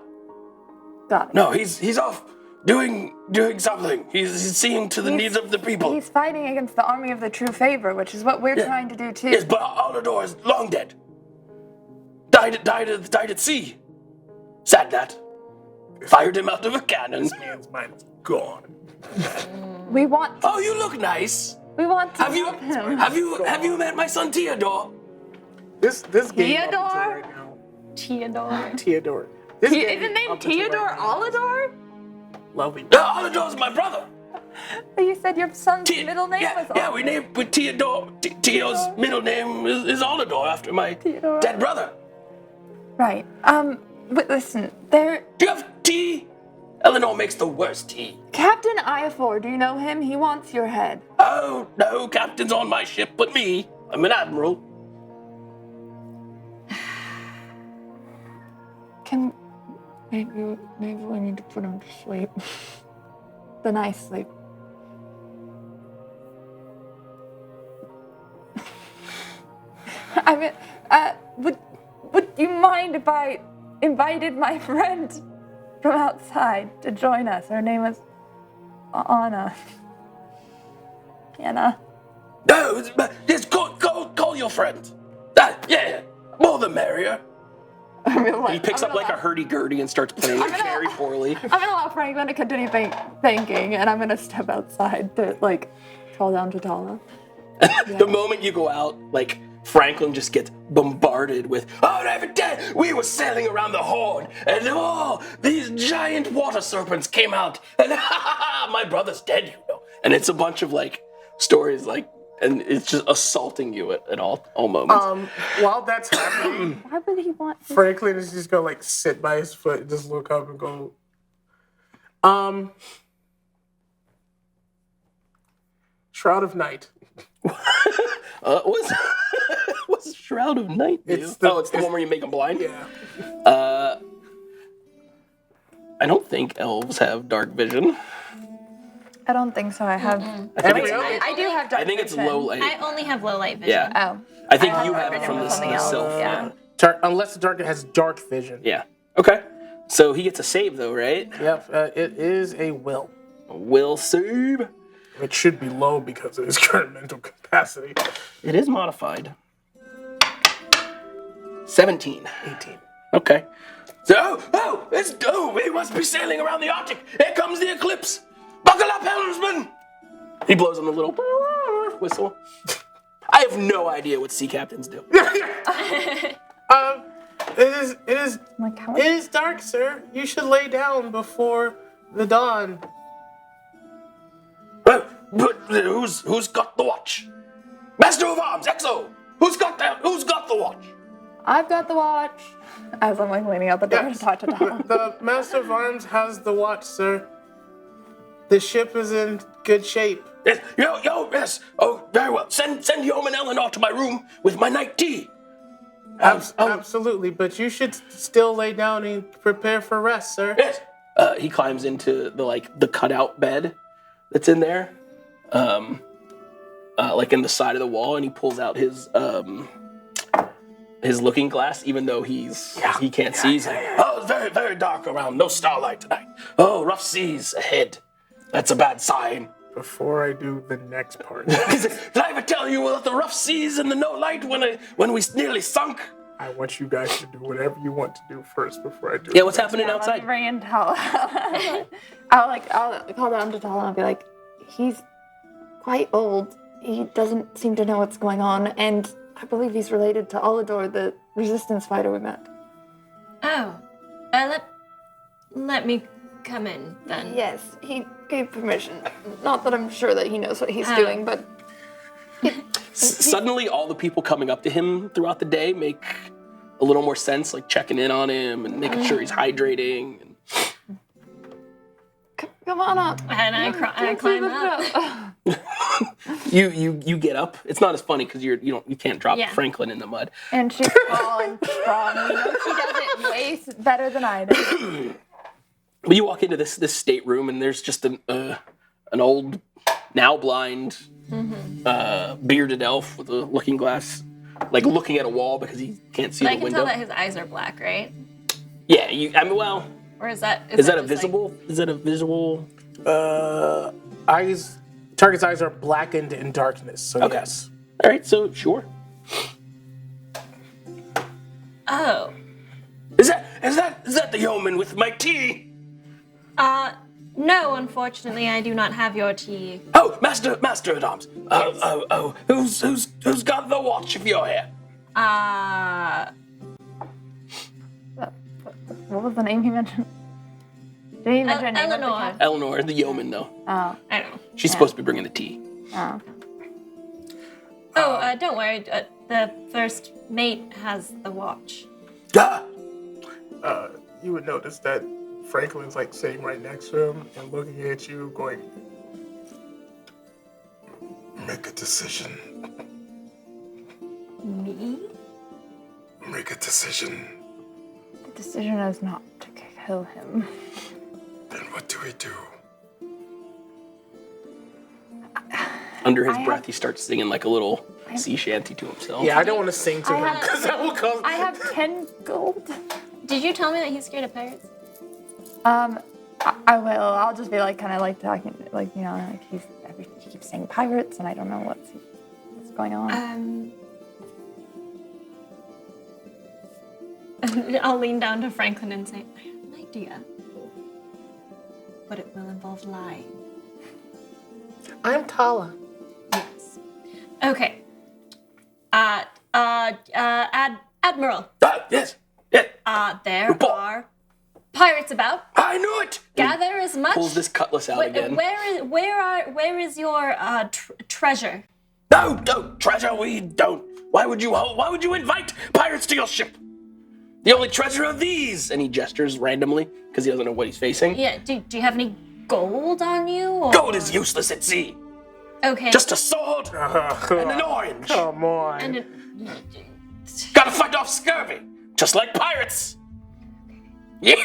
Got it. No, he's off doing something. He's seeing to the needs of the people. He's fighting against the army of the true favor, which is what we're trying to do too. Yes, but Olador is long dead. Died at sea. Sad that. Fired him out of a cannon. This man's mind is gone. We want. Oh, you look nice. We want to Have you help him. have you met my son Theodore? This game up until Theodore? right now. Theodore. This Isn't game named up until Theodore right now. Olador? Lovely. No, Olador's my brother. But you said your son's middle name was Olador. Yeah, we named with Theodore. Theo's middle name is Olador after my Theodore. dead brother. Right. But listen, there. Do you have tea? Eleanor makes the worst tea. Captain Iafor, do you know him? He wants your head. Oh, no captain's on my ship but me. I'm an admiral. Maybe we need to put him to sleep. The nice sleep. I mean, would you mind if I invited my friend from outside to join us? Her name is Anna. Anna. No, just call your friend. Yeah, more the merrier. He picks up like a hurdy-gurdy and starts playing it very poorly. I'm gonna allow Franklin to continue thinking, and I'm gonna step outside to crawl down to Tala. The moment you go out, Franklin just gets bombarded with, oh, David, dead! We were sailing around the Horn, and these giant water serpents came out, and my brother's dead, you know. And it's a bunch of stories and it's just assaulting you at all moments. While that's happening, Why would he want to? Franklin is just gonna sit by his foot and just look up and go, Shroud of Night. What's Shroud of Night do? It's the one where you make them blind? Yeah. I don't think elves have dark vision. I don't think so. I have. I think I do have dark I think it's vision. low light. I only have low light vision. Yeah. Oh. I think you dark have it vision from with the something else, self. yeah. Unless the dark has dark vision. Yeah. Okay. So he gets a save though, right? Yep. It is a will. A will save. It should be low because of his current mental capacity. It is modified. 17. 18. Okay. So, we must be sailing around the Arctic. Here comes the eclipse. Buckle up, helmsman. He blows on the little whistle. I have no idea what sea captains do. It is dark, sir. You should lay down before the dawn. But who's got the watch? Master of Arms, Exo! Who's got the watch? I've got the watch. As I'm like leaning out the door Yes. to talk to Tom. The Master of Arms has the watch, sir. The ship is in good shape. Yes, yes. Oh, very well. Send Yeoman Eleanor to my room with my night tea. Absolutely, but you should still lay down and prepare for rest, sir. Yes. He climbs into the cutout bed that's in there, like in the side of the wall, and he pulls out his looking glass, even though he can't see. He's like, oh, it's very, very dark around. No starlight tonight. Oh, rough seas ahead. That's a bad sign. Before I do the next part, Did I ever tell you about the rough seas and the no light when we nearly sunk? I want you guys to do whatever you want to do first before I do. Yeah, what's happening outside? Bring in Tala. I'll call down to Tala and I'll be like, he's quite old. He doesn't seem to know what's going on, and I believe he's related to Olador, the resistance fighter we met. Oh, let me come in then. Yes, he gave permission. Not that I'm sure that he knows what he's doing, but Suddenly, all the people coming up to him throughout the day make a little more sense, like checking in on him and making sure he's hydrating. And come on up. And I climb up. you get up. It's not as funny because you can't drop Yeah. Franklin in the mud. And she's tall and strong. You know, she does it way better than I do. But you walk into this stateroom and there's just an old, now blind, bearded elf with a looking glass, like looking at a wall because he can't see I the can window. tell that his eyes are black, right? Yeah, well, Or is that is that a just, visible? Is that a visual? Target's eyes are blackened in darkness, so Okay. yes. All right, so sure. Oh. Is that the yeoman with my tea? No, unfortunately, I do not have your tea. Oh, Master at Arms. Who's got the watch if you're here? What was the name he mentioned? Did he mention a name of the Eleanor. kid? Eleanor, the yeoman, though. Oh, I don't know. She's supposed to be bringing the tea. oh. Don't worry. The first mate has the watch. Ah, You would notice that Franklin's like sitting right next to him and looking at you, going, Make a decision. Me? Make a decision. The decision is not to kill him. Then what do we do? Under his I breath, have- he starts singing like a little sea shanty to himself. Yeah, I don't want to sing to I him have- because that will cause. I have 10 gold. Did you tell me that he's scared of pirates? I will. I'll just be like, kind of like talking, like, you know, like he keeps saying pirates, and I don't know what's going on. I'll lean down to Franklin and say, I have an idea. But it will involve lying. I'm Tala. Yes. Okay. Admiral, Yes. Yeah. there Report. are pirates about. I knew it. Gather as much. Pulls this cutlass out again. Where is your treasure? No, treasure. We don't. Why would you invite pirates to your ship? The only treasure are these. And he gestures randomly because he doesn't know what he's facing. Yeah. Do you have any gold on you? Or? Gold is useless at sea. Okay. Just a sword and an orange. Come on. And Gotta fight off scurvy, just like pirates. Yeah.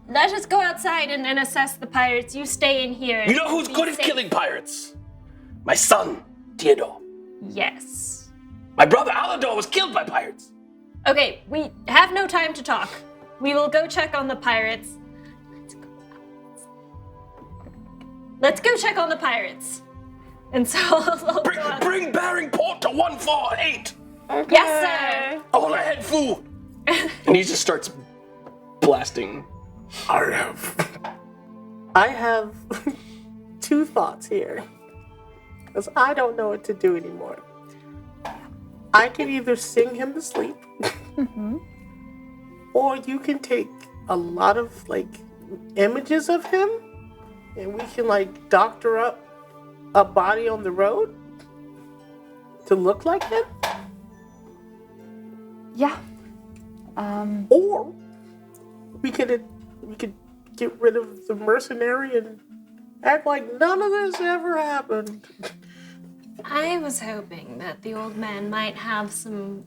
let us go outside and assess the pirates. You stay in here. You know who's Be good at safe. killing pirates? My son, Theodore. Yes. My brother Alador was killed by pirates. Okay, we have no time to talk. We will go check on the pirates. Let's go check on the pirates. And so I'll go out. Bring bearing port to 148. Yes, sir. All ahead, fool. And he just starts blasting. I have two thoughts here. Because I don't know what to do anymore. I can either sing him to sleep, or you can take a lot of, like, images of him and we can like doctor up a body on the road to look like him? Yeah. Or we could get rid of the mercenary and act like none of this ever happened. I was hoping that the old man might have some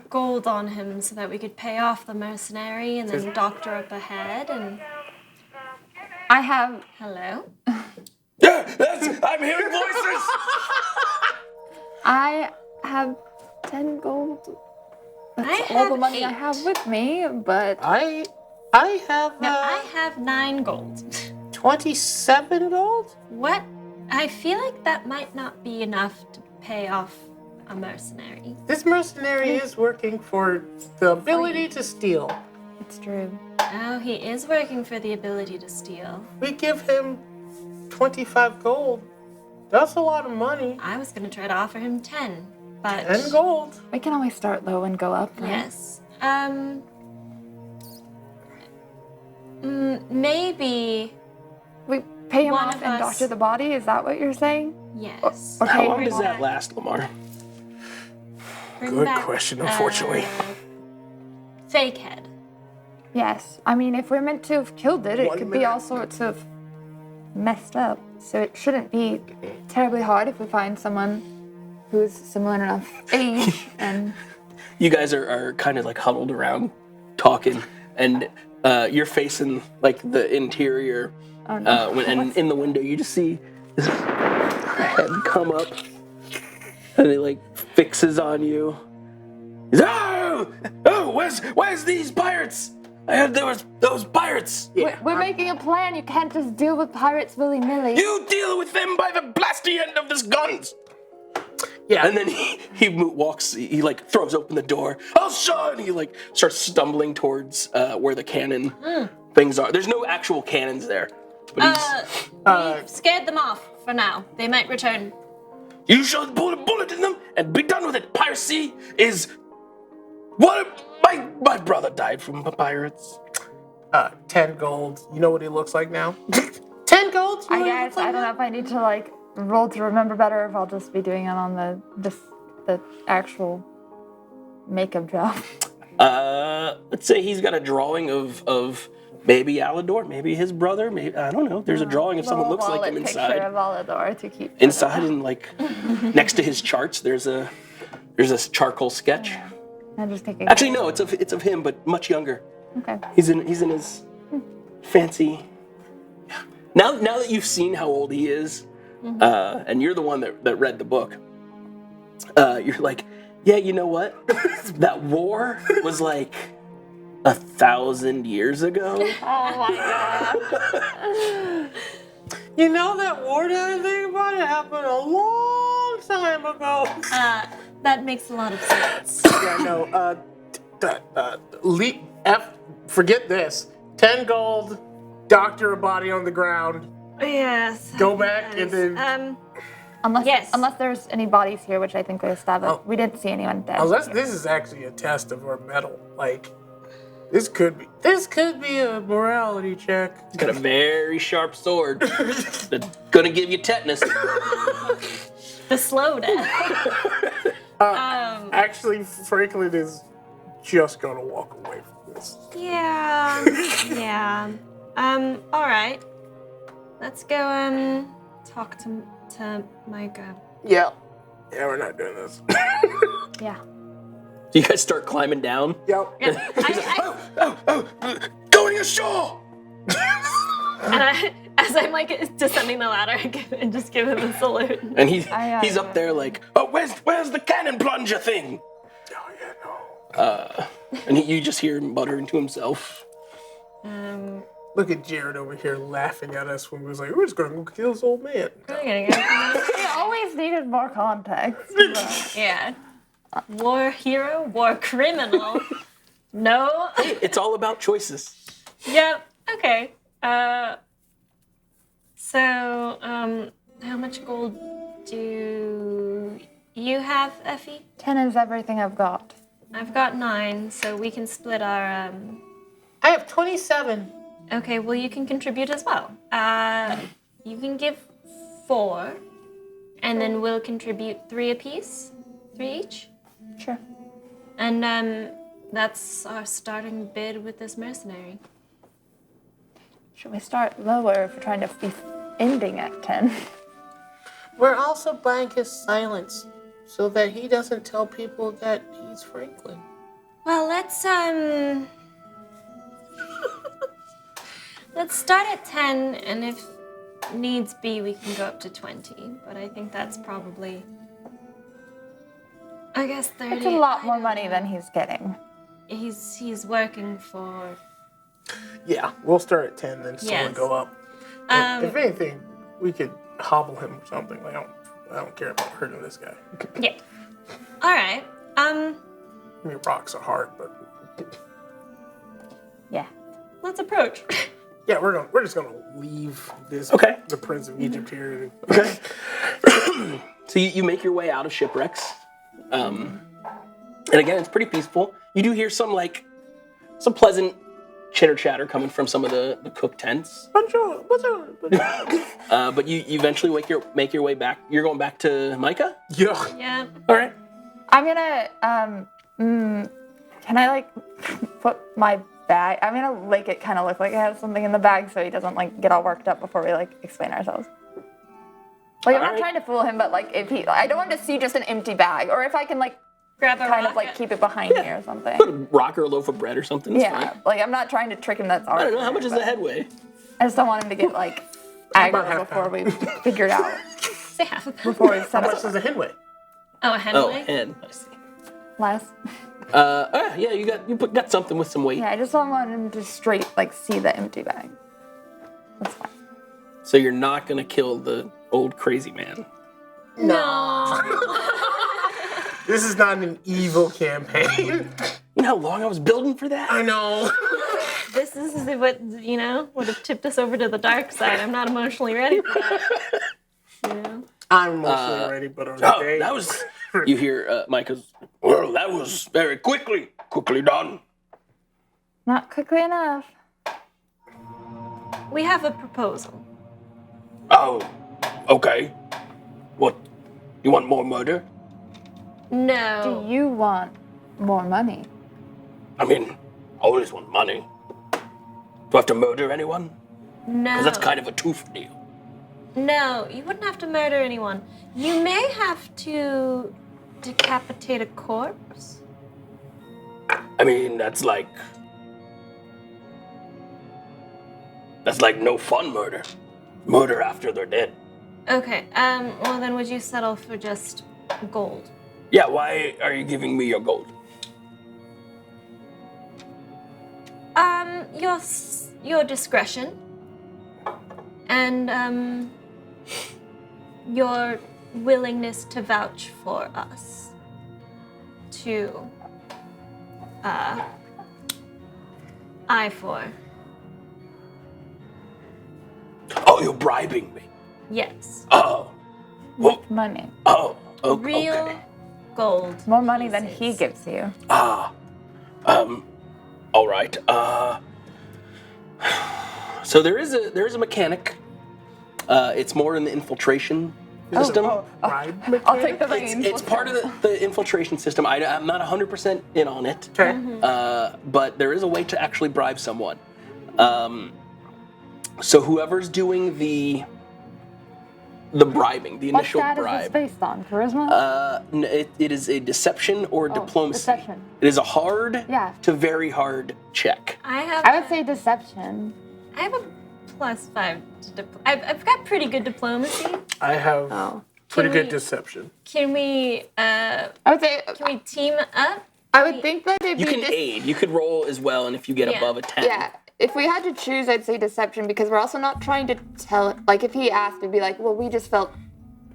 gold on him so that we could pay off the mercenary and then doctor up ahead and... I have. Hello? Yeah, I'm hearing voices! I have 10 gold. That's I all the have money I 8. have with me, but I have No, I have 9 gold. 27 gold? What? I feel like that might not be enough to pay off a mercenary. This mercenary is working for the ability to steal. it's true. Oh, he is working for the ability to steal. We give him 25 gold. That's a lot of money. I was gonna try to offer him 10, but... 10 gold. We can always start low and go up, right? Yes. Maybe... We pay him One off of and us- doctor the body. Is that what you're saying? Yes. Okay. How long does that last, Lamar? Bring Good back, question, unfortunately. Fake head. Yes. I mean, if we're meant to have killed it, it 1 could be minute. all sorts of messed up. So it shouldn't be terribly hard if we find someone who's similar enough age and You guys are kind of like huddled around talking, and you're facing like the interior. And in the window, you just see this head come up, and it like fixes on you. He's, oh, where's these pirates? I heard there was those pirates. we're making a plan. You can't just deal with pirates willy-nilly. You deal with them by the blasty end of this guns. Yeah. And then he walks, he like throws open the door. I'll show, and he like starts stumbling towards where the cannon things are. There's no actual cannons there, but We've scared them off for now. They might return. you shall put a bullet in them and be done with it. Piracy is what my brother died from the pirates. 10 gold. You know what he looks like now? 10 gold? You I know what he guess looks like I don't know now? if I need to like roll to remember better, if I'll just be doing it on the actual makeup job. Let's say he's got a drawing of maybe Alador, maybe his brother, maybe I don't know. There's a drawing of someone Little looks like him wallet inside. picture of Alador to keep Inside and like next to his charts, there's a charcoal sketch. I'm just thinking. Actually, no, it's of him, but much younger. Okay. He's in his fancy. Now that you've seen how old he is, and you're the one that read the book, you're like, yeah, you know what? That war was like 1,000 years ago. Oh my god. You know that war that I think about it happened a long time ago. That makes a lot of sense. Yeah, no, forget this. 10 gold, doctor a body on the ground, Yes. go back and then... Unless there's any bodies here, which I think we established. Oh. We didn't see anyone dead. Unless this is actually a test of our metal. Like, this could be a morality check. He's got a very sharp sword that's gonna give you tetanus. The slow death. Actually, Franklin is just gonna walk away from this. Yeah. Yeah. All right. Let's go talk to Micah. Yeah. Yeah, we're not doing this. Yeah. So you guys start climbing down. Yep. Going ashore. And as I'm like descending the ladder, I just give him a salute. And he's up there like, oh, where's the cannon plunger thing? Oh, yeah, no. And you just hear him muttering to himself. Look at Jared over here laughing at us when we was like, we're just gonna go kill this old man. We always needed more context. but- Yeah. War hero, war criminal. No. It's all about choices. Yep. Okay. So, how much gold do you have, Effie? 10 is everything I've got. I've got 9, so we can split our. I have 27. Okay, well you can contribute as well. You can give 4, and then we'll contribute 3 apiece, 3 each. Sure. And that's our starting bid with this mercenary. Should we start lower if we're trying to be ending at 10? We're also buying his silence so that he doesn't tell people that he's Franklin. Well, let's start at 10, and if needs be, we can go up to 20. But I think that's probably, I guess, 30. It's a lot more money than he's getting. He's working for. Yeah, we'll start at 10, then slowly Yes. go up. If anything, we could hobble him or something. Like, I don't care about hurting this guy. Yeah. All right. I mean, rocks are hard, but Yeah. Let's approach. yeah, we're just gonna leave this. Okay. The Prince of Egypt here. Okay. So you make your way out of shipwrecks. And again, it's pretty peaceful. You do hear some pleasant chitter chatter coming from some of the cook tents. Bonjour, bonjour, bonjour. But you eventually make your way back. You're going back to Micah? Yeah. Yeah. All right. I'm gonna, can I, like, put my bag, I'm gonna make it kind of look like it has something in the bag so he doesn't, like, get all worked up before we, like, explain ourselves. Like, I'm not Alright. trying to fool him, but, like, I don't want to see just an empty bag, or if I can, like, Grab a kind rock. of, like, keep it behind me or something. Put a rock or a loaf of bread or something. It's Yeah, fine. like, I'm not trying to trick him, that's I alright. don't know. How much does the head weigh? I just don't want him to get, like, About aggro half before pound. we figure it out. Say half a pound. Before we How set much up does a hen weigh? Oh, a hen Oh, leg? hen. I see. less. Yeah, you got something with some weight. Yeah, I just don't want him to straight, like, see the empty bag. That's fine. So you're not gonna kill the old crazy man. No. This is not an evil campaign. You know how long I was building for that? I know. This is what, would have tipped us over to the dark side. I'm not emotionally ready for that. You know? I'm mostly ready, but on Oh, the day. that was. You hear Micah's. Well, that was very quickly done. Not quickly enough. We have a proposal. Oh, okay. What? You want more murder? No. Do you want more money? I mean, I always want money. Do I have to murder anyone? No. Because that's kind of a tooth deal. No, you wouldn't have to murder anyone. You may have to decapitate a corpse. I mean, that's like no fun murder. Murder after they're dead. Okay, well then would you settle for just gold? Yeah, why are you giving me your gold? Your discretion. And, your willingness to vouch for us. To, I4. Oh, you're bribing me. Yes. Oh. Well, Money. oh. Real Okay. gold. More money than he pieces. gives you. All right. So there is a mechanic. It's more in the infiltration system. Bribe I'll take the mechanic? reins. It's part of the infiltration system. I'm not 100% in on it. Okay. But there is a way to actually bribe someone. So whoever's doing the bribing, the What initial stat is bribe, this based on? Charisma? it is a deception or diplomacy. Deception. It is a hard Yeah. to very hard check. I would say deception. I have a +5 to I've got pretty good diplomacy. I have pretty Can good we- deception. Can we I would say. can we team up? I would think that it'd You be. can aid. You could roll as well, and if you get Yeah. above a 10. Yeah. If we had to choose, I'd say deception because we're also not trying to tell. Like, if he asked, we'd be like, well, we just felt.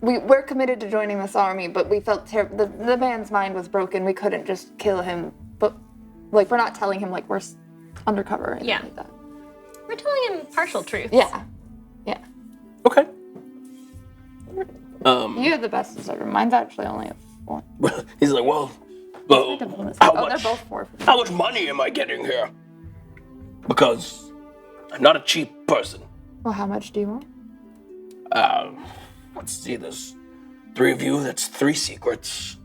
We're committed to joining this army, but we felt terrible. The man's mind was broken. We couldn't just kill him. But, like, we're not telling him, like, we're undercover or anything Yeah. like that. We're telling him partial truths. Yeah. Yeah. Okay. You have the best deception. Mine's actually only a 4. He's like, well, Diplomacy. how Oh, much? they're both 4 for me. How much money am I getting here? Because I'm not a cheap person. Well, how much do you want? Let's see, there's 3 of you, that's 3 secrets.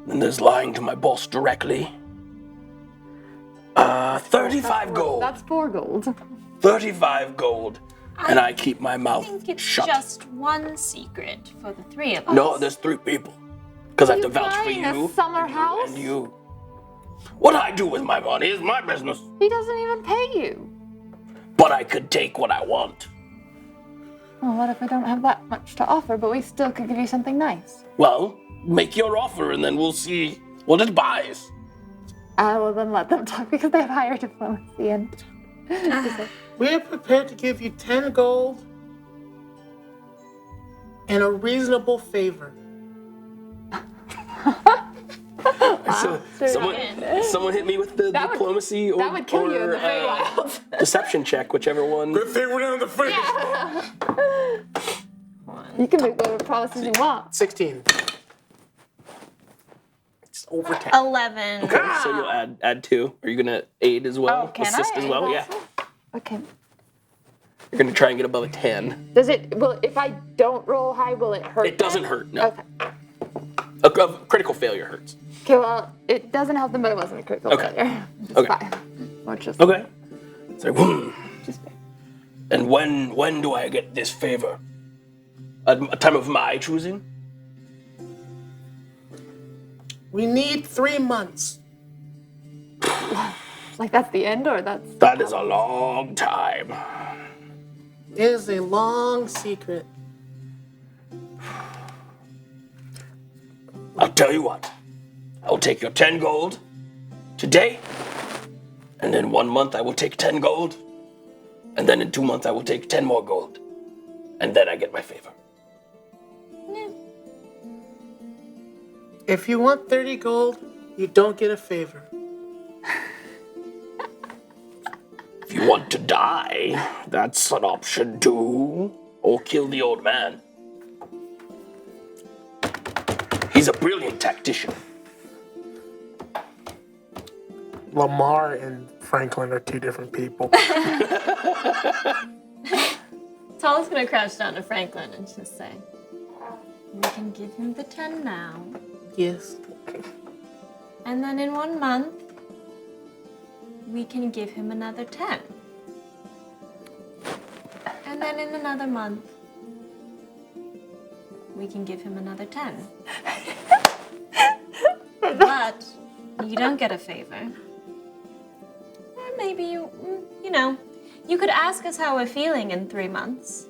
Then there's lying to my boss directly. 35 gold. That's 4 gold. 35 gold. And I keep my mouth I think it's shut. just 1 secret for the 3 of us. No, there's 3 people. Because I have to You vouch for buying a you. summer house? And you. What I do with my money is my business. He doesn't even pay you. But I could take what I want. Well, what if we don't have that much to offer, but we still could give you something nice? Well, make your offer and then we'll see what it buys. I will then let them talk because they have higher diplomacy and... We are prepared to give you 10 gold and a reasonable favor. Someone hit me with the That would- diplomacy that would kill you in the Feywild. Deception check, whichever one. Good thing we're down the face. You can make whatever promises you want. 16. It's over 10. 11. Okay, so you'll add 2. Are you gonna aid as well? Oh, can Assist I? as well? Yeah. Okay. You're gonna try and get above a 10. Does it, well, if I don't roll high, will it hurt? It doesn't hurt, no. Okay. A critical failure hurts. Okay, well, it doesn't help them, but it wasn't a critical Okay. failure. It's Okay. fine. Or just, Okay. So, just and when do I get this favor? A time of my choosing? We need 3 months. like that's the end, or that's... That is a long time. It is a long secret. I'll tell you what. I will take your 10 gold today, and in 1 month I will take 10 gold, and then in 2 months I will take 10 more gold, and then I get my favor. If you want 30 gold, you don't get a favor. If you want to die, that's an option too. Or kill the old man. He's a brilliant tactician. Lamar and Franklin are 2 different people. Tall's gonna crouch down to Franklin and just say, we can give him the 10 now. Yes. And then in 1 month, we can give him another 10. And then in another month, we can give him another 10. But you don't get a favor. Or maybe you could ask us how we're feeling in 3 months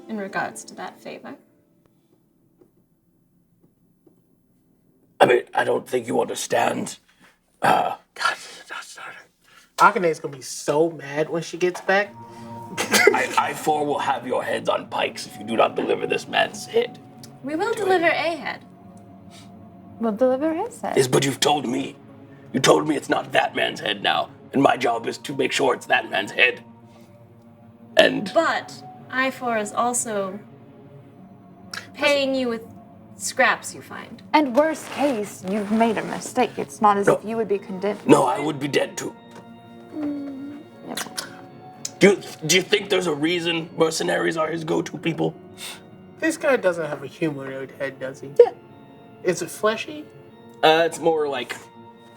in regards to that favor. I mean, I don't think you understand. God, Akane's gonna be so mad when she gets back. I 4 will have your heads on pikes if you do not deliver this man's head. We will deliver a head. We'll deliver his head. Yes, but you've told me. You told me it's not that man's head now, and my job is to make sure it's that man's head. And But I4 is also paying you with scraps you find. And worst case, you've made a mistake. It's not as No. if you would be condemned. no, I would be dead too. Yep. Do you think there's a reason mercenaries are his go-to people? This guy doesn't have a humanoid head, does he? Yeah. Is it fleshy? It's more like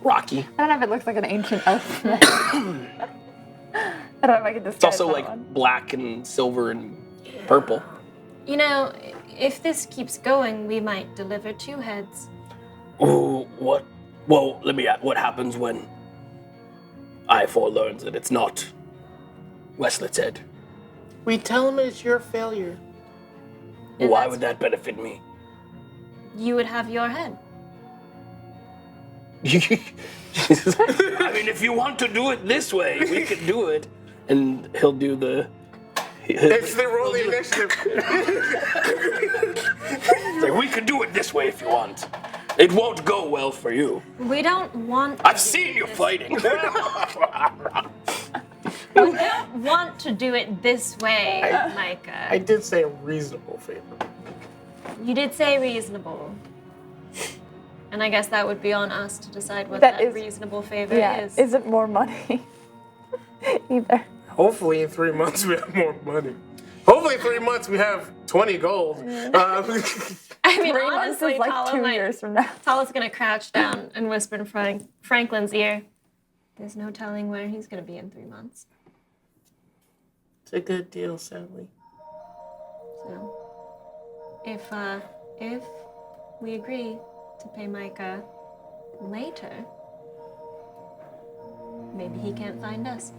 rocky. I don't know if it looks like an ancient elf. I don't know if I can describe It's also that like one. black and silver and purple. You know, if this keeps going, we might deliver 2 heads. Oh, what? Well, let me ask, what happens when I4 learns that it's not Westlet's head? We tell him it's your failure. And Why that's- would that benefit me? You would have your head. I mean, if you want to do it this way, we could do it. And he'll do the... It's the roll the initiative. Like, we could do it this way if you want. It won't go well for you. We don't want. I've seen you fighting. We don't want to do it this way, Micah. I did say a reasonable favor. You did say reasonable. And I guess that would be on us to decide what That that is- reasonable favor Yeah, is. isn't more money either. Hopefully in 3 months we have more money. Hopefully 3 months we have 20 gold. I mean, 3 months honestly, is like 2 years from now. Tala's gonna crouch down and whisper in Franklin's ear. There's no telling where he's gonna be in 3 months. It's a good deal, sadly. So, if we agree to pay Micah later, maybe he can't find us.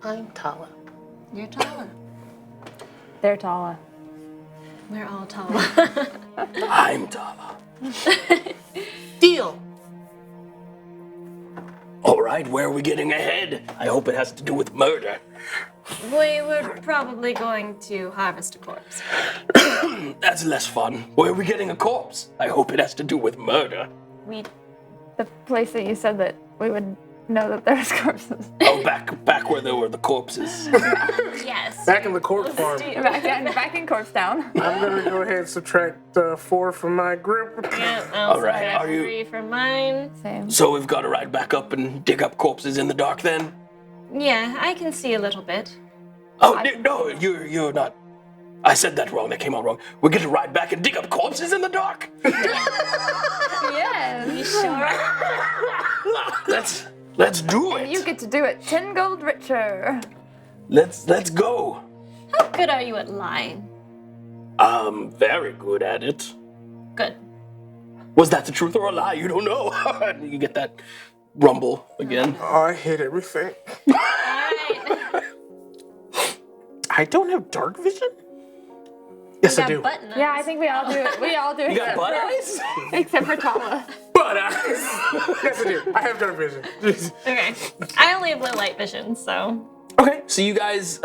I'm Tala. You're Tala. They're Tala. We're all Tala. I'm Tala. Deal. All right, where are we getting ahead? I hope it has to do with murder. We were probably going to harvest a corpse. That's less fun. Where are we getting a corpse? I hope it has to do with murder. The place that you said that we would know that there's corpses. Oh, back where there were the corpses. Yes. Back in the corpse farm. back in Corpse Town. I'm gonna go ahead and subtract 4 from my group. Yeah, I'll All right, subtract are you- 3 from mine. Same. So we've got to ride back up and dig up corpses in the dark then? Yeah, I can see a little bit. Oh, no, you're not. I said that wrong. That came out wrong. We're going to ride back and dig up corpses in the dark? Yes. You sure? Let's do it. And you get to do it 10 gold richer. Let's go. How good are you at lying? I'm very good at it. Good. Was that the truth or a lie? You don't know. You get that rumble again. Oh, I hate everything. Alright. I don't have dark vision? Yes, I do. Button Yeah, I think we all do it. We all do it. You got butt eyes? Except for Tala. But yes, I do. I have dark vision. Okay. I only have low light vision, so. Okay, so you guys,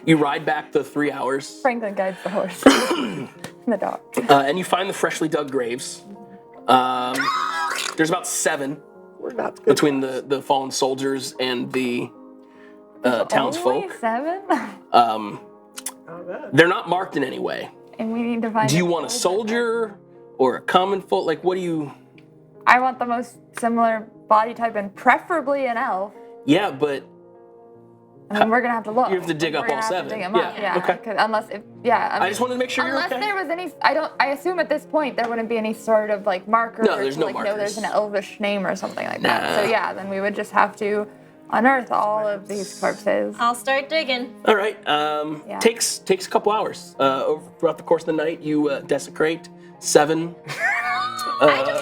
you ride back the 3 hours, Franklin guides the horse. In the dark. and you find the freshly dug graves. There's about 7 We're not good. between the fallen soldiers and the townsfolk. Only 7? Not bad. They're not marked in any way. And we need to find Do you want a soldier or a common folk? Like, what do you... I want the most similar body type and preferably an elf. Yeah, but I mean, we're gonna have to look. You have to dig up We're all gonna have 7. to dig 'em Yeah, up, yeah. okay. 'Cause unless if I I just wanted to make sure you're unless okay. there was any, I assume at this point there wouldn't be any sort of like marker. No, there's to, no like, markers. No, there's an elvish name or something like that. Nah. So yeah, then we would just have to unearth all of these corpses. I'll start digging. All right. Takes a couple hours. Throughout the course of the night, you desecrate 7. We didn't.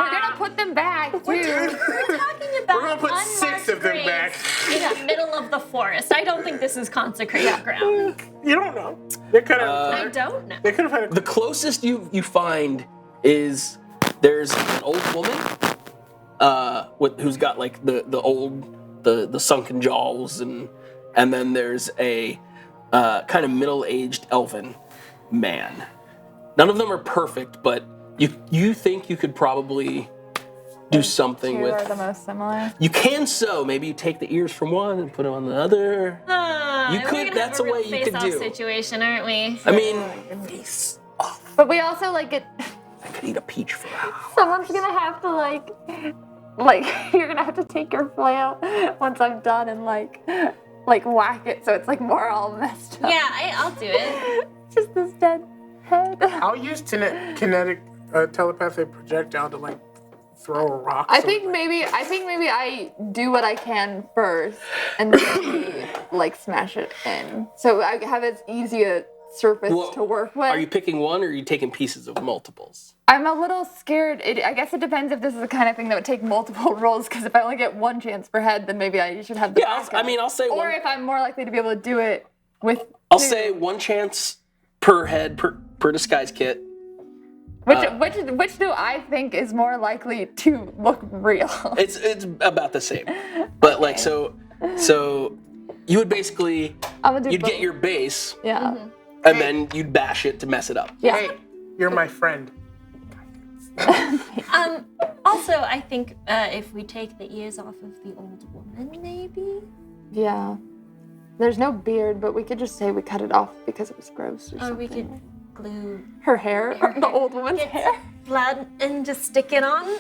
We're gonna put them back too. We're talking about We're gonna put 6 of them back. in the middle of the forest. I don't think this is consecrated ground. You don't know. They could have. I don't know. They could have had. The closest you find is there's an old woman who's got like the sunken jaws and then there's a kind of middle-aged elven man. None of them are perfect, but you think you could probably do something Two with. are the most similar. You can sew. Maybe you take the ears from one and put them on the other. You We're could. gonna That's have a way you could face-off do. situation, aren't we? I mean, face off. But we also like it. I could eat a peach for hours. Someone's gonna have to like you're gonna have to take your flail once I'm done and like whack it so it's like more all messed up. Yeah, I'll do it. Just this dead head. I'll use kinetic telepathic projectile to like throw a rock. I think maybe I do what I can first and then maybe, like smash it in. So I have as easy a surface Well, to work with. Are you picking one or are you taking pieces of multiples? I'm a little scared. I guess it depends if this is the kind of thing that would take multiple rolls, because if I only get 1 chance per head, then maybe I should have the Yeah, backup. I'll say Or one. if I'm more likely to be able to do it with I'll two. say 1 chance per head per disguise kit. Which do I think is more likely to look real? It's about the same. But like so you would basically I'm gonna do you'd both. get your base Yeah. and then you'd bash it to mess it up. Yeah. Hey, you're my friend. Also, I think if we take the ears off of the old woman, maybe? Yeah. There's no beard, but we could just say we cut it off because it was gross. Or we could glue Her hair, the old woman's hair. blood and just stick it on?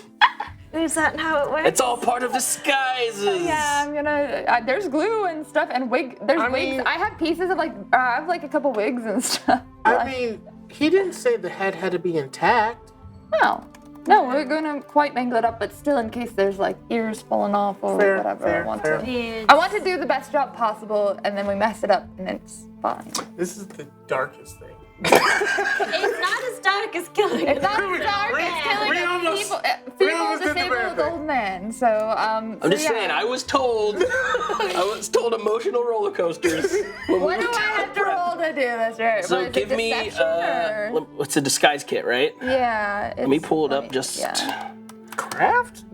Is that how it works? It's all part of disguises. Yeah, I'm gonna. There's glue and stuff and wig. There's wigs. I have pieces of like. I have like a couple wigs and stuff. I mean, he didn't say the head had to be intact. No, we're gonna quite mangle it up, but still in case there's like ears falling off or whatever. I want to do the best job possible, and then we mess it up, and it's fine. This is the darkest thing. It's not as dark as killing. It's not as dark as killing a feeble disabled old man. So I'm just saying, I was told emotional roller coasters. What do I have to roll to do this? Right? So give me what's a disguise kit, right? Yeah. Let me pull it up. Just Craft?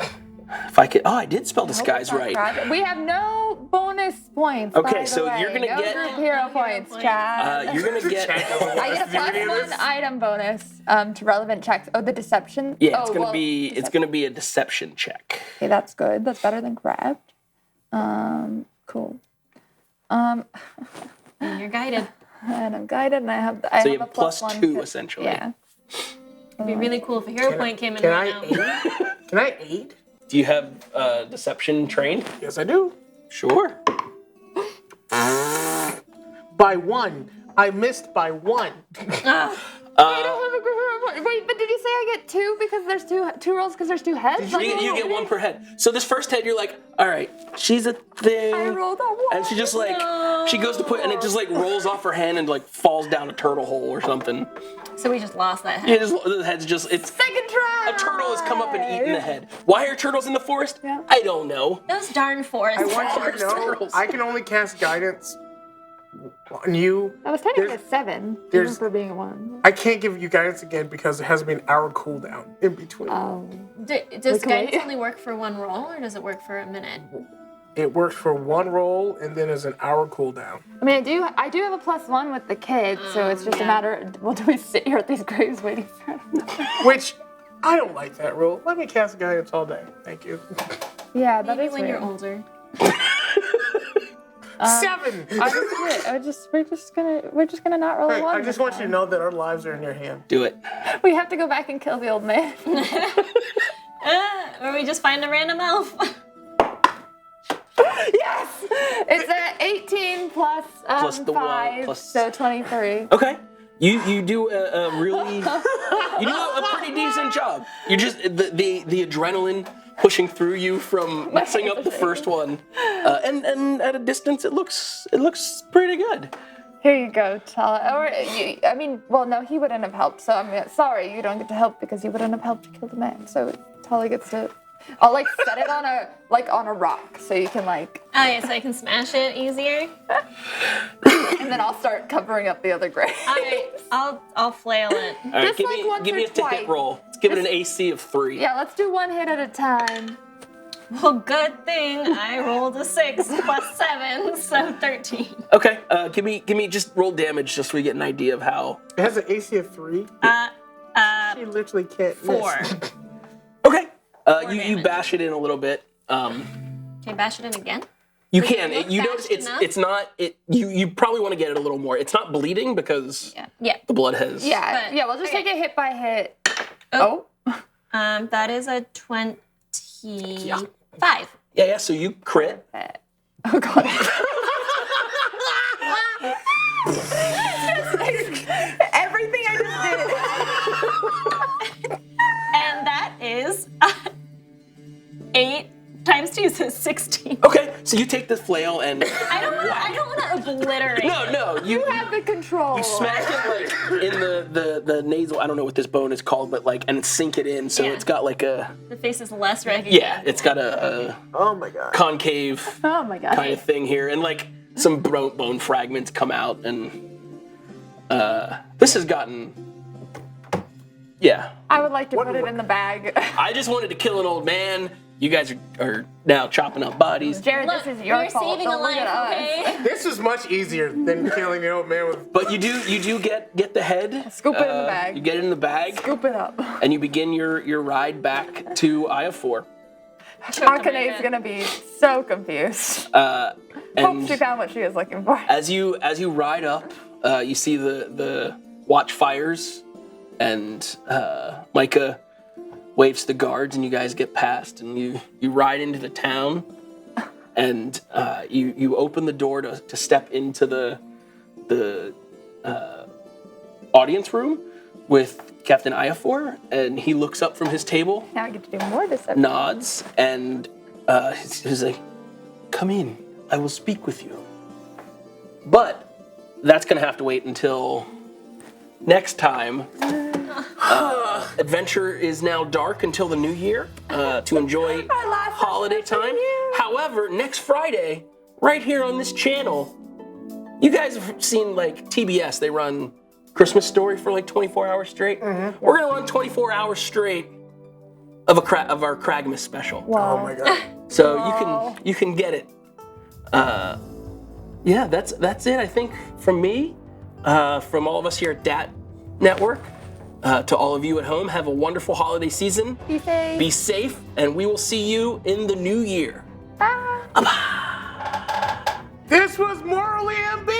if I could. Oh, I did spell disguise right. We have no bonus points. Okay, by the so way. you're gonna no get group hero points, Chad. you're gonna get. I get a +1 item bonus to relevant checks. Oh, the deception. Yeah, it's gonna be a deception check. Okay, that's good. That's better than craft. Cool. And you're guided. And I'm guided, and I have. So you have have a +1 essentially. Yeah. It'd be really cool if a hero point came in Can right I now. aid? Can I aid? Do you have deception trained? Yes, I do. Sure. By 1. I missed by 1. I don't have a group hero point. Wait, but did you say I get 2 because there's two rolls because there's 2 heads? You get 1 per head. So this first head, you're like, all right, she's a thing. I rolled a 1. And she just like, she goes to put, and it just like rolls off her hand and like falls down a turtle hole or something. So we just lost that head. Yeah, the head's just, it's, Second try. a turtle has come up and eaten the head. Why are turtles in the forest? Yeah. I don't know. Those darn forests. I want you to know, Turtles. I can only cast guidance on you. That was technically a There's- 7. Even there's- for being a 1. I can't give you guidance again because it has to be an hour cooldown in between. Does Okay. guidance only work for 1 roll, or does it work for a minute? It works for 1 roll and then is an hour cooldown. I mean, I do have a +1 with the kids, so it's just a matter of, well, do we sit here at these graves waiting for them? Which, I don't like that rule. Let me cast guidance all day. Thank you. Yeah, that Maybe is when weird. you're older. 7! We're just gonna not roll a Hey, 1. I just want you to know that our lives are in your hand. Do it. We have to go back and kill the old man. Or we just find a random elf. Yes! It's a 18 plus the 5, plus- so 23. Okay. You do a really, you do a pretty decent job. You just, the adrenaline pushing through you from messing up the first one. And at a distance, it looks pretty good. Here you go, Tala. Or, I mean, well, no, he wouldn't have helped, so I'm sorry, you don't get to help because you wouldn't have helped to kill the man. So Tala gets to, I'll like set it on a rock so you can like, Oh yeah, so I can smash it easier. and then I'll start covering up the other grave. Alright, I'll flail it. All right, Just like once give or me a to-hit twice. roll. Let's give it an AC of 3. Yeah, let's do 1 hit at a time. Well, good thing I rolled a 6 plus 7, so 13. Okay. Give me just roll damage just so we get an idea of how. It has an AC of 3. She literally can't 4. miss. Okay. You damage. bash it in a little bit. Can I bash it in again? You Does it can. look You notice bashed enough? it's not. You probably want to get it a little more. It's not bleeding because Yeah. the blood has. Yeah, But- yeah, we'll just okay. take it hit by hit. Oh. That is a 25. Yeah. So you crit. Oh god. Everything I just did. And that is 8 times 2, so 16. Okay. So you take the flail and. I don't want to obliterate. No. You Have the control. you smack it like in the nasal. I don't know what this bone is called, but like and sink it in so Yeah. it's got like a. The face is less recognizable. Yeah. It's got a Oh my god. concave Oh my god. kind of thing here, and like some bone fragments come out, and this has gotten. Yeah. I would like to put it in the bag. I just wanted to kill an old man. You guys are now chopping up bodies. Jared, Look, this is your we're fault. saving a Don't look life, at us. okay? This is much easier than killing an old man with. But you do get the head. Scoop it in the bag. You get it in the bag, Scoop it up. and you begin your ride back to Eye of 4. Akane's gonna be so confused. Hope And she found what she was looking for. as you ride up, you see the watch fires, and Micah waves to the guards, and you guys get past, and you ride into the town, and you open the door to step into the audience room with Captain Iafor, and he looks up from his table, Now I get to do more deception. nods, and he's like, "Come in, I will speak with you." But that's gonna have to wait until next time. Adventure is now dark until the new year to enjoy holiday time. However, next Friday, right here on this channel, you guys have seen like TBS, they run Christmas Story for like 24 hours straight. We're gonna run 24 hours straight of our Kragmas special. Oh my god. So you can get it. Yeah, that's it. I think from me, from all of us here at DAT Network, to all of you at home, have a wonderful holiday season. Be safe. Be safe, and we will see you in the new year. Bye. This was Morally Ambiguous.